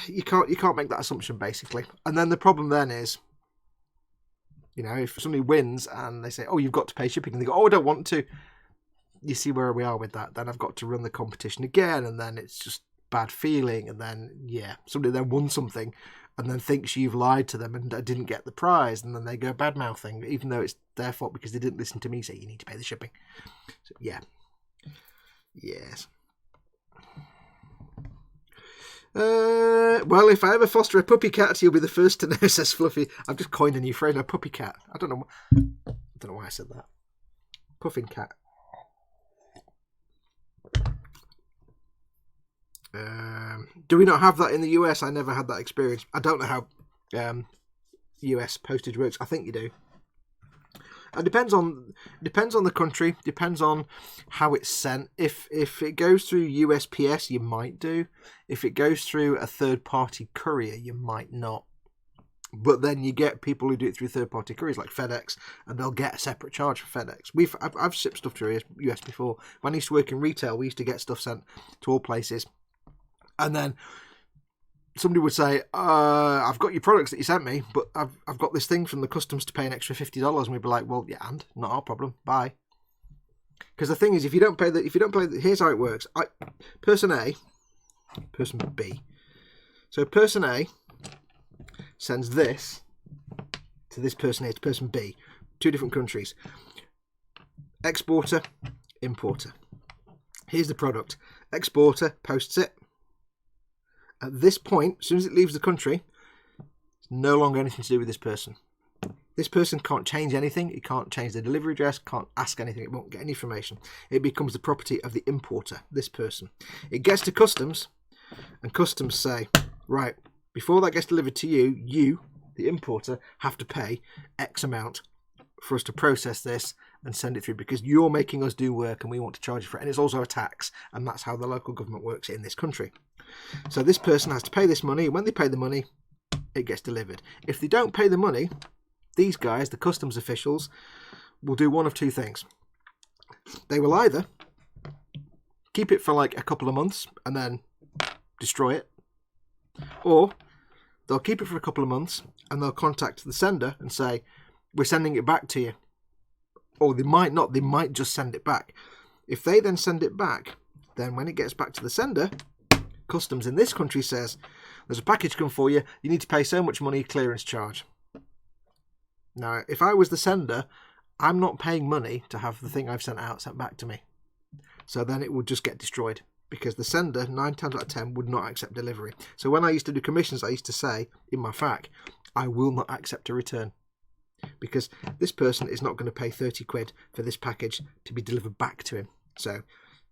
You can't make that assumption basically. And then the problem then is, if somebody wins and they say, "Oh, you've got to pay shipping," and they go, "Oh, I don't want to." You see where we are with that. Then I've got to run the competition again, and then it's just bad feeling, and then somebody then won something and then thinks you've lied to them and didn't get the prize, and then they go bad mouthing even though it's their fault because they didn't listen to me say you need to pay the shipping. So yes. Well, if I ever foster a puppy cat, you'll be the first to know, says Fluffy. I've just coined a new phrase, a puppy cat. I don't know why I said that. Puffin cat. Do we not have that in the US? I never had that experience. I don't know how US postage works. I think you do. It depends on the country. Depends on how it's sent. If it goes through USPS, you might do. If it goes through a third party courier, you might not. But then you get people who do it through third party couriers like FedEx, and they'll get a separate charge for FedEx. I've shipped stuff to US before. When I used to work in retail, we used to get stuff sent to all places. And then somebody would say, I've got your products that you sent me, but I've got this thing from the customs to pay an extra $50. And we'd be like, well, yeah, and not our problem. Bye. Because the thing is, if you don't pay, here's how it works. Person A, person B. So person A sends this to this person A to person B. 2 different countries. Exporter, importer. Here's the product. Exporter posts it. At this point, as soon as it leaves the country, it's no longer anything to do with this person. This person can't change anything. It can't change the delivery address, can't ask anything. It won't get any information. It becomes the property of the importer, this person. It gets to customs, and customs say, right, before that gets delivered to you, you, the importer, have to pay X amount for us to process this and send it through because you're making us do work and we want to charge you for it. And it's also a tax, and that's how the local government works in this country. So this person has to pay this money. When they pay the money, it gets delivered. If they don't pay the money, these guys, the customs officials, will do one of 2 things. They will either keep it for like a couple of months and then destroy it, or they'll keep it for a couple of months and they'll contact the sender and say, we're sending it back to you. Or they might not, they might just send it back. If they then send it back, then when it gets back to the sender, customs in this country says, there's a package come for you, you need to pay so much money clearance charge. Now, if I was the sender, I'm not paying money to have the thing I've sent out sent back to me. So then it would just get destroyed because the sender, 9 times out of 10, would not accept delivery. So when I used to do commissions, I used to say in my FAQ, I will not accept a return. Because this person is not going to pay 30 quid for this package to be delivered back to him. So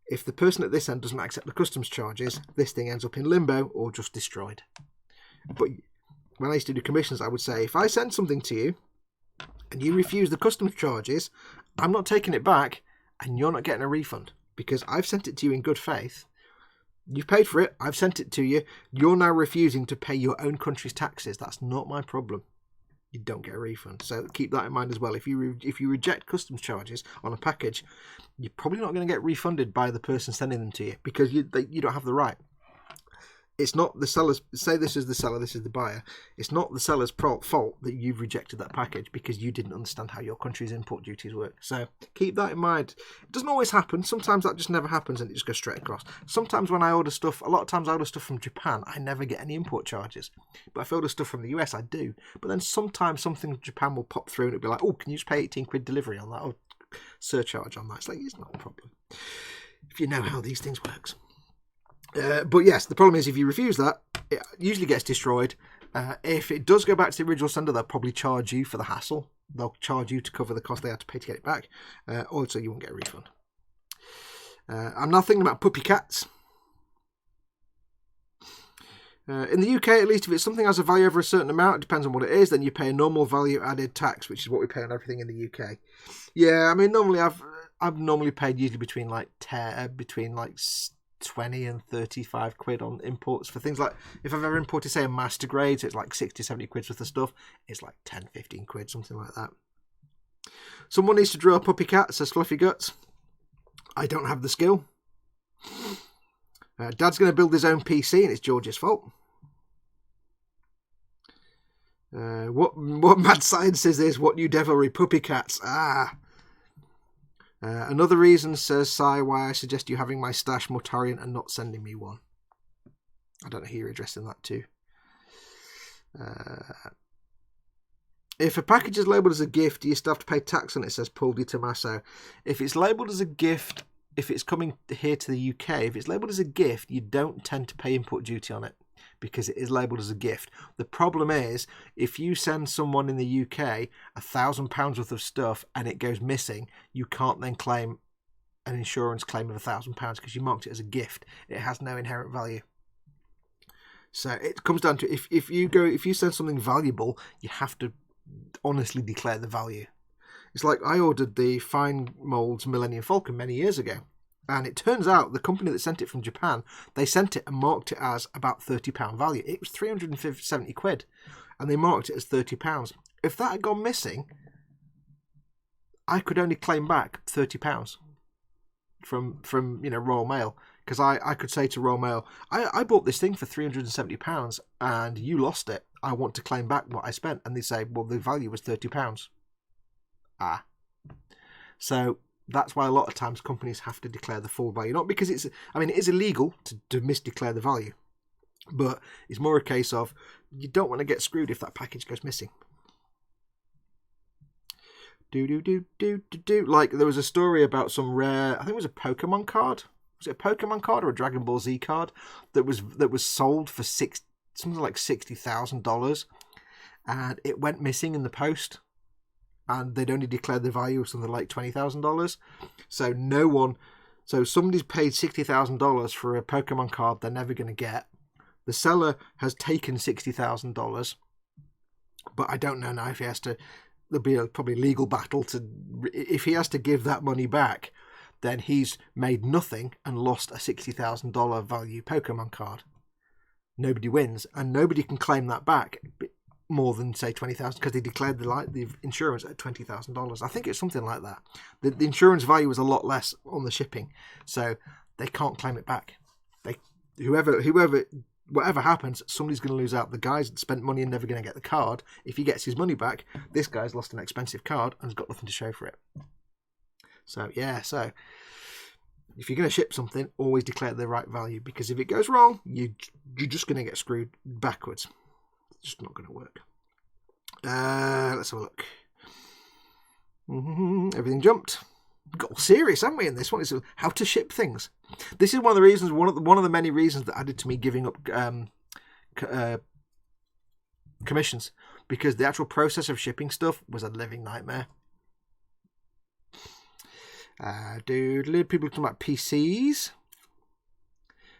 if the person at this end doesn't accept the customs charges, this thing ends up in limbo or just destroyed. But when I used to do commissions, I would say, if I send something to you and you refuse the customs charges, I'm not taking it back, and you're not getting a refund because I've sent it to you in good faith. You've paid for it. I've sent it to you. You're now refusing to pay your own country's taxes. That's not my problem. You don't get a refund. So keep that in mind as well. If you reject customs charges on a package, you're probably not going to get refunded by the person sending them to you because you don't have the right. It's not the seller's, say this is the seller, this is the buyer. It's not the seller's fault that you've rejected that package because you didn't understand how your country's import duties work. So keep that in mind. It doesn't always happen. Sometimes that just never happens and it just goes straight across. Sometimes when I order stuff, a lot of times I order stuff from Japan, I never get any import charges. But if I order stuff from the US, I do. But then sometimes something from Japan will pop through and it'll be like, oh, can you just pay 18 quid delivery on that? Or surcharge on that. It's like, it's not a problem. If you know how these things work. But yes, the problem is if you refuse that, it usually gets destroyed. If it does go back to the original sender, they'll probably charge you for the hassle. They'll charge you to cover the cost they had to pay to get it back. Also, you won't get a refund. I'm now thinking about puppy cats. In the UK, at least, if it's something has a value over a certain amount, it depends on what it is, then you pay a normal value added tax, which is what we pay on everything in the UK. Yeah, I mean, normally I've normally paid usually between 20 and 35 quid on imports for things like, if I've ever imported, say, a master grade, so it's like 60, 70 quid worth of stuff, it's like 10, 15 quid, something like that. Someone needs to draw a puppy cat, says Fluffy Guts. I don't have the skill. Dad's going to build his own PC and it's George's fault. What mad science is this? What new devilry? Puppy cats. Another reason, says Sai, why I suggest you having my stash Mortarian and not sending me one. I don't know who you're addressing that to. If a package is labelled as a gift, do you still have to pay tax on it, says Paul Di Tommaso. If it's labelled as a gift, if it's coming here to the UK, if it's labelled as a gift, you don't tend to pay import duty on it because it is labelled as a gift. The problem is, if you send someone in the UK £1,000 worth of stuff and it goes missing, you can't then claim an insurance claim of £1,000 because you marked it as a gift. It has no inherent value. So it comes down to if you send something valuable, you have to honestly declare the value. It's like I ordered the Fine Molds Millennium Falcon many years ago. And it turns out the company that sent it from Japan, they sent it and marked it as about £30 value. It was 370 quid. And they marked it as £30. If that had gone missing, I could only claim back £30 from Royal Mail. Because I could say to Royal Mail, I bought this thing for £370 and you lost it. I want to claim back what I spent. And they say, well, the value was £30. So that's why a lot of times companies have to declare the full value. Not because it is illegal to misdeclare the value, but it's more a case of you don't want to get screwed if that package goes missing. Like there was a story about some rare, I think it was a Pokemon card. Was it a Pokemon card or a Dragon Ball Z card that was sold for something like $60,000, and it went missing in the post. And they'd only declared the value of something like $20,000. So somebody's paid $60,000 for a Pokemon card they're never going to get. The seller has taken $60,000, but I don't know now if he has to. There'll be probably a legal battle if he has to give that money back. Then he's made nothing and lost a $60,000 value Pokemon card. Nobody wins, and nobody can claim that back more than, say, $20,000 because they declared the insurance at $20,000. I think it's something like that. The insurance value was a lot less on the shipping, so they can't claim it back. Whatever happens, somebody's going to lose out. The guy's spent money and never going to get the card. If he gets his money back, this guy's lost an expensive card and has got nothing to show for it. So yeah, so if you're going to ship something, always declare the right value, because if it goes wrong, you're just going to get screwed backwards. It's just not going to work. Let's have a look. Everything jumped. Got all serious, haven't we, in this one? It's how to ship things. This is one of the reasons, one of the many reasons that added to me giving up commissions, because the actual process of shipping stuff was a living nightmare. People talking about PCs.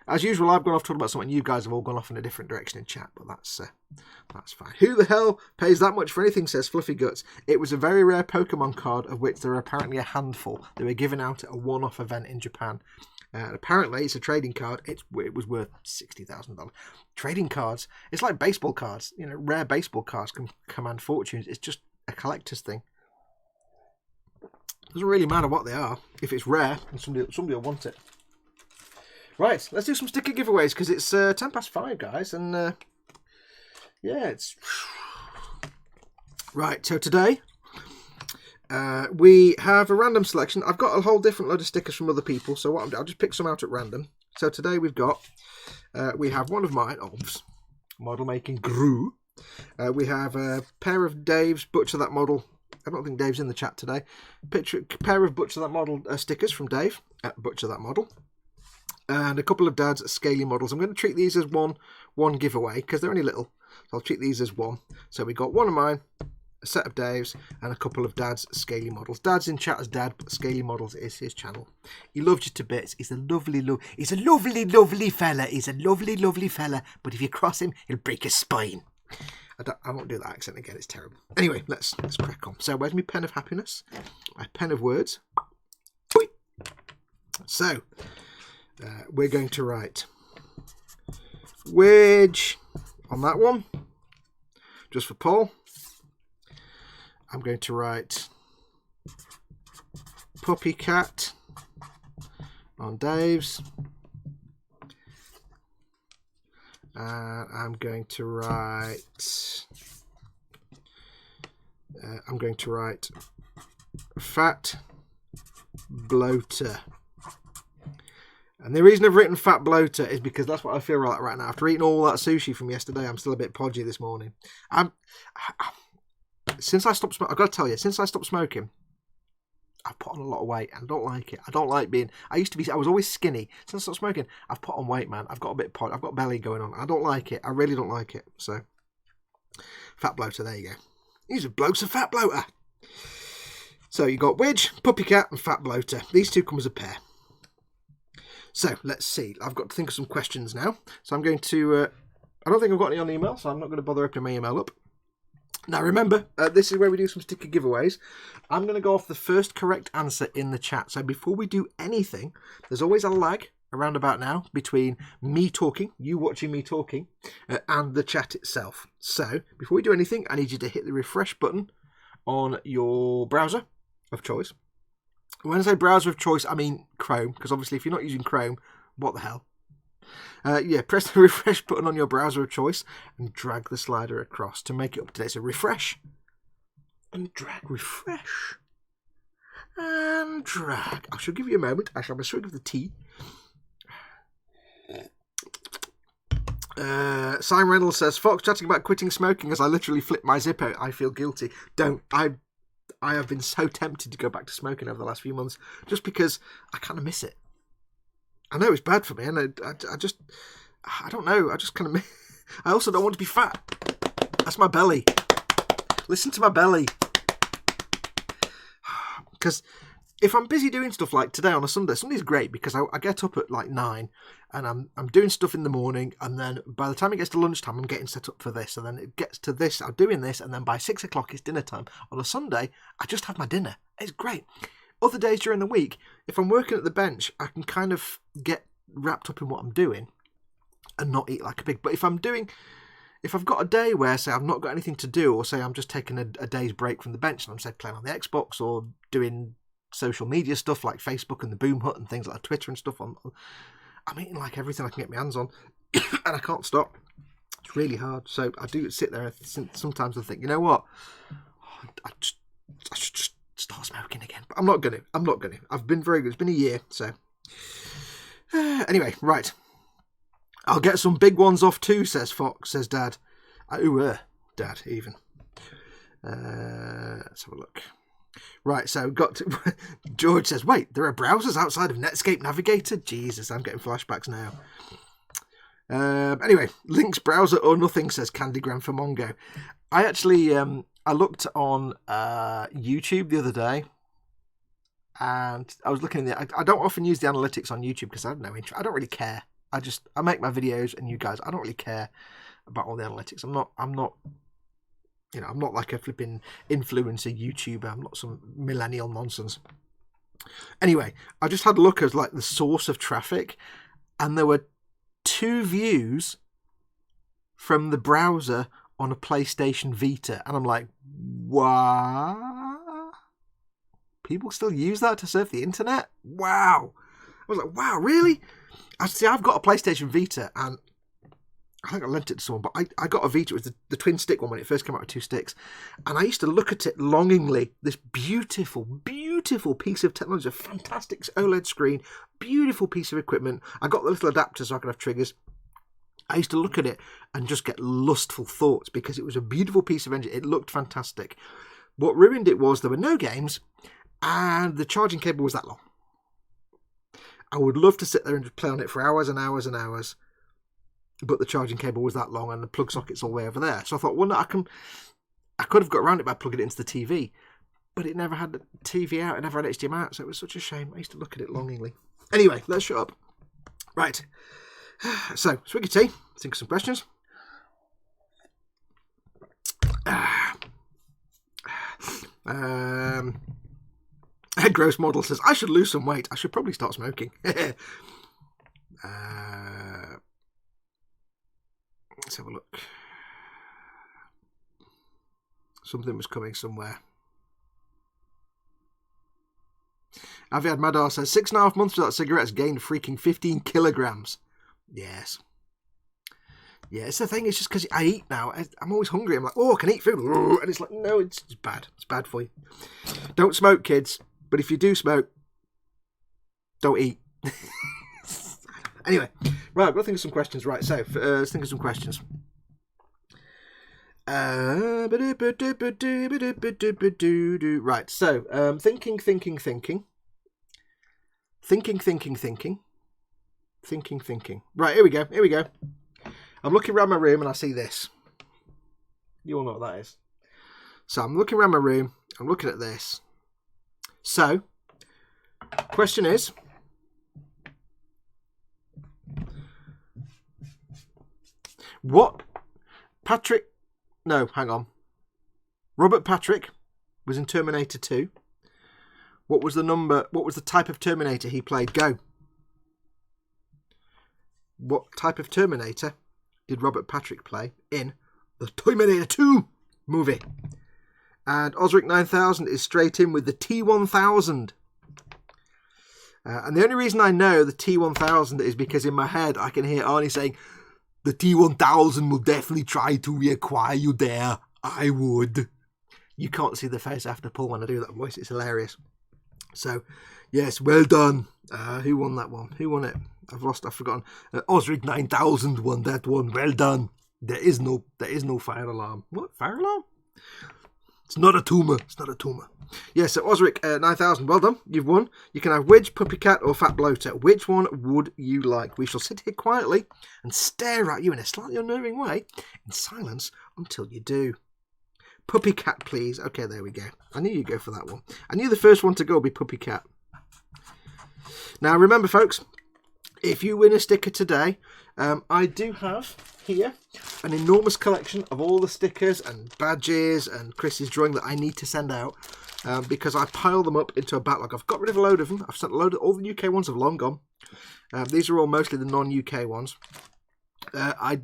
As usual, I've gone off talking about something. You guys have all gone off in a different direction in chat, but that's fine. Who the hell pays that much for anything, says Fluffy Guts. It was a very rare Pokemon card, of which there are apparently a handful. They were given out at a one-off event in Japan. Apparently, it's a trading card. It was worth $60,000. Trading cards, it's like baseball cards. You know, rare baseball cards can command fortunes. It's just a collector's thing. Doesn't really matter what they are. If it's rare, and somebody will want it. Right, let's do some sticker giveaways, because it's 5:10, guys, and yeah, it's... Right, so today we have a random selection. I've got a whole different load of stickers from other people, so what I'll just pick some out at random. So today we have one of mine, model making Gru. We have a pair of Dave's Butcher That Model. I don't think Dave's in the chat today. Pair of Butcher That Model stickers from Dave at Butcher That Model. And a couple of Dad's Scaly models. I'm going to treat these as one giveaway because they're only little. So I'll treat these as one. So we got one of mine, a set of Dave's, and a couple of Dad's Scaly models. Dad's in chat as Dad, but Scaly Models is his channel. He loves you to bits. He's a lovely fella. He's a lovely fella. But if you cross him, he'll break your spine. I won't do that accent again. It's terrible. Anyway, let's crack on. So where's my pen of happiness? My pen of words. So we're going to write Wedge on that one, just for Paul. I'm going to write Puppy Cat on Dave's. I'm going to write Fat Bloater. And the reason I've written Fat Bloater is because that's what I feel like right now. After eating all that sushi from yesterday, I'm still a bit podgy this morning. Since I stopped smoking, I've got to tell you, since I stopped smoking, I've put on a lot of weight. I don't like it. I don't like being... I was always skinny. Since I stopped smoking, I've put on weight, man. I've got a bit I've got belly going on. I don't like it. I really don't like it. So, Fat Bloater, there you go. He's a bloke's a fat bloater. So, you got Widge, Puppy Cat, and Fat Bloater. These two come as a pair. So, let's see. I've got to think of some questions now. So, I'm going to... I don't think I've got any on the email, so I'm not going to bother opening my email up. Now, remember, this is where we do some sticker giveaways. I'm going to go off the first correct answer in the chat. So, before we do anything, there's always a lag around about now between me talking, you watching me talking, and the chat itself. So, before we do anything, I need you to hit the refresh button on your browser of choice. When I say browser of choice, I mean Chrome, because obviously if you're not using Chrome, what the hell? Press the refresh button on your browser of choice and drag the slider across to make it up to date. So refresh and drag, refresh and drag. I shall give you a moment. I shall have a swig of the tea. Simon Reynolds says, Fox chatting about quitting smoking as I literally flipped my zip out. I feel guilty. I have been so tempted to go back to smoking over the last few months just because I kind of miss it. I know it's bad for me, and I don't know. I just kind of... I also don't want to be fat. That's my belly. Listen to my belly. Because if I'm busy doing stuff like today on a Sunday, Sunday's great because I get up at like 9 and I'm doing stuff in the morning, and then by the time it gets to lunchtime, I'm getting set up for this, and then it gets to this, I'm doing this, and then by 6 o'clock it's dinner time. On a Sunday, I just have my dinner. It's great. Other days during the week, if I'm working at the bench, I can kind of get wrapped up in what I'm doing and not eat like a pig. But if I've got a day where, say, I've not got anything to do, or say I'm just taking a day's break from the bench and I'm, say, playing on the Xbox or doing social media stuff like Facebook and the Boom Hut and things like Twitter and stuff, I'm eating like everything I can get my hands on and I can't stop. It's really hard. So I do sit there and sometimes I think, you know what? I should just start smoking again. But I'm not going to. I've been very good. It's been a year, so... anyway, right. I'll get some big ones off too, says Fox, says Dad. Dad, even. Let's have a look. Right, so got to... George says, wait, there are browsers outside of Netscape Navigator? Jesus, I'm getting flashbacks now. Anyway, Link's browser or nothing, says Candygram for Mongo. I actually... I looked on YouTube the other day, and I was looking at I don't often use the analytics on YouTube because I have no interest. I don't really care I make my videos, and you guys, I don't really care about all the analytics. I'm not I'm not like a flipping influencer YouTuber. I'm not some millennial nonsense. Anyway, I just had a look at like the source of traffic, and there were 2 views from the browser on a PlayStation Vita, and I'm like, what? People still use that to surf the internet? Wow. I was like, wow, really? I've got a PlayStation Vita, and I think I lent it to someone, but I got a Vita. It was the twin stick one when it first came out with 2 sticks. And I used to look at it longingly. This beautiful, beautiful piece of technology, a fantastic OLED screen, beautiful piece of equipment. I got the little adapter so I could have triggers. I used to look at it and just get lustful thoughts because it was a beautiful piece of engine. It looked fantastic. What ruined it was there were no games and the charging cable was that long. I would love to sit there and just play on it for hours and hours and hours. But the charging cable was that long and the plug socket's all the way over there. So I thought, well, no, I could have got around it by plugging it into the TV. But it never had the TV out. It never had HDMI out. So it was such a shame. I used to look at it longingly. Anyway, let's shut up. Right. So, swig of tea. Think of some questions. Gross Model says, I should lose some weight. I should probably start smoking. Let's have a look. Something was coming somewhere. Aviad Madar says 6.5 months without cigarettes, gained freaking 15 kilograms. Yes. Yeah, it's the thing. It's just because I eat now. I'm always hungry. I'm like, oh, I can eat food. And it's like, no, it's bad. It's bad for you. Don't smoke, kids. But if you do smoke, don't eat. Anyway, right, I've got to think of some questions. Right, so let's think of some questions. Right, so thinking. Right, here we go. I'm looking around my room and I see this. You all know what that is. So I'm looking around my room. I'm looking at this. So, question is, Robert Patrick was in Terminator 2. What was the type of Terminator he played? Go. What type of Terminator did Robert Patrick play in the Terminator 2 movie? And Osric 9000 is straight in with the T1000. And the only reason I know the T1000 is because in my head I can hear Arnie saying, the T1000 will definitely try to reacquire you there. I would. You can't see the face I have to pull when I do that voice. It's hilarious. So, yes, well done. Who won that one? Who won it? I've forgotten. Osric 9000 won that one. Well done. There is no fire alarm. What? Fire alarm? It's not a tumour. Yeah, so Osric 9000, well done. You've won. You can have Widge, Puppy Cat or Fat Bloater. Which one would you like? We shall sit here quietly and stare at you in a slightly unnerving way in silence until you do. Puppy Cat, please. Okay, there we go. I knew you'd go for that one. I knew the first one to go would be Puppy Cat. Now, remember, folks, if you win a sticker today, I do have here an enormous collection of all the stickers and badges and Chris's drawing that I need to send out because I pile them up into a backlog. I've got rid of a load of them. I've sent a load of all the UK ones have long gone. These are all mostly the non-UK ones. I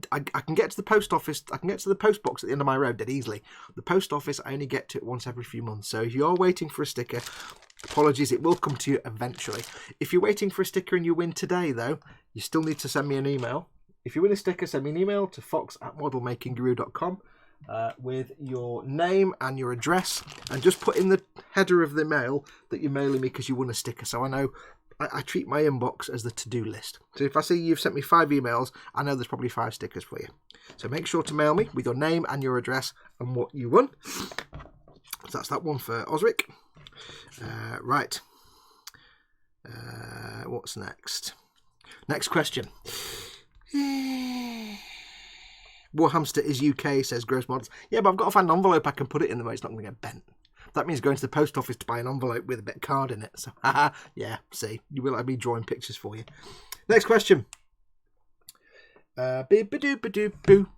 can get to the post office. I can get to the post box at the end of my road dead easily. The post office, I only get to it once every few months. So if you are waiting for a sticker, apologies, it will come to you eventually. If you're waiting for a sticker and you win today, though, you still need to send me an email. If you win a sticker, send me an email to fox@modelmakingguru.com with your name and your address, and just put in the header of the mail that you're mailing me because you won a sticker. So I know I treat my inbox as the to-do list. So if I see you've sent me 5 emails, I know there's probably 5 stickers for you. So make sure to mail me with your name and your address and what you won. So that's that one for Osric. Right. What's next? Next question. Warhamster is UK, says Gross Models. Yeah, but I've got to find an envelope I can put it in the way it's not going to get bent. That means going to the post office to buy an envelope with a bit of card in it. So, yeah, see, you will have me drawing pictures for you. Next question. Bip-a-doop-a-doop-boo.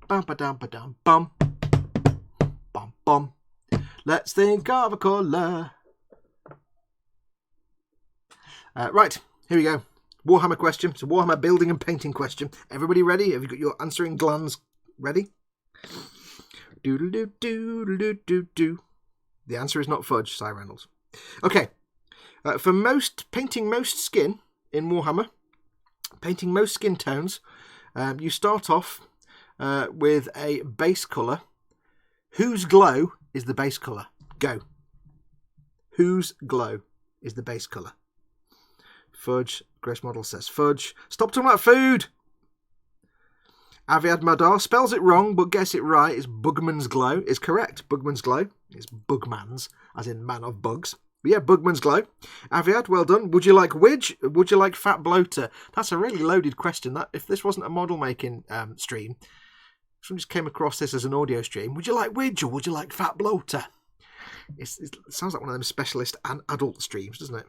Bum-ba-dum-ba-dum-bum. Bum-bum. Let's think of a colour. Right, here we go. Warhammer question. It's a Warhammer building and painting question. Everybody ready? Have you got your answering glands ready? Do-do-do-do-do-do-do. The answer is not fudge, Simon Reynolds. Okay. For painting most skin in Warhammer, painting most skin tones, you start off with a base colour. Whose glow is the base colour? Go. Whose glow is the base colour? Fudge. Grace Model says fudge. Stop talking about food! Aviad Madar spells it wrong, but gets it right. Is Bugman's glow is correct. Bugman's glow is Bugman's, as in man of bugs. But yeah, Bugman's glow. Aviad, well done. Would you like Widge? Would you like Fat Bloater? That's a really loaded question. That if this wasn't a model making stream, someone just came across this as an audio stream. Would you like Widge or would you like Fat Bloater? It sounds like one of them specialist and adult streams, doesn't it?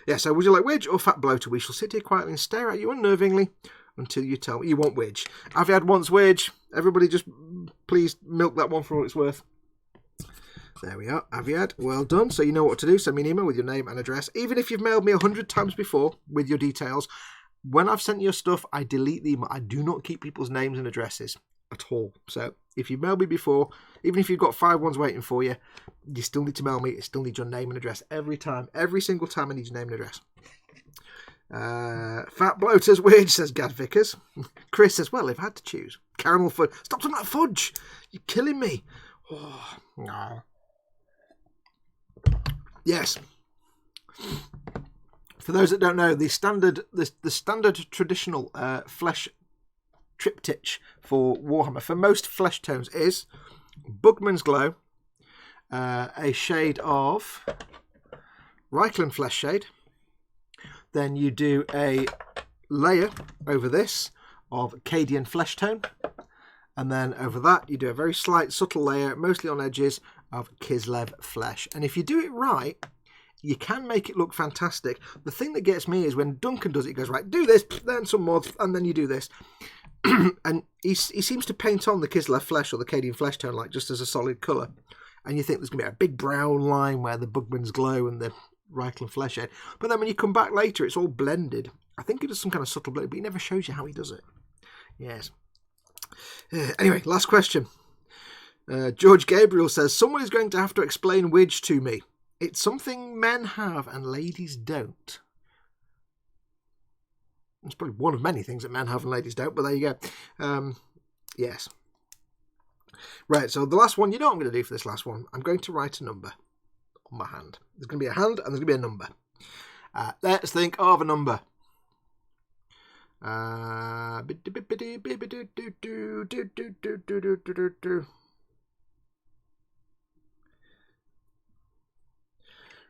Yeah, so would you like Widge or Fat Bloater? We shall sit here quietly and stare at you unnervingly until you tell me you want Widge. Aviad wants Widge. Everybody just please milk that one for all it's worth. There we are, Aviad. Well done. So you know what to do. Send me an email with your name and address. Even if you've mailed me 100 times before with your details, when I've sent you your stuff, I delete the email. I do not keep people's names and addresses at all. So if you've mailed me before, even if you've got 5 ones waiting for you, you still need to mail me. You still need your name and address every time. Every single time I need your name and address. Fat Bloater's Widge, says Gad Vickers. Chris says, well, if I had to choose. Caramel fudge. Stop talking about fudge. You're killing me. Oh, no. Yes. For those that don't know, the standard traditional flesh triptych for Warhammer, for most flesh tones, is Bugman's Glow, a shade of Reikland Flesh Shade. Then you do a layer over this of Cadian Flesh Tone. And then over that, you do a very slight, subtle layer, mostly on edges, of Kislev Flesh. And if you do it right, you can make it look fantastic. The thing that gets me is when Duncan does it, he goes, right, do this, then some more, and then you do this. And he seems to paint on the Kislev Flesh or the Cadian Flesh Tone like just as a solid colour. And you think there's going to be a big brown line where the Bugman's Glow and the Reikland Flesh Shade. But then when you come back later, it's all blended. I think he does some kind of subtle blend, but he never shows you how he does it. Yes. Anyway, last question. George Gabriel says, someone is going to have to explain Widge to me. It's something men have and ladies don't. It's probably one of many things that men have and ladies don't, but there you go. Yes. Right, so the last one, you know what I'm going to do for this last one? I'm going to write a number on my hand. There's going to be a hand and there's going to be a number. Let's think of a number.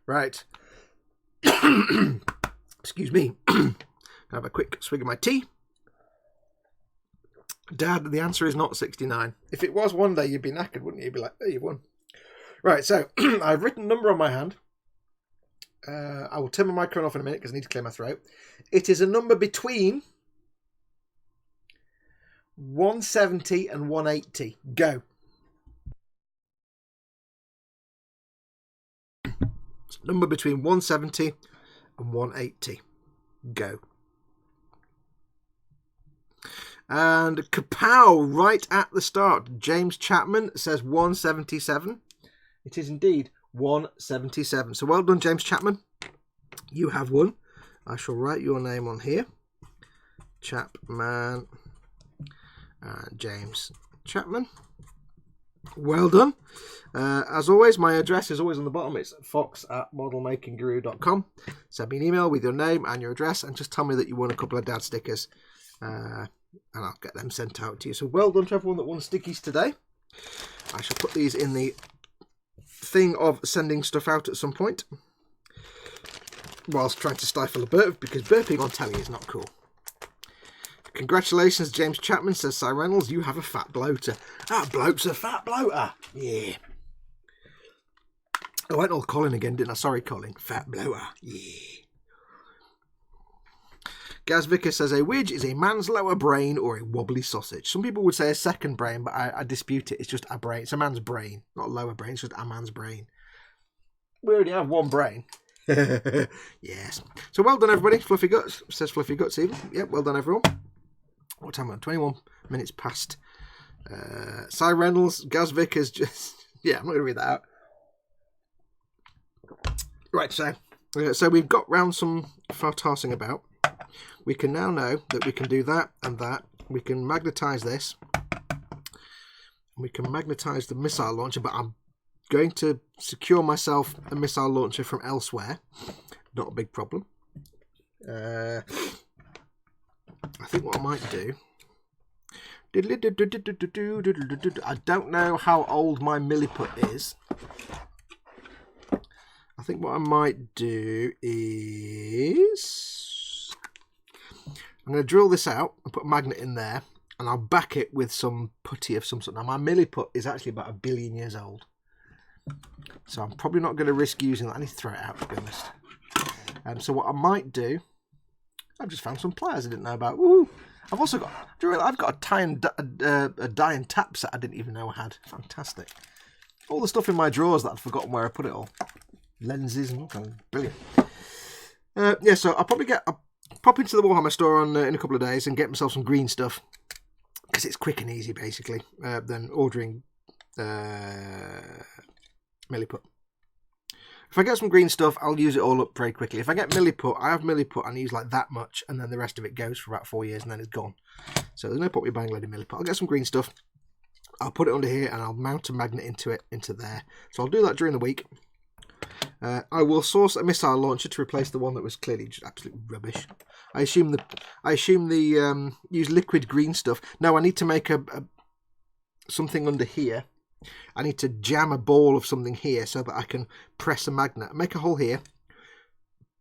Right. Excuse me. Have a quick swig of my tea. Dad, the answer is not 69. If it was one day, you'd be knackered, wouldn't you? You'd be like, there, you've won. Right, so I've written a number on my hand. I will turn my microphone off in a minute because I need to clear my throat. It is a number between 170 and 180. Go. It's a number between 170 and 180. Go. And kapow, right at the start. James Chapman says 177. It is indeed 177. So well done, James Chapman. You have won. I shall write your name on here. Chapman and James Chapman. Well done. As always, my address is always on the bottom. It's fox@modelmakingguru.com. Send me an email with your name and your address and just tell me that you won a couple of dad stickers. And I'll get them sent out to you. So well done to everyone that won stickies today. I shall put these in the thing of sending stuff out at some point. Whilst trying to stifle a burp, because burping on telly is not cool. Congratulations, James Chapman, says Simon Reynolds. You have a fat bloater. That bloke's a fat bloater. Yeah. I went all Colin again, didn't I? Sorry, Colin. Fat bloater. Yeah. Gaz Vicker says a widge is a man's lower brain or a wobbly sausage. Some people would say a second brain, but I dispute it. It's just a brain. It's a man's brain, not a lower brain. It's just a man's brain. We already have one brain. Yes. So well done, everybody. Fluffy Guts says Fluffy Guts even. Yep, well done, everyone. What time are we? 21 minutes past. Simon Reynolds, Gaz Vickers just... Yeah, I'm not going to read that out. Right, so we've got round some tossing about. We can now know that we can do that and that. We can magnetise this. We can magnetise the missile launcher, but I'm going to secure myself a missile launcher from elsewhere. Not a big problem. I think what I might do... I don't know how old my milliput is. I think what I might do is I'm going to drill this out and put a magnet in there, and I'll back it with some putty of some sort. Now my milliput is actually about 1 billion years old, so I'm probably not going to risk using that. I need to throw it out, to be honest. So what I might do, I've just found some pliers I didn't know about. Woo! I've also got, I've got a die and tap set I didn't even know I had. Fantastic. All the stuff in my drawers that I'd forgotten where I put it all. Lenses and all kinds. Brilliant. Yeah, so I'll pop into the Warhammer store in a couple of days and get myself some green stuff, because it's quick and easy, basically, than ordering milliput. If I get some green stuff, I'll use it all up very quickly. If I get milliput, I have milliput and I use like that much, and then the rest of it goes for about 4 years and then it's gone. So there's no point me buying a load of milliput. I'll get some green stuff. I'll put it under here and I'll mount a magnet into there. So I'll do that during the week. I will source a missile launcher to replace the one that was clearly just absolute rubbish. I assume the use liquid green stuff. No, I need to make something under here. I need to jam a ball of something here so that I can press a magnet. Make a hole here,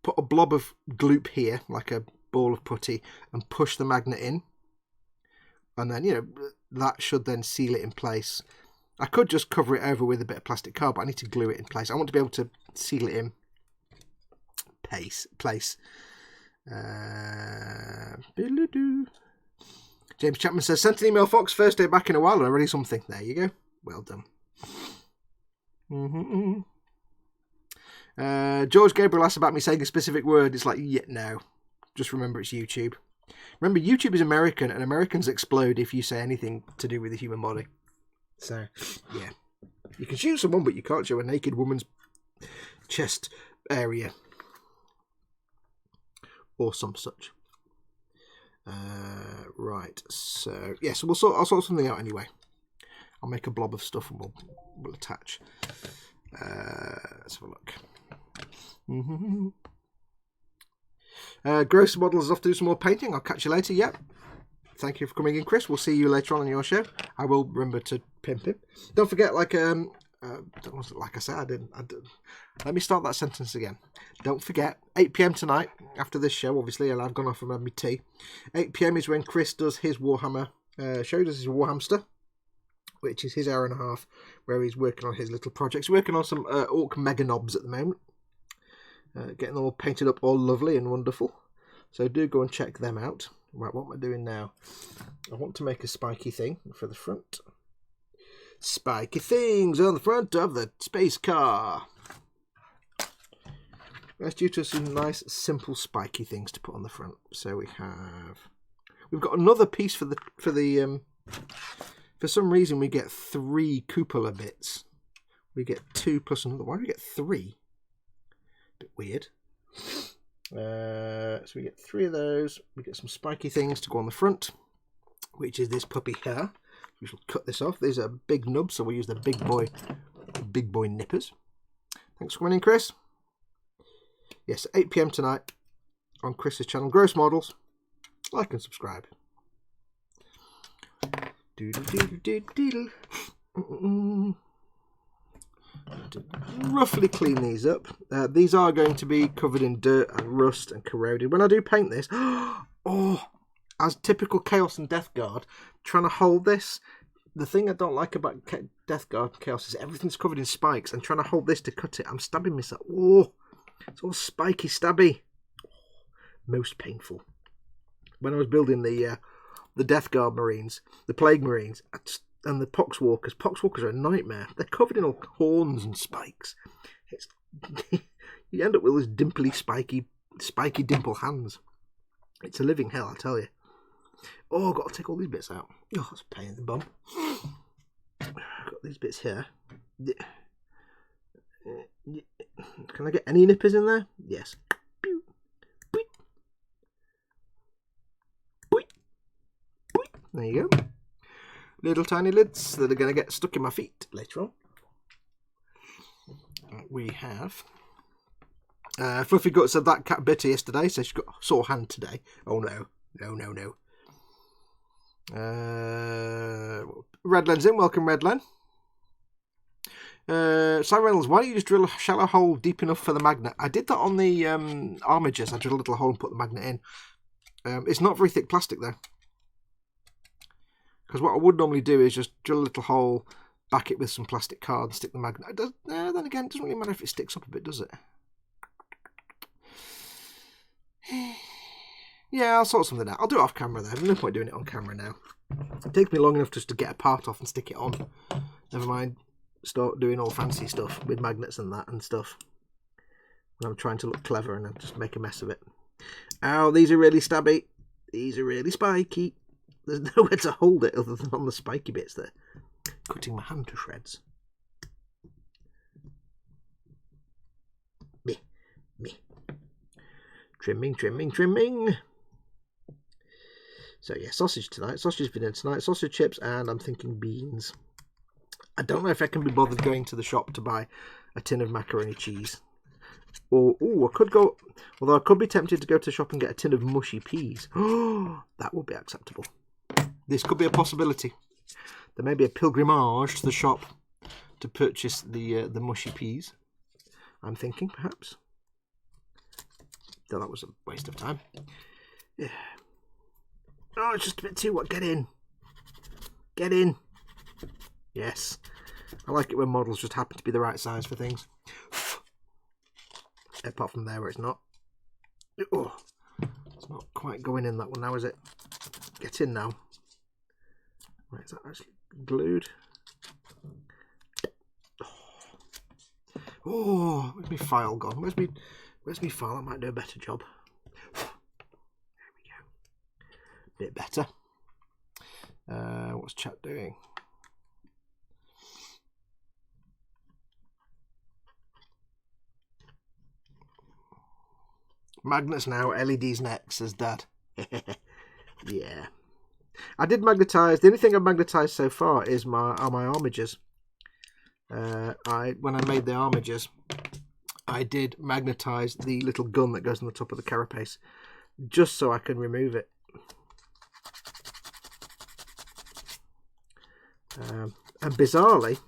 put a blob of gloop here, like a ball of putty, and push the magnet in. And then, you know, that should then seal it in place. I could just cover it over with a bit of plastic card, but I need to glue it in place. I want to be able to seal it in place. James Chapman says, sent an email, Fox, first day back in a while and already something. There you go. Well done. George Gabriel asked about me saying a specific word. It's like, yeah, no. Just remember it's YouTube. Remember, YouTube is American, and Americans explode if you say anything to do with the human body. So, yeah. You can shoot someone, but you can't show a naked woman's chest area. Or some such. Right, so, yeah, so I'll sort something out anyway. I'll make a blob of stuff and we'll attach. Let's have a look. Gross Models is off to do some more painting. I'll catch you later. Yep. Thank you for coming in, Chris. We'll see you later on your show. I will remember to pimp him. Don't forget, like I said, I didn't. Let me start that sentence again. Don't forget, 8 PM tonight, after this show, obviously, and I've gone off and had my tea. 8 PM is when Chris does his Warhammer show, does his Warhamster, which is his hour and a half, where he's working on his little projects. He's working on some orc mega knobs at the moment. Getting them all painted up all lovely and wonderful. So do go and check them out. Right, what am I doing now? I want to make a spiky thing for the front. Spiky things on the front of the space car. Let's do some nice, simple, spiky things to put on the front. So we've got another piece for some reason we get 3 cupola bits. We get 2 plus another. Why do we get 3? Bit weird. So we get 3 of those. We get some spiky things to go on the front, which is this puppy here. We shall cut this off. These are big nubs, so we'll use the big boy nippers. Thanks for coming in, Chris. Yes, 8 PM tonight on Chris's channel, Gross Models. Like and subscribe. Roughly clean these up. These are going to be covered in dirt and rust and corroded. When I do paint this, oh, as typical Chaos and Death Guard, trying to hold this. The thing I don't like about Death Guard and Chaos is everything's covered in spikes, and trying to hold this to cut it, I'm stabbing myself. Oh, it's all spiky stabby. Most painful. when I was building the Death Guard Marines, the Plague Marines, and the Poxwalkers. Poxwalkers are a nightmare. They're covered in all horns and spikes. It's you end up with those dimply, spiky dimple hands. It's a living hell, I tell you. Oh, I've got to take all these bits out. Oh, that's a pain in the bum. I've got these bits here. Can I get any nippers in there? Yes. There you go. Little tiny lids that are going to get stuck in my feet later on. We have Fluffy Gut said that cat bit her yesterday, so she's got a sore hand today. Oh no. No. Redlen's in. Welcome, Redlen. Simon Reynolds, why don't you just drill a shallow hole deep enough for the magnet? I did that on the armigers. I drilled a little hole and put the magnet in. It's not very thick plastic though. Because what I would normally do is just drill a little hole, back it with some plastic card and stick the magnet. It does, then again, it doesn't really matter if it sticks up a bit, does it? Yeah, I'll sort something out. I'll do it off camera though. There's no point doing it on camera now. It takes me long enough just to get a part off and stick it on. Never mind start doing all fancy stuff with magnets and that and stuff. When I'm trying to look clever and I just make a mess of it. Ow, these are really stabby. These are really spiky. There's nowhere to hold it other than on the spiky bits there. Cutting my hand to shreds. Me. Trimming. So yeah, sausage tonight. Sausage for dinner tonight. Sausage chips and I'm thinking beans. I don't know if I can be bothered going to the shop to buy a tin of macaroni cheese. Or, I could go, although I could be tempted to go to the shop and get a tin of mushy peas. Oh, that would be acceptable. This could be a possibility. There may be a pilgrimage to the shop to purchase the mushy peas. I'm thinking, perhaps. Though that was a waste of time. Yeah. Oh, it's just a bit too what? Get in. Get in. Yes. I like it when models just happen to be the right size for things. Apart from there where it's not. Oh, it's not quite going in that one now, is it? Get in now. Right, is that actually glued? Oh, where's my file gone? Where's my file? I might do a better job. There we go. Bit better. What's chat doing? Magnets now, LEDs next, says Dad. Yeah. I did magnetise. The only thing I've magnetised so far is my armigers. When I made the armigers, I did magnetise the little gun that goes on the top of the carapace, just so I can remove it. And bizarrely,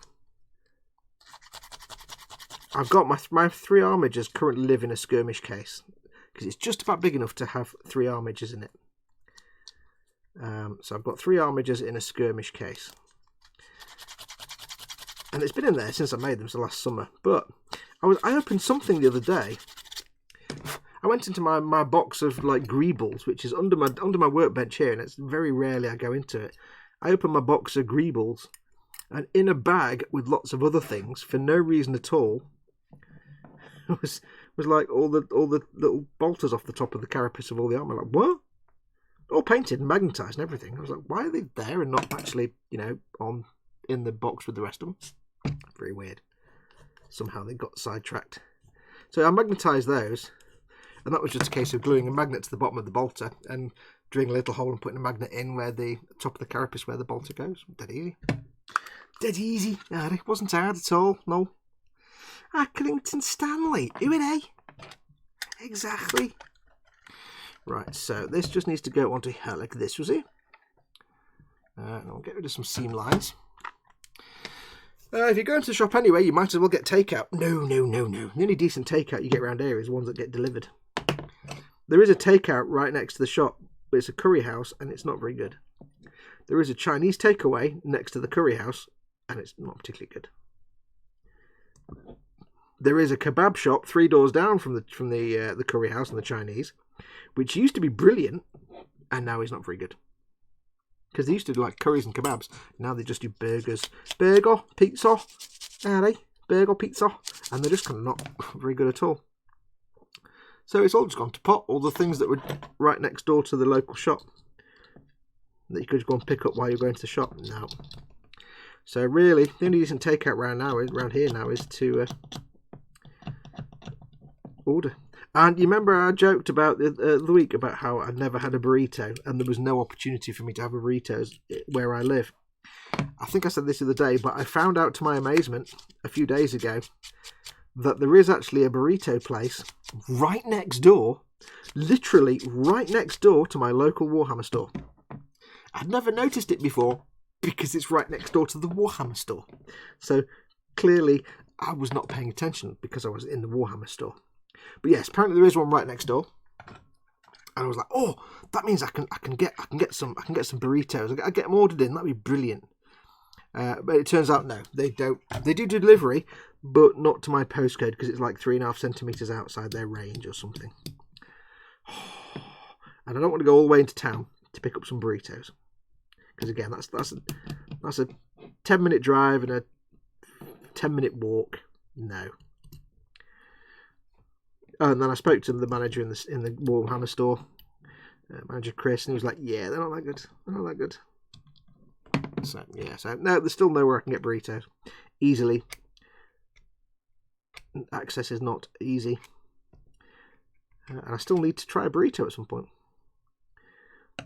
I've got my 3 armigers currently live in a skirmish case. Because it's just about big enough to have 3 armigers in it. So I've got 3 armigers in a skirmish case. And it's been in there since I made them, so last summer. But I opened something the other day. I went into my box of like greebles, which is under my workbench here, and it's very rarely I go into it. I opened my box of greebles, and in a bag with lots of other things, for no reason at all, was like all the little bolters off the top of the carapace of all the armour. Like, what? All painted and magnetised and everything. I was like, why are they there and not actually, in the box with the rest of them? Very weird. Somehow they got sidetracked. So I magnetised those, and that was just a case of gluing a magnet to the bottom of the bolter and drilling a little hole and putting a magnet in where the top of the carapace where the bolter goes. Dead easy. Dead easy. No, it wasn't hard at all. No. Accrington Stanley. Who it, eh? Exactly. Right, so this just needs to go onto here like this, was it? And I'll get rid of some seam lines. If you go into the shop anyway, you might as well get takeout. No. The only decent takeout you get around here is ones that get delivered. There is a takeout right next to the shop, but it's a curry house and it's not very good. There is a Chinese takeaway next to the curry house and it's not particularly good. There is a kebab shop 3 doors down from the curry house and the Chinese, which used to be brilliant and now he's not very good. Because they used to do like curries and kebabs. Now they just do burgers. Burger, pizza, burger, pizza. And they're just kind of not very good at all. So it's all just gone to pot. All the things that were right next door to the local shop that you could go and pick up while you're going to the shop. No. So really, the only decent takeout around here now is to order. And you remember I joked about the week about how I'd never had a burrito and there was no opportunity for me to have a burrito where I live. I think I said this the other day, but I found out to my amazement a few days ago that there is actually a burrito place right next door, literally right next door to my local Warhammer store. I'd never noticed it before because it's right next door to the Warhammer store. So clearly I was not paying attention because I was in the Warhammer store. But yes, apparently there is one right next door. And I was like, oh, that means I can get some burritos. I get them ordered in. That'd be brilliant. But it turns out no, they don't. They do delivery, but not to my postcode because it's like 3.5 centimeters outside their range or something. And I don't want to go all the way into town to pick up some burritos because again, that's a 10-minute drive and a 10-minute walk. No. Oh, and then I spoke to the manager in the Warhammer store, manager Chris, and he was like, "Yeah, they're not that good. They're not that good." So yeah, no, there's still nowhere I can get burritos easily. Access is not easy, and I still need to try a burrito at some point.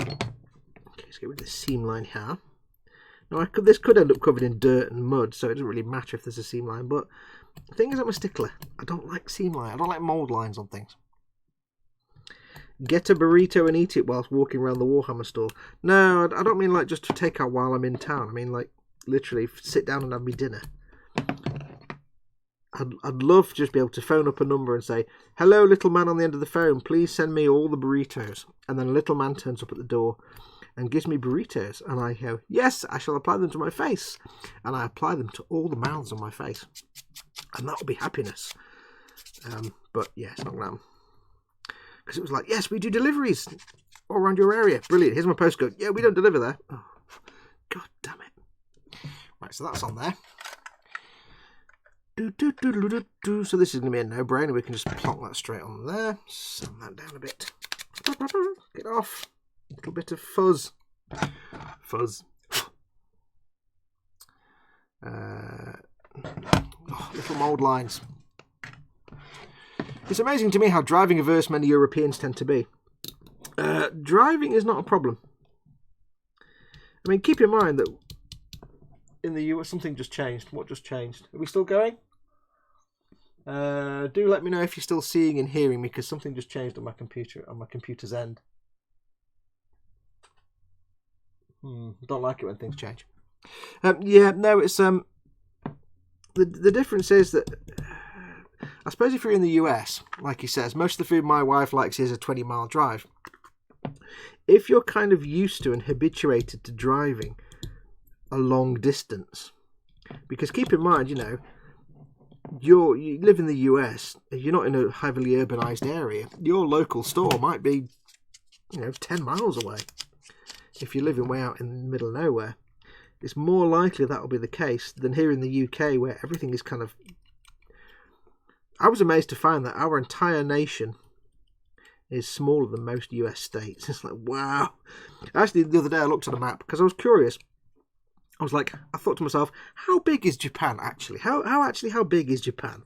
Okay, let's get rid of the seam line here. Now, this could end up covered in dirt and mud, so it doesn't really matter if there's a seam line. But the thing is, I'm a stickler. I don't like seam line. I don't like mould lines on things. Get a burrito and eat it whilst walking around the Warhammer store. No, I don't mean like just to take out while I'm in town. I mean like literally sit down and have me dinner. I'd love to just be able to phone up a number and say, "Hello, little man on the end of the phone. Please send me all the burritos." And then a little man turns up at the door and gives me burritos, and I go, "Yes, I shall apply them to my face," and I apply them to all the mouths on my face, and that will be happiness. But yeah, it's not gonna happen because it was like, "Yes, we do deliveries all around your area. Brilliant. Here's my postcode. Yeah, we don't deliver there." Oh, God damn it! Right, so that's on there. So this is gonna be a no-brainer. We can just plonk that straight on there. Sand that down a bit. Get off. A little bit of fuzz. Little mould lines. It's amazing to me how driving averse many Europeans tend to be. Driving is not a problem. I mean, keep in mind that in the US something just changed. What just changed? Are we still going? Do let me know if you're still seeing and hearing me because something just changed on my computer's end. Don't like it when things change. Yeah, no, it's the difference is that I suppose if you're in the US, like he says, most of the food my wife likes is a 20-mile drive. If you're kind of used to and habituated to driving a long distance, because keep in mind, you know, you live in the US, you're not in a heavily urbanized area. Your local store might be, 10 miles away. If you're living way out in the middle of nowhere, it's more likely that will be the case than here in the UK where everything is kind of... I was amazed to find that our entire nation is smaller than most US states. It's like, wow. Actually, the other day I looked at a map because I was curious. I thought to myself, how big is Japan actually? How big is Japan?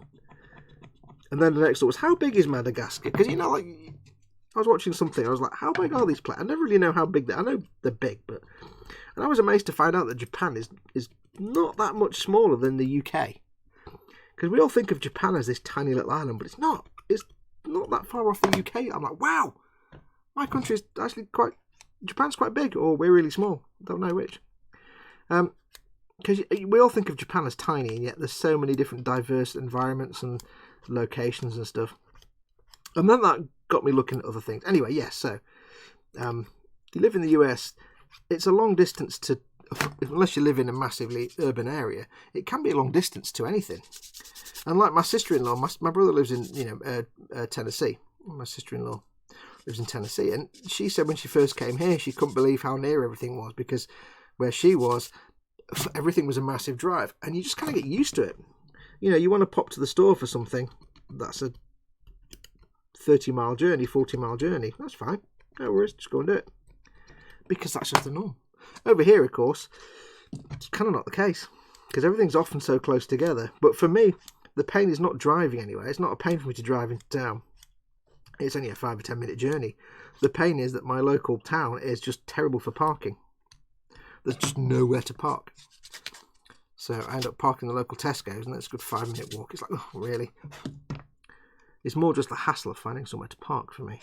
And then the next thought was, how big is Madagascar? Because, I was watching something, I was like, how big are these places? I never really know how big I know they're big, and I was amazed to find out that Japan is not that much smaller than the UK. Because we all think of Japan as this tiny little island, but it's not. It's not that far off the UK. I'm like, wow, my country is actually Japan's quite big, or we're really small. Don't know which. Because we all think of Japan as tiny, and yet there's so many different diverse environments and locations and stuff. And then that got me looking at other things. Anyway, yes, so you live in the US, it's a long distance to, unless you live in a massively urban area, it can be a long distance to anything. And like my sister-in-law, my brother lives in, Tennessee, my sister-in-law. lives in Tennessee, and she said when she first came here, she couldn't believe how near everything was, because where she was, everything was a massive drive, and you just kind of get used to it. You know, you want to pop to the store for something, that's a 30-mile journey, 40-mile journey. That's fine. No worries, just go and do it. Because that's just the norm. Over here, of course, it's kind of not the case, because everything's often so close together. But for me, the pain is not driving anywhere. It's not a pain for me to drive into town. It's only a 5 or 10 minute journey. The pain is that my local town is just terrible for parking. There's just nowhere to park. So I end up parking the local Tesco's, and that's a good 5-minute walk. It's like, oh, really? It's more just the hassle of finding somewhere to park for me.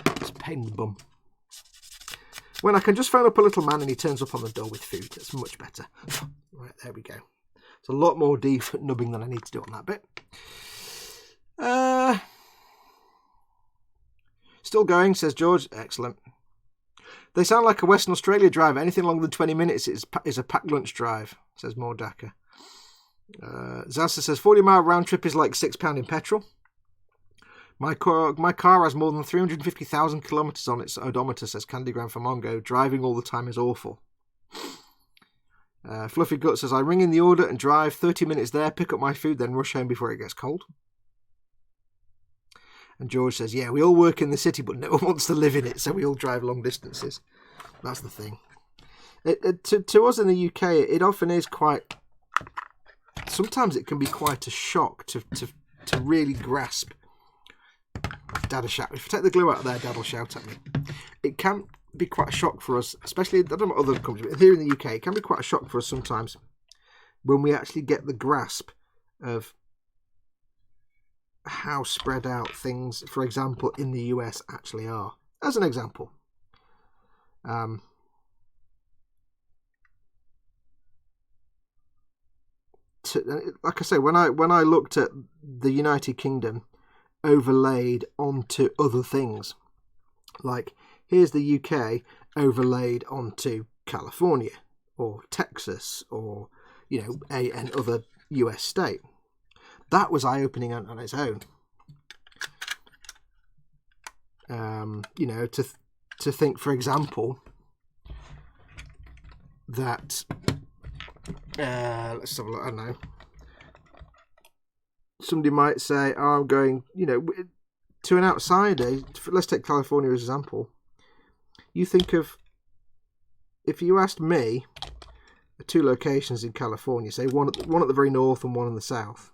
It's a pain in the bum. When I can just phone up a little man and he turns up on the door with food, it's much better. Right, there we go. It's a lot more deep nubbing than I need to do on that bit. Still going, says George. Excellent. They sound like a Western Australia drive. Anything longer than 20 minutes is a packed lunch drive, says Moar Daka. Zasa says 40-mile round trip is like £6 in petrol. My car has more than 350,000 kilometres on its odometer, says Candygram for Mongo. Driving all the time is awful. Fluffy Gut says, I ring in the order and drive 30 minutes there, pick up my food, then rush home before it gets cold. And George says, yeah, we all work in the city, but no one wants to live in it, so we all drive long distances. That's the thing. To us in the UK, it often is quite... Sometimes it can be quite a shock to really grasp. Dad will shout. If I take the glue out of there, Dad will shout at me. It can be quite a shock for us, especially, I don't know what other countries, but here in the UK, it can be quite a shock for us sometimes when we actually get the grasp of how spread out things, for example, in the US actually are. As an example, like I say, when I looked at the United Kingdom overlaid onto other things, like here's the UK overlaid onto California or Texas or an other US state. That was eye-opening on its own. To think, for example, that let's have a look. I don't know. Somebody might say, oh, I'm going, to an outsider. Let's take California as an example. You think of, if you asked me, two locations in California, say one at the very north and one in the south.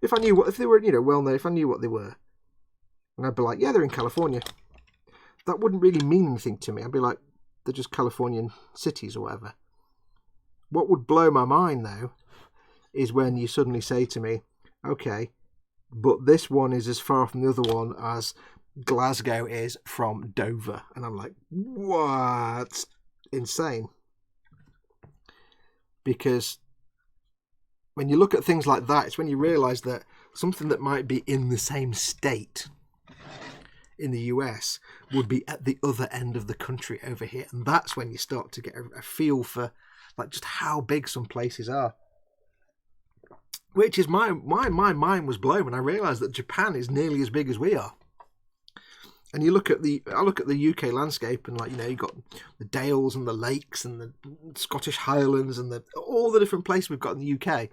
If I knew if they were, well known, if I knew what they were, and I'd be like, yeah, they're in California. That wouldn't really mean anything to me. I'd be like, they're just Californian cities or whatever. What would blow my mind, though, is when you suddenly say to me, okay, but this one is as far from the other one as Glasgow is from Dover. And I'm like, what? Insane. Because when you look at things like that, it's when you realise that something that might be in the same state in the US would be at the other end of the country over here. And that's when you start to get a feel for just how big some places are. Which is my mind was blown when I realised that Japan is nearly as big as we are. And I look at the UK landscape, and you've got the Dales and the lakes and the Scottish Highlands and all the different places we've got in the UK,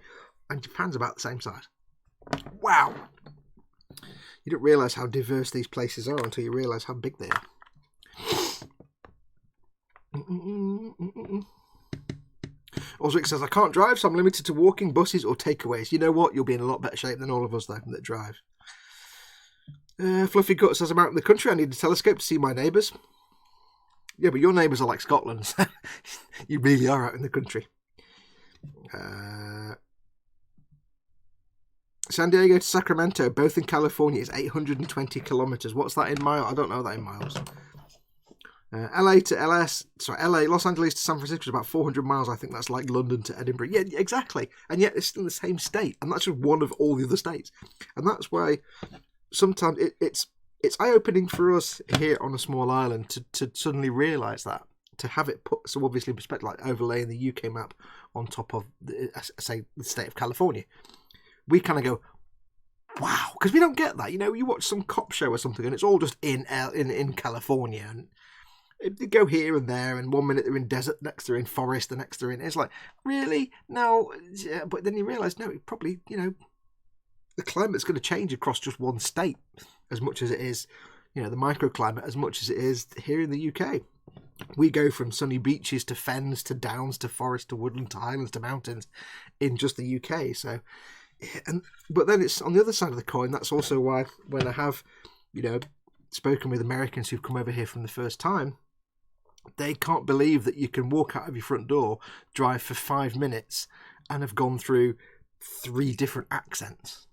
and Japan's about the same size. Wow! You don't realise how diverse these places are until you realise how big they are. Osric says, I can't drive, so I'm limited to walking, buses or takeaways. You know what? You'll be in a lot better shape than all of us, though, that drive. Fluffy Gut says, I'm out in the country. I need a telescope to see my neighbours. Yeah, but your neighbours are like Scotland. So you really are out in the country. San Diego to Sacramento, both in California, is 820 kilometres. What's that in miles? I don't know that in miles. LA, Los Angeles to San Francisco is about 400 miles. I think that's like London to Edinburgh. Yeah, exactly. And yet it's still in the same state. And that's just one of all the other states. And that's why sometimes it's eye-opening for us here on a small island to suddenly realise that. To have it put so obviously in perspective, like overlaying the UK map on top of, say, the state of California. We kind of go, wow, because we don't get that. You know, you watch some cop show or something, and it's all just in California, and they go here and there, and 1 minute they're in desert, next they're in forest, the next they're in. It's like, really? No, yeah, but then you realise, no, it probably, you know, the climate's going to change across just one state as much as it is, you know, the microclimate as much as it is here in the UK. We go from sunny beaches to fens to downs to forest to woodland to highlands to mountains in just the UK. So, but then it's on the other side of the coin. That's also why when I have, you know, spoken with Americans who've come over here from the first time, they can't believe that you can walk out of your front door, drive for 5 minutes, and have gone through 3 different accents.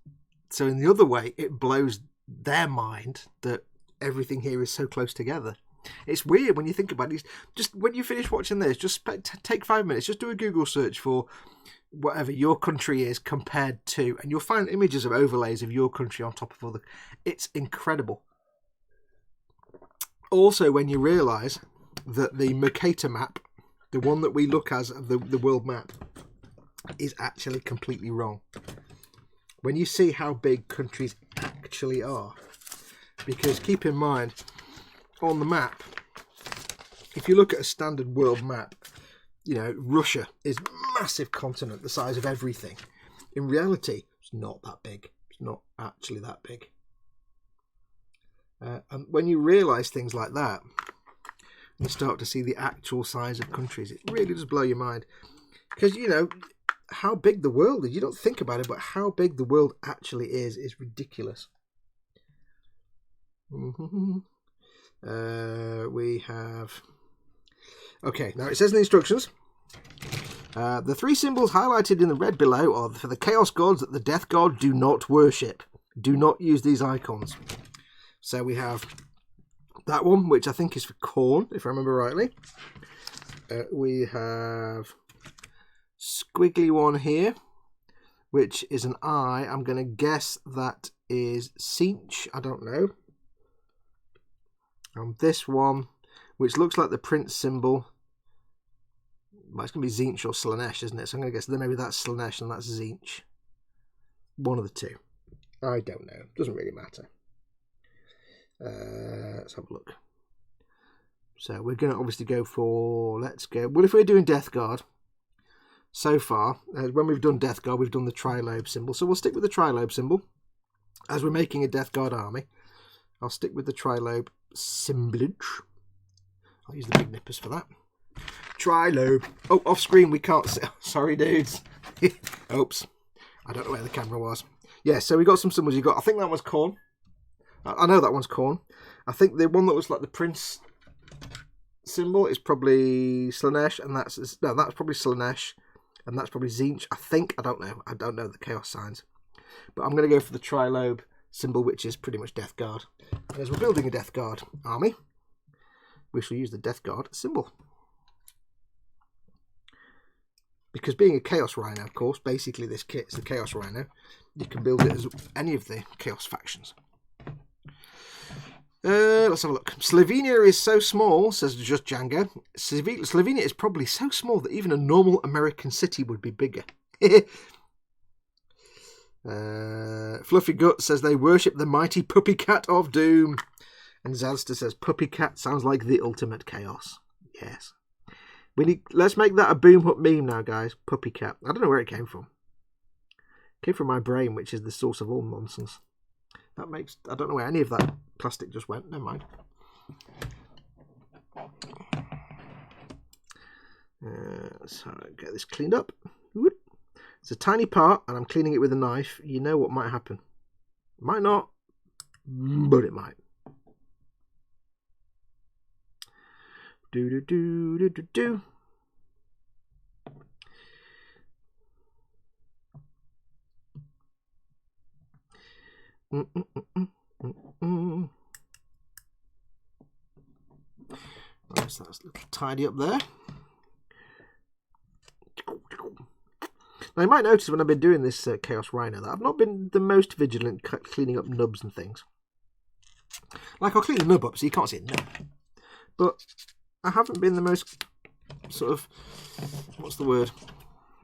So in the other way, it blows their mind that everything here is so close together. It's weird when you think about it. Just when you finish watching this, just take 5 minutes, just do a Google search for whatever your country is compared to, and you'll find images of overlays of your country on top of other. It's incredible. Also, when you realise that the Mercator map, the one that we look as the world map, is actually completely wrong. When you see how big countries actually are, because keep in mind, on the map, if you look at a standard world map, you know, Russia is a massive continent the size of everything. In reality, it's not that big. It's not actually that big. And when you realise things like that, you start to see the actual size of countries. It really does blow your mind. Because, you know, how big the world is. You don't think about it, but how big the world actually is ridiculous. We have... Okay, now it says in the instructions, the 3 symbols highlighted in the red below are for the Chaos Gods that the Death God do not worship. Do not use these icons. So we have that one, which I think is for corn, if I remember rightly. We have squiggly one here, which is an eye. I'm going to guess that is Sinch. I don't know. And this one, which looks like the Prince symbol. Well, it's going to be Zinch or Slanesh, isn't it? So I'm going to guess that maybe that's Slanesh and that's Zinch. One of the two. I don't know. Doesn't really matter. Let's have a look. So we're going to obviously go for... Let's go... Well, if we're doing Death Guard, so far, when we've done Death Guard, we've done the trilobe symbol. So we'll stick with the trilobe symbol. As we're making a Death Guard army, I'll stick with the trilobe symbolage. I'll use the big nippers for that. Trilobe. Oh, off screen we can't see. Sorry, dudes. Oops. I don't know where the camera was. Yeah, so we got some symbols. I think that one's corn. I know that one's corn. I think the one that was like the Prince symbol is probably Slanesh, and that's probably Slanesh, and that's probably Zinch. I think. I don't know. I don't know the chaos signs, but I'm going to go for the trilobe symbol, which is pretty much Death Guard. And as we're building a Death Guard army, we shall use the Death Guard symbol. Because being a Chaos Rhino, of course, basically this kit is the Chaos Rhino. You can build it as any of the Chaos factions. Let's have a look. Slovenia is so small, says just Django. Slovenia is probably so small that even a normal American city would be bigger. Fluffy Gut says they worship the mighty Puppy Cat of Doom. And Zalster says Puppy Cat sounds like the ultimate chaos. Yes. Let's make that a Boom Hut meme now, guys. Puppy Cat. I don't know where it came from. It came from my brain, which is the source of all nonsense. I don't know where any of that plastic just went. Never mind. So get this cleaned up. It's a tiny part, and I'm cleaning it with a knife. You know what might happen. Might not, but it might. Do. Right, so that's a little tidy up there. Now you might notice when I've been doing this Chaos Rhino that I've not been the most vigilant cleaning up nubs and things. Like I'll clean the nub up so you can't see a nub. But I haven't been the most sort of, what's the word?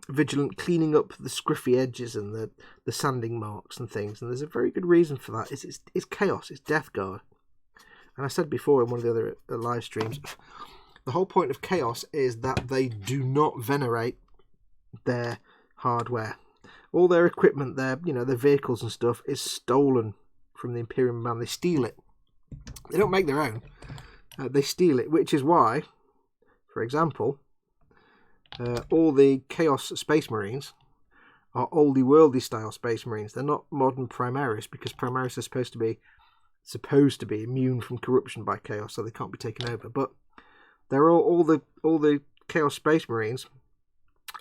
vigilant, cleaning up the scruffy edges and the sanding marks and things. And there's a very good reason for that. It's chaos. It's Death Guard. And I said before in one of the other live streams, the whole point of chaos is that they do not venerate their hardware. All their equipment, their vehicles and stuff is stolen from the Imperium Man. They steal it. They don't make their own. They steal it, which is why, for example, all the Chaos Space Marines are oldie worldy style Space Marines. They're not modern Primaris, because Primaris are supposed to be immune from corruption by Chaos, so they can't be taken over. But they're all the Chaos Space Marines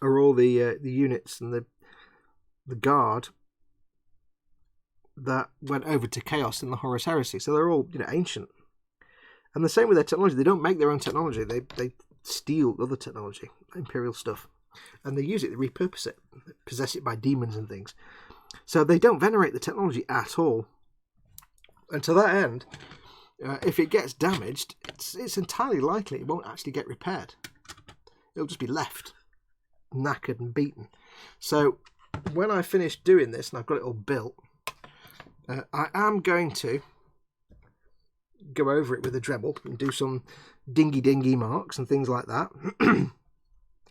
are all the units and the guard that went over to Chaos in the Horus Heresy. So they're all ancient. And the same with their technology. They don't make their own technology. They steal other technology, Imperial stuff, and they use it, they repurpose it, possess it by demons and things. So they don't venerate the technology at all. And to that end, if it gets damaged, it's entirely likely it won't actually get repaired. It'll just be left knackered and beaten. So when I finish doing this and I've got it all built, I am going to go over it with a Dremel and do some dingy marks and things like that. There's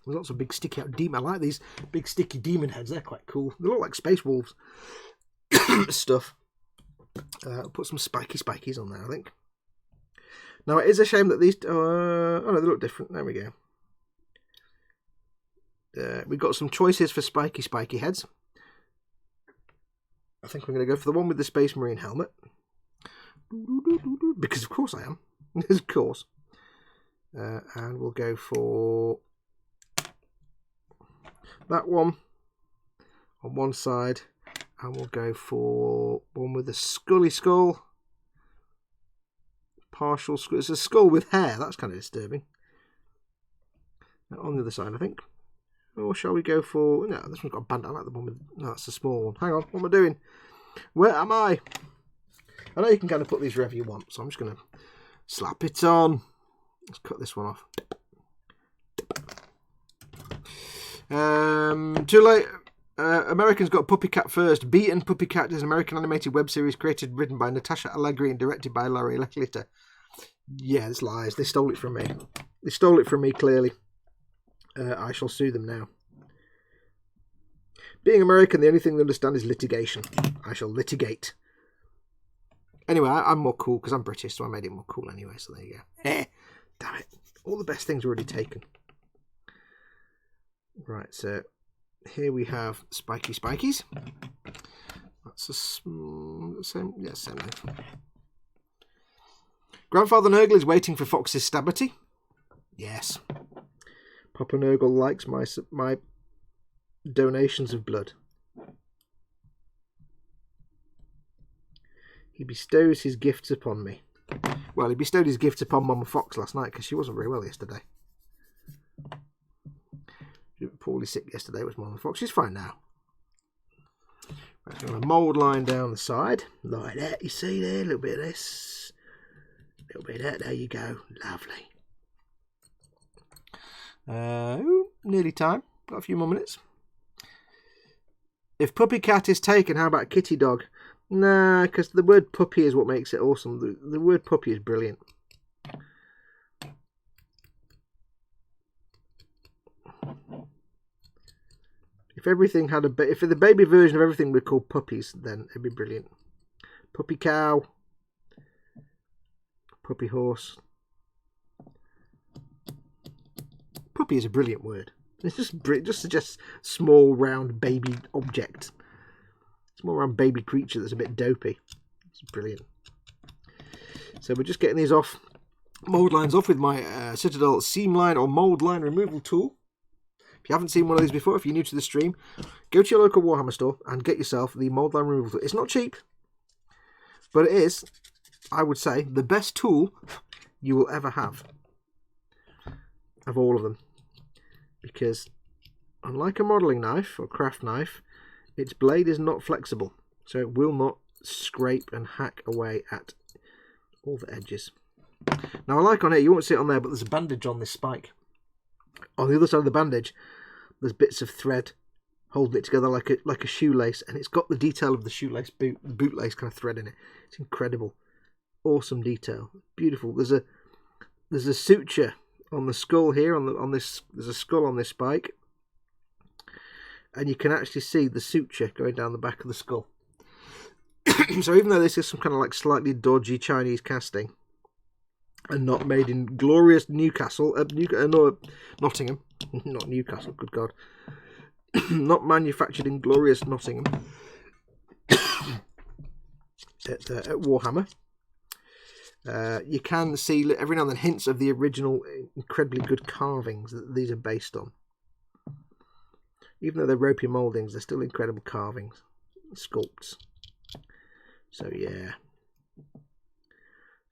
lots of big sticky out demon. I like these big sticky demon heads. They're quite cool. They look like space wolves stuff. I'll put some spikies on there, I think. Now it is a shame that these oh no, they look different. There we go. We've got some choices for spiky heads. I think I'm going to go for the one with the Space Marine helmet, because of course I am. Of course. And we'll go for that one on one side, and we'll go for one with a scully skull, partial skull. It's a skull with hair. That's kind of disturbing. On the other side, I think. Or shall we go for... No, this one's got a band. I like the one with... No, that's a small one. Hang on, what am I doing? Where am I? I know you can kind of put these wherever you want, so I'm just going to slap it on. Let's cut this one off. Too late. Americans got Puppy Cat first. Beaten Puppy Cat is an American animated web series created, written by Natasha Allegri and directed by Larry Leclerc. Yeah, it's lies. They stole it from me. They stole it from me, clearly. I shall sue them now. Being American, the only thing they understand is litigation. I shall litigate. Anyway, I'm more cool because I'm British, so I made it more cool anyway, so there you go. Damn it. All the best things are already taken. Right, so here we have spikies. That's the same. Yeah, same length. Grandfather Nurgle is waiting for Fox's Stabberty. Yes. Papa Nurgle likes my donations of blood. He bestows his gifts upon me. Well, he bestowed his gifts upon Mama Fox last night because she wasn't very well yesterday. She was poorly sick yesterday, was Mama Fox. She's fine now. Right, got a mould line down the side. Like that, you see there? A little bit of this. A little bit of that. There you go. Lovely. Nearly time. Got a few more minutes. If Puppy Cat is taken, how about Kitty Dog? Nah, because the word puppy is what makes it awesome. The word puppy is brilliant. If everything had if the baby version of everything were called puppies, then it'd be brilliant. Puppy cow, puppy horse. Puppy is a brilliant word. It just suggests small, round, baby object. Small, round, baby creature that's a bit dopey. It's brilliant. So we're just getting these off, mould lines off with my Citadel seam line or mould line removal tool. If you haven't seen one of these before, if you're new to the stream, go to your local Warhammer store and get yourself the mould line removal tool. It's not cheap, but it is, I would say, the best tool you will ever have of all of them. Because unlike a modelling knife or craft knife, its blade is not flexible, so it will not scrape and hack away at all the edges. Now I like on here, you won't see it on there, but there's a bandage on this spike. On the other side of the bandage, there's bits of thread holding it together like a shoelace, and it's got the detail of the shoelace bootlace kind of thread in it. It's incredible, awesome detail, beautiful. There's a suture on the skull here. On this, there's a skull on this spike, and you can actually see the suture going down the back of the skull. So even though this is some kind of like slightly dodgy Chinese casting, and not made in glorious Newcastle, no, Nottingham, not Newcastle, good God, not manufactured in glorious Nottingham, at Warhammer, you can see every now and then hints of the original incredibly good carvings that these are based on. Even though they're ropey mouldings, they're still incredible carvings, sculpts. So yeah,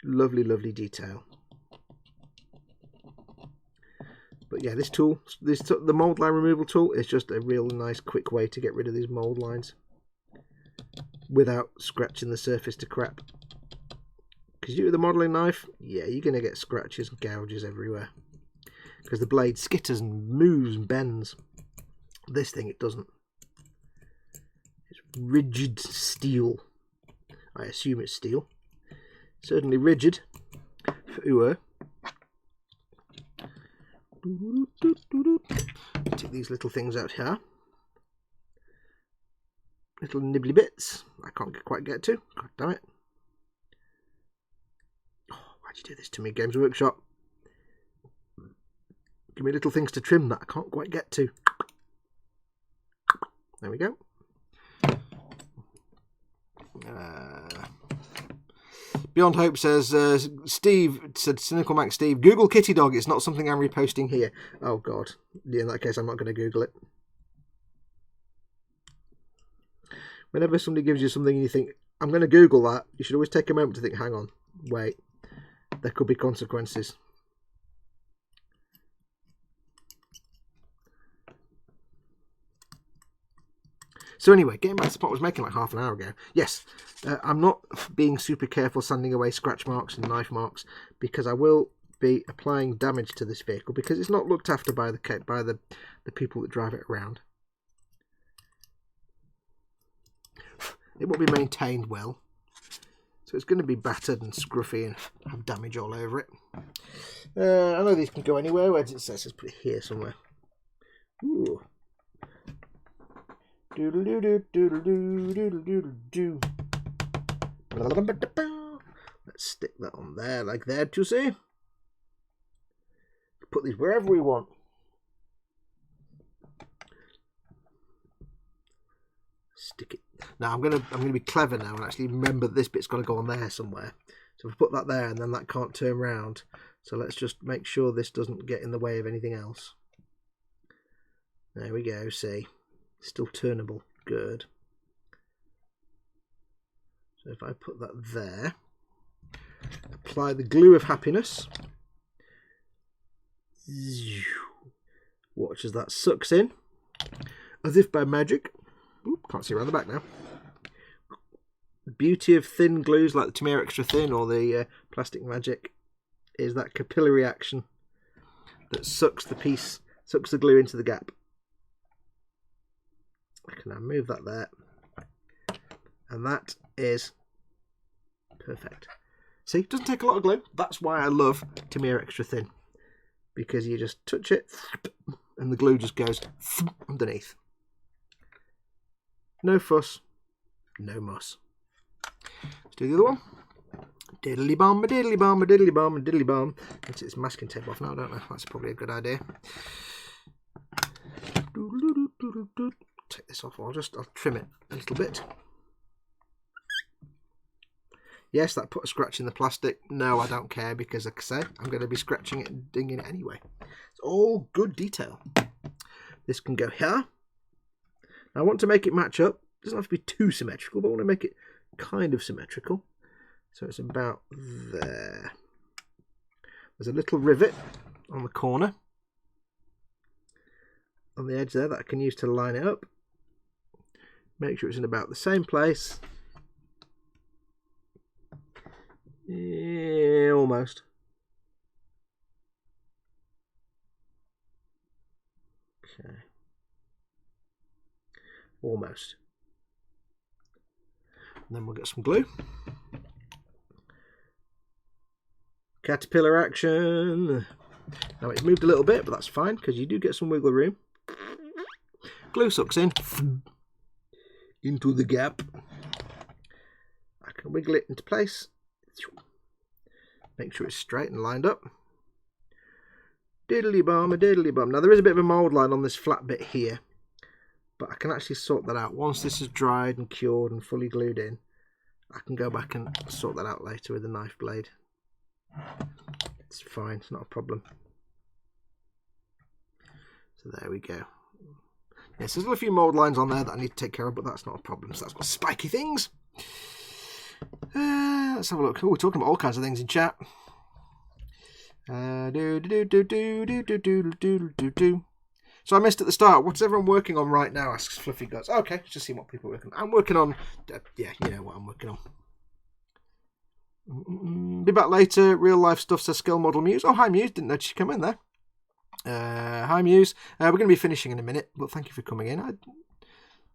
lovely, lovely detail. But yeah, this tool, the mould line removal tool, is just a real nice, quick way to get rid of these mould lines without scratching the surface to crap. Because you with the modelling knife, yeah, you're going to get scratches and gouges everywhere. Because the blade skitters and moves and bends. This thing, it doesn't. It's rigid steel. I assume it's steel. Certainly rigid. Take these little things out here. Little nibbly bits I can't quite get to. God damn it. Oh, why'd you do this to me, Games Workshop? Give me little things to trim that I can't quite get to. There we go. Beyond Hope says, Steve said, Cynical Mac Steve, Google Kitty Dog. It's not something I'm reposting here. Oh God. Yeah, in that case, I'm not going to Google it. Whenever somebody gives you something and you think, I'm going to Google that, you should always take a moment to think, hang on, wait, there could be consequences. So anyway, getting back to the point I was making like half an hour ago. Yes, I'm not being super careful sanding away scratch marks and knife marks, because I will be applying damage to this vehicle because it's not looked after by the people that drive it around. It will be maintained well, so it's going to be battered and scruffy and have damage all over it. I know these can go anywhere. Where does it say? Let's put it here somewhere. Ooh. Doodle doo doo doodle doo doodle doodle doo. Let's stick that on there, like that, you see. Put these wherever we want. Stick it. Now I'm gonna be clever now and actually remember that this bit's got to go on there somewhere. So if I put that there, and then that can't turn round. So let's just make sure this doesn't get in the way of anything else. There we go. See. Still turnable. Good. So if I put that there, apply the glue of happiness. Watch as that sucks in, as if by magic. Oop, can't see around the back now. The beauty of thin glues like the Tamiya Extra Thin or the Plastic Magic is that capillary action that sucks the glue into the gap. I can now move that there, and that is perfect. See, it doesn't take a lot of glue. That's why I love Tamiya Extra Thin, because you just touch it and the glue just goes underneath. No fuss, no muss. Let's do the other one. Diddly bomb, a diddly bomb, a diddly bomb, a diddly bomb. Let's get this masking tape off now, don't I? That's probably a good idea. Take this off. I'll trim it a little bit. Yes, that put a scratch in the plastic. No, I don't care, because like I say, I'm going to be scratching it and dinging it anyway. It's all good detail. This can go here. Now, I want to make it match up. It doesn't have to be too symmetrical, but I want to make it kind of symmetrical. So it's about there. There's a little rivet on the corner, on the edge there, that I can use to line it up. Make sure it's in about the same place. Yeah, almost. Okay. Almost. And then we'll get some glue. Caterpillar action. Now it's moved a little bit, but that's fine because you do get some wiggle room. Glue sucks in into the gap. I can wiggle it into place. Make sure it's straight and lined up. Diddly bomb, a diddly bomb. Now there is a bit of a mould line on this flat bit here, but I can actually sort that out. Once this is dried and cured and fully glued in, I can go back and sort that out later with a knife blade. It's fine, it's not a problem. So there we go. Yes, there's a few mould lines on there that I need to take care of, but that's not a problem. So that's got spiky things. Let's have a look. Oh, we're talking about all kinds of things in chat. So I missed at the start. What's everyone working on right now? Asks Fluffy Guts. Okay, let's just see what people are working on. I'm working on. Yeah, you know what I'm working on. Be back later. Real life stuff, says Skill Model Muse. Oh, hi Muse. Didn't notice you come in there. Hi Muse. We're going to be finishing in a minute, but thank you for coming in.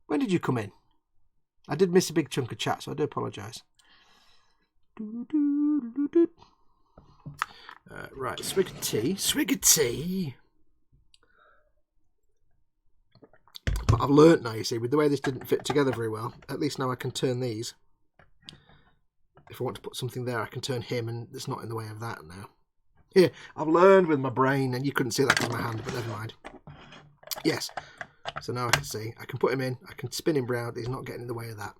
When did you come in? I did miss a big chunk of chat, so I do apologise. Right, swig of tea. Swig of tea. But I've learnt now, you see, with the way this didn't fit together very well, at least now I can turn these. If I want to put something there, I can turn him, and it's not in the way of that now. Here, I've learned with my brain, and you couldn't see that with my hand, but never mind. Yes, so now I can see. I can put him in, I can spin him round, he's not getting in the way of that.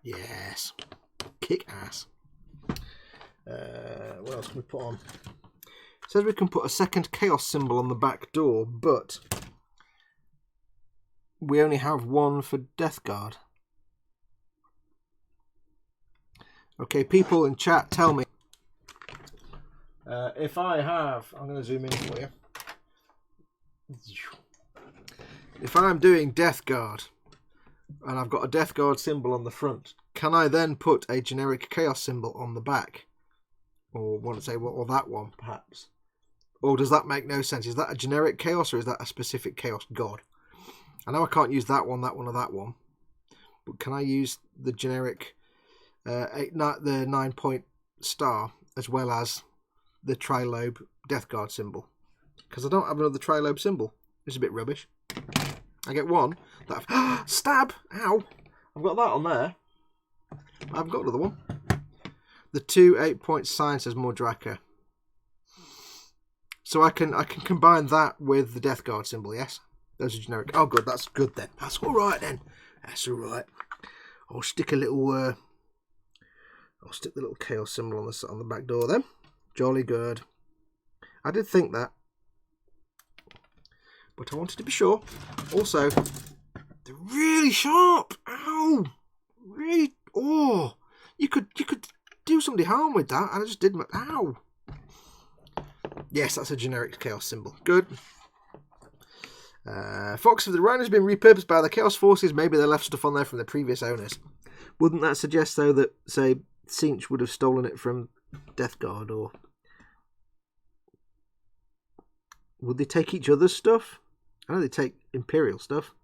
Yes. Kick ass. What else can we put on? It says we can put a second chaos symbol on the back door, but we only have one for Death Guard. Okay, people in chat, tell me. If I have... I'm going to zoom in for you. If I'm doing Death Guard, and I've got a Death Guard symbol on the front, can I then put a generic chaos symbol on the back? Or want to say, well, or that one, perhaps? Or does that make no sense? Is that a generic chaos, or is that a specific chaos god? I know I can't use that one, or that one. But can I use the generic... the 9-point star, as well as the trilobe Death Guard symbol? Because I don't have another trilobe symbol. It's a bit rubbish. I get one. That stab! Ow! I've got that on there. I've got another one. The 2 8-point sign says Mordraka. So I can combine that with the Death Guard symbol, yes? Those are generic. Oh, good. That's good then. That's all right then. That's all right. I'll stick a little... I'll stick the little chaos symbol on the back door then. Jolly good. I did think that, but I wanted to be sure. Also, they're really sharp. Ow! Really? Oh, you could do somebody harm with that. And I just did. Ow! Yes, that's a generic chaos symbol. Good. Fox, if the Rhino's been repurposed by the Chaos Forces, maybe they left stuff on there from the previous owners. Wouldn't that suggest though that, say, Cinch would have stolen it from Death Guard, or would they take each other's stuff? I know they take Imperial stuff,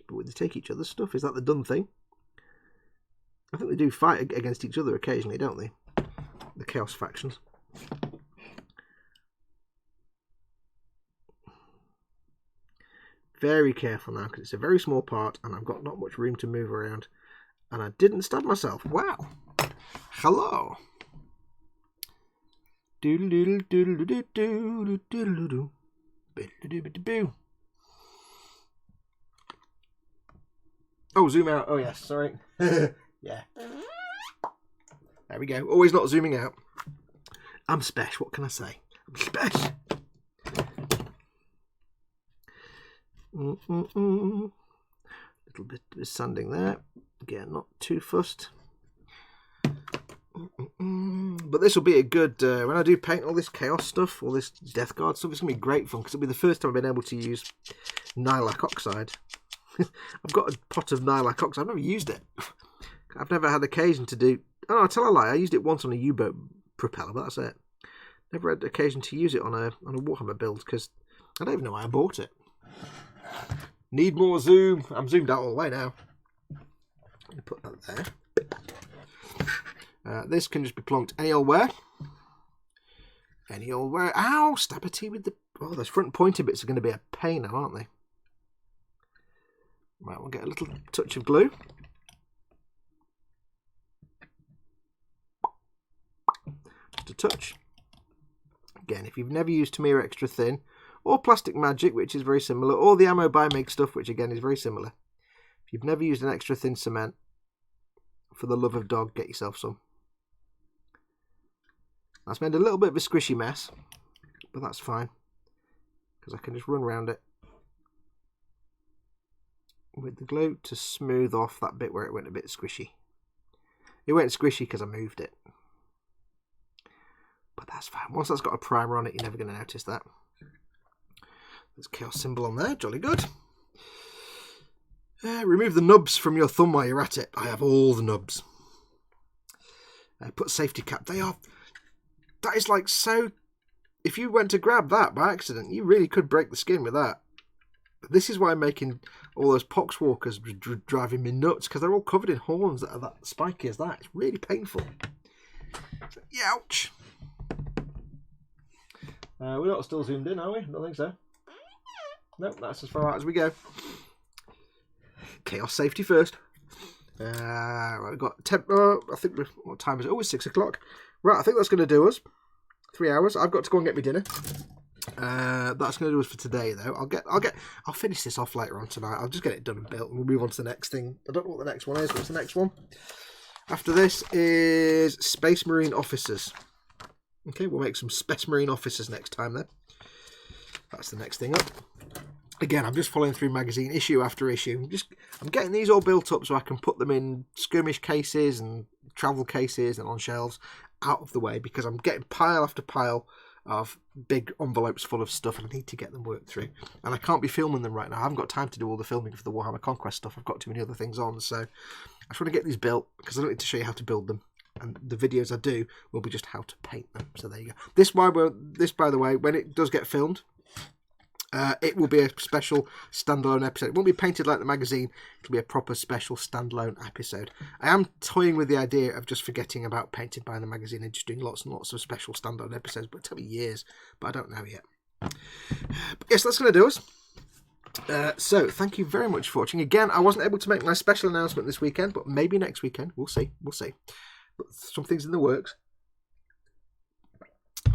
but would they take each other's stuff? Is that the done thing? I think they do fight against each other occasionally, don't they? The Chaos factions. Very careful now, because it's a very small part and I've got not much room to move around. And I didn't stab myself. Wow. Hello. Doodle doodle doodle doodle doodle doodle doodle. Boo. Oh, zoom out. Oh yes, sorry. Yeah. There we go. Always not zooming out. I'm special. What can I say? I'm special. Little bit of sanding there. Again, not too fussed. But this will be a good... when I do paint all this chaos stuff, all this Death Guard stuff, it's going to be great fun, because it'll be the first time I've been able to use Nylak Oxide. I've got a pot of Nylak Oxide. I've never used it. I've never had occasion to do... Oh, I tell a lie. I used it once on a U-boat propeller, but that's it. Never had occasion to use it on a Warhammer build, because I don't even know why I bought it. Need more zoom. I'm zoomed out all the way now. Put that there. This can just be plunked any old where. Any old where. Ow! Stab a tea with the... Oh, those front pointy bits are going to be a pain now, aren't they? Right, we'll get a little touch of glue. Just a touch. Again, if you've never used Tamiya Extra Thin, or Plastic Magic, which is very similar, or the Ammo by Mig stuff, which again is very similar. If you've never used an extra thin cement, for the love of dog, get yourself some. That's made a little bit of a squishy mess, but that's fine, because I can just run around it with the glue to smooth off that bit where it went a bit squishy. It went squishy because I moved it. But that's fine. Once that's got a primer on it, you're never going to notice that. There's a chaos symbol on there. Jolly good. Remove the nubs from your thumb while you're at it. I have all the nubs. Put safety cap. They are... That is like so... If you went to grab that by accident, you really could break the skin with that. But this is why I'm making all those poxwalkers driving me nuts, because they're all covered in horns that are that spiky as that. It's really painful. So, ouch. We're not still zoomed in, are we? I don't think so. Nope, that's as far out as we go. Chaos safety first. Right, we've got 10. I think what time is it? Oh, it's 6 o'clock. Right, I think that's going to do us. 3 hours. I've got to go and get me dinner. That's going to do us for today, though. I'll finish this off later on tonight. I'll just get it done and built, and we'll move on to the next thing. I don't know what the next one is. What's the next one? After this is Space Marine Officers. Okay, we'll make some Space Marine Officers next time then. That's the next thing up. Again, I'm just following through magazine issue after issue. I'm getting these all built up so I can put them in skirmish cases and travel cases and on shelves out of the way, because I'm getting pile after pile of big envelopes full of stuff and I need to get them worked through. And I can't be filming them right now. I haven't got time to do all the filming for the Warhammer Conquest stuff. I've got too many other things on, so I just want to get these built because I don't need to show you how to build them. And the videos I do will be just how to paint them. So there you go. This, by the way, when it does get filmed, it will be a special standalone episode. It won't be painted like the magazine. It'll be a proper special standalone episode. I am toying with the idea of just forgetting about Painted by the magazine and just doing lots and lots of special standalone episodes. But it'll take me years, but I don't know yet. But yes, that's going to do us. So thank you very much for watching. Again, I wasn't able to make my special announcement this weekend, but maybe next weekend. We'll see. We'll see. But something's in the works.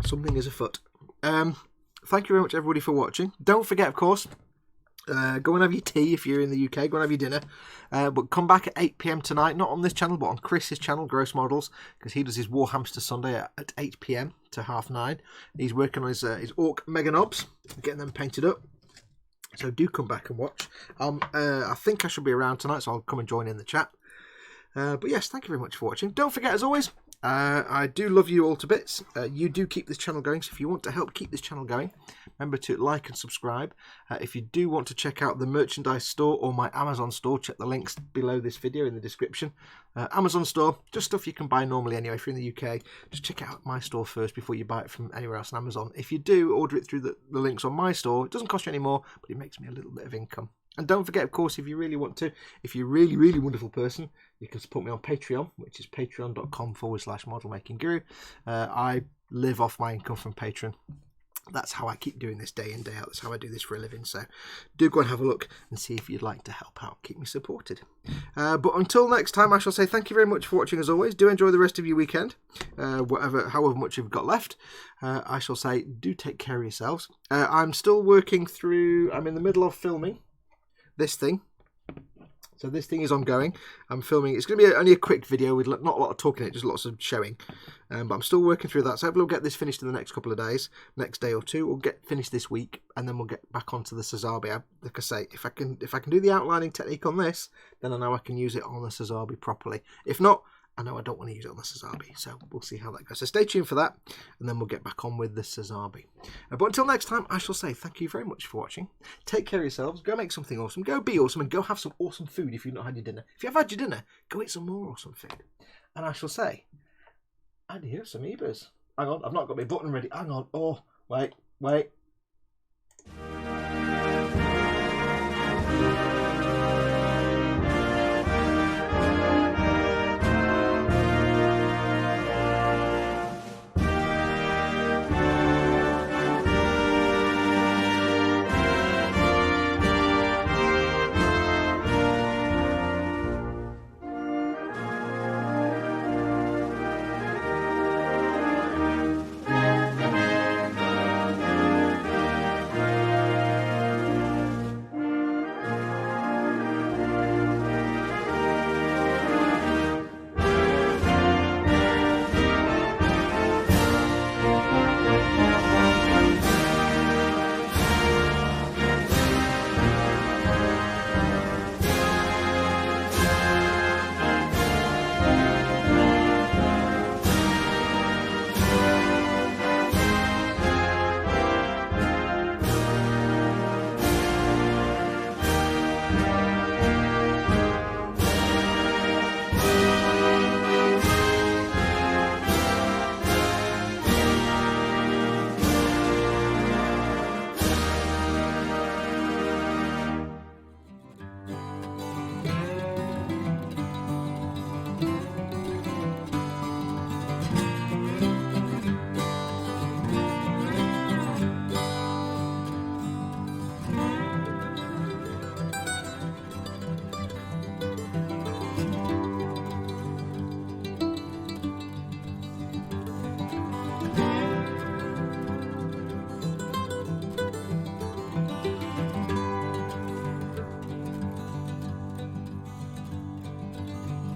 Something is afoot. Thank you very much, everybody, for watching. Don't forget, of course, go and have your tea if you're in the UK. Go and have your dinner. But come back at 8 PM tonight, not on this channel, but on Chris's channel, Gross Models, because he does his Warhamster Sunday at 8 PM to 9:30. He's working on his Orc Mega Knobs, getting them painted up. So do come back and watch. I think I should be around tonight, so I'll come and join in the chat. But yes, thank you very much for watching. Don't forget, as always, I do love you all to bits. You do keep this channel going, so if you want to help keep this channel going, remember to like and subscribe. If you do want to check out the merchandise store or my Amazon store, check the links below this video in the description. Amazon store, just stuff you can buy normally anyway. If you're in the UK, just check out my store first before you buy it from anywhere else on Amazon. If you do order it through the links on my store, it doesn't cost you any more, but it makes me a little bit of income. And don't forget, of course, if you really want to, if you're a really, really wonderful person, you can support me on Patreon, which is patreon.com/modelmakingguru. I live off my income from Patreon. That's how I keep doing this day in, day out. That's how I do this for a living. So do go and have a look and see if you'd like to help out. Keep me supported. But until next time, I shall say thank you very much for watching as always. Do enjoy the rest of your weekend, however much you've got left. I shall say do take care of yourselves. I'm still working through, I'm in the middle of filming this thing. So this thing is ongoing. I'm filming. It's going to be only a quick video with not a lot of talking in it, just lots of showing. But I'm still working through that. So hopefully we'll get this finished in the next couple of days, next day or two. We'll get finished this week, and then we'll get back onto the Sazabi. Like I say, if I can do the outlining technique on this, then I know I can use it on the Sazabi properly. If not, I know I don't want to use it on the Sazabi, so we'll see how that goes. So stay tuned for that, and then we'll get back on with the Sazabi. But until next time, I shall say thank you very much for watching. Take care of yourselves. Go make something awesome. Go be awesome, and go have some awesome food if you've not had your dinner. If you have had your dinner, go eat some more awesome food. And I shall say, adios, amoebas. Hang on, I've not got my button ready. Hang on. Oh, wait.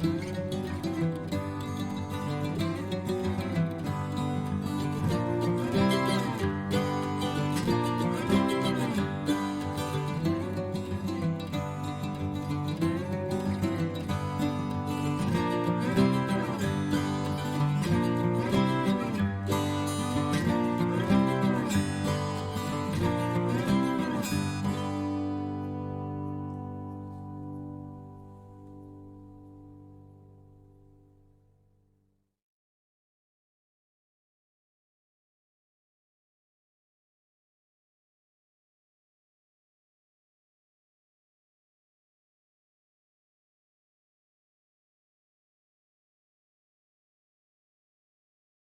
you.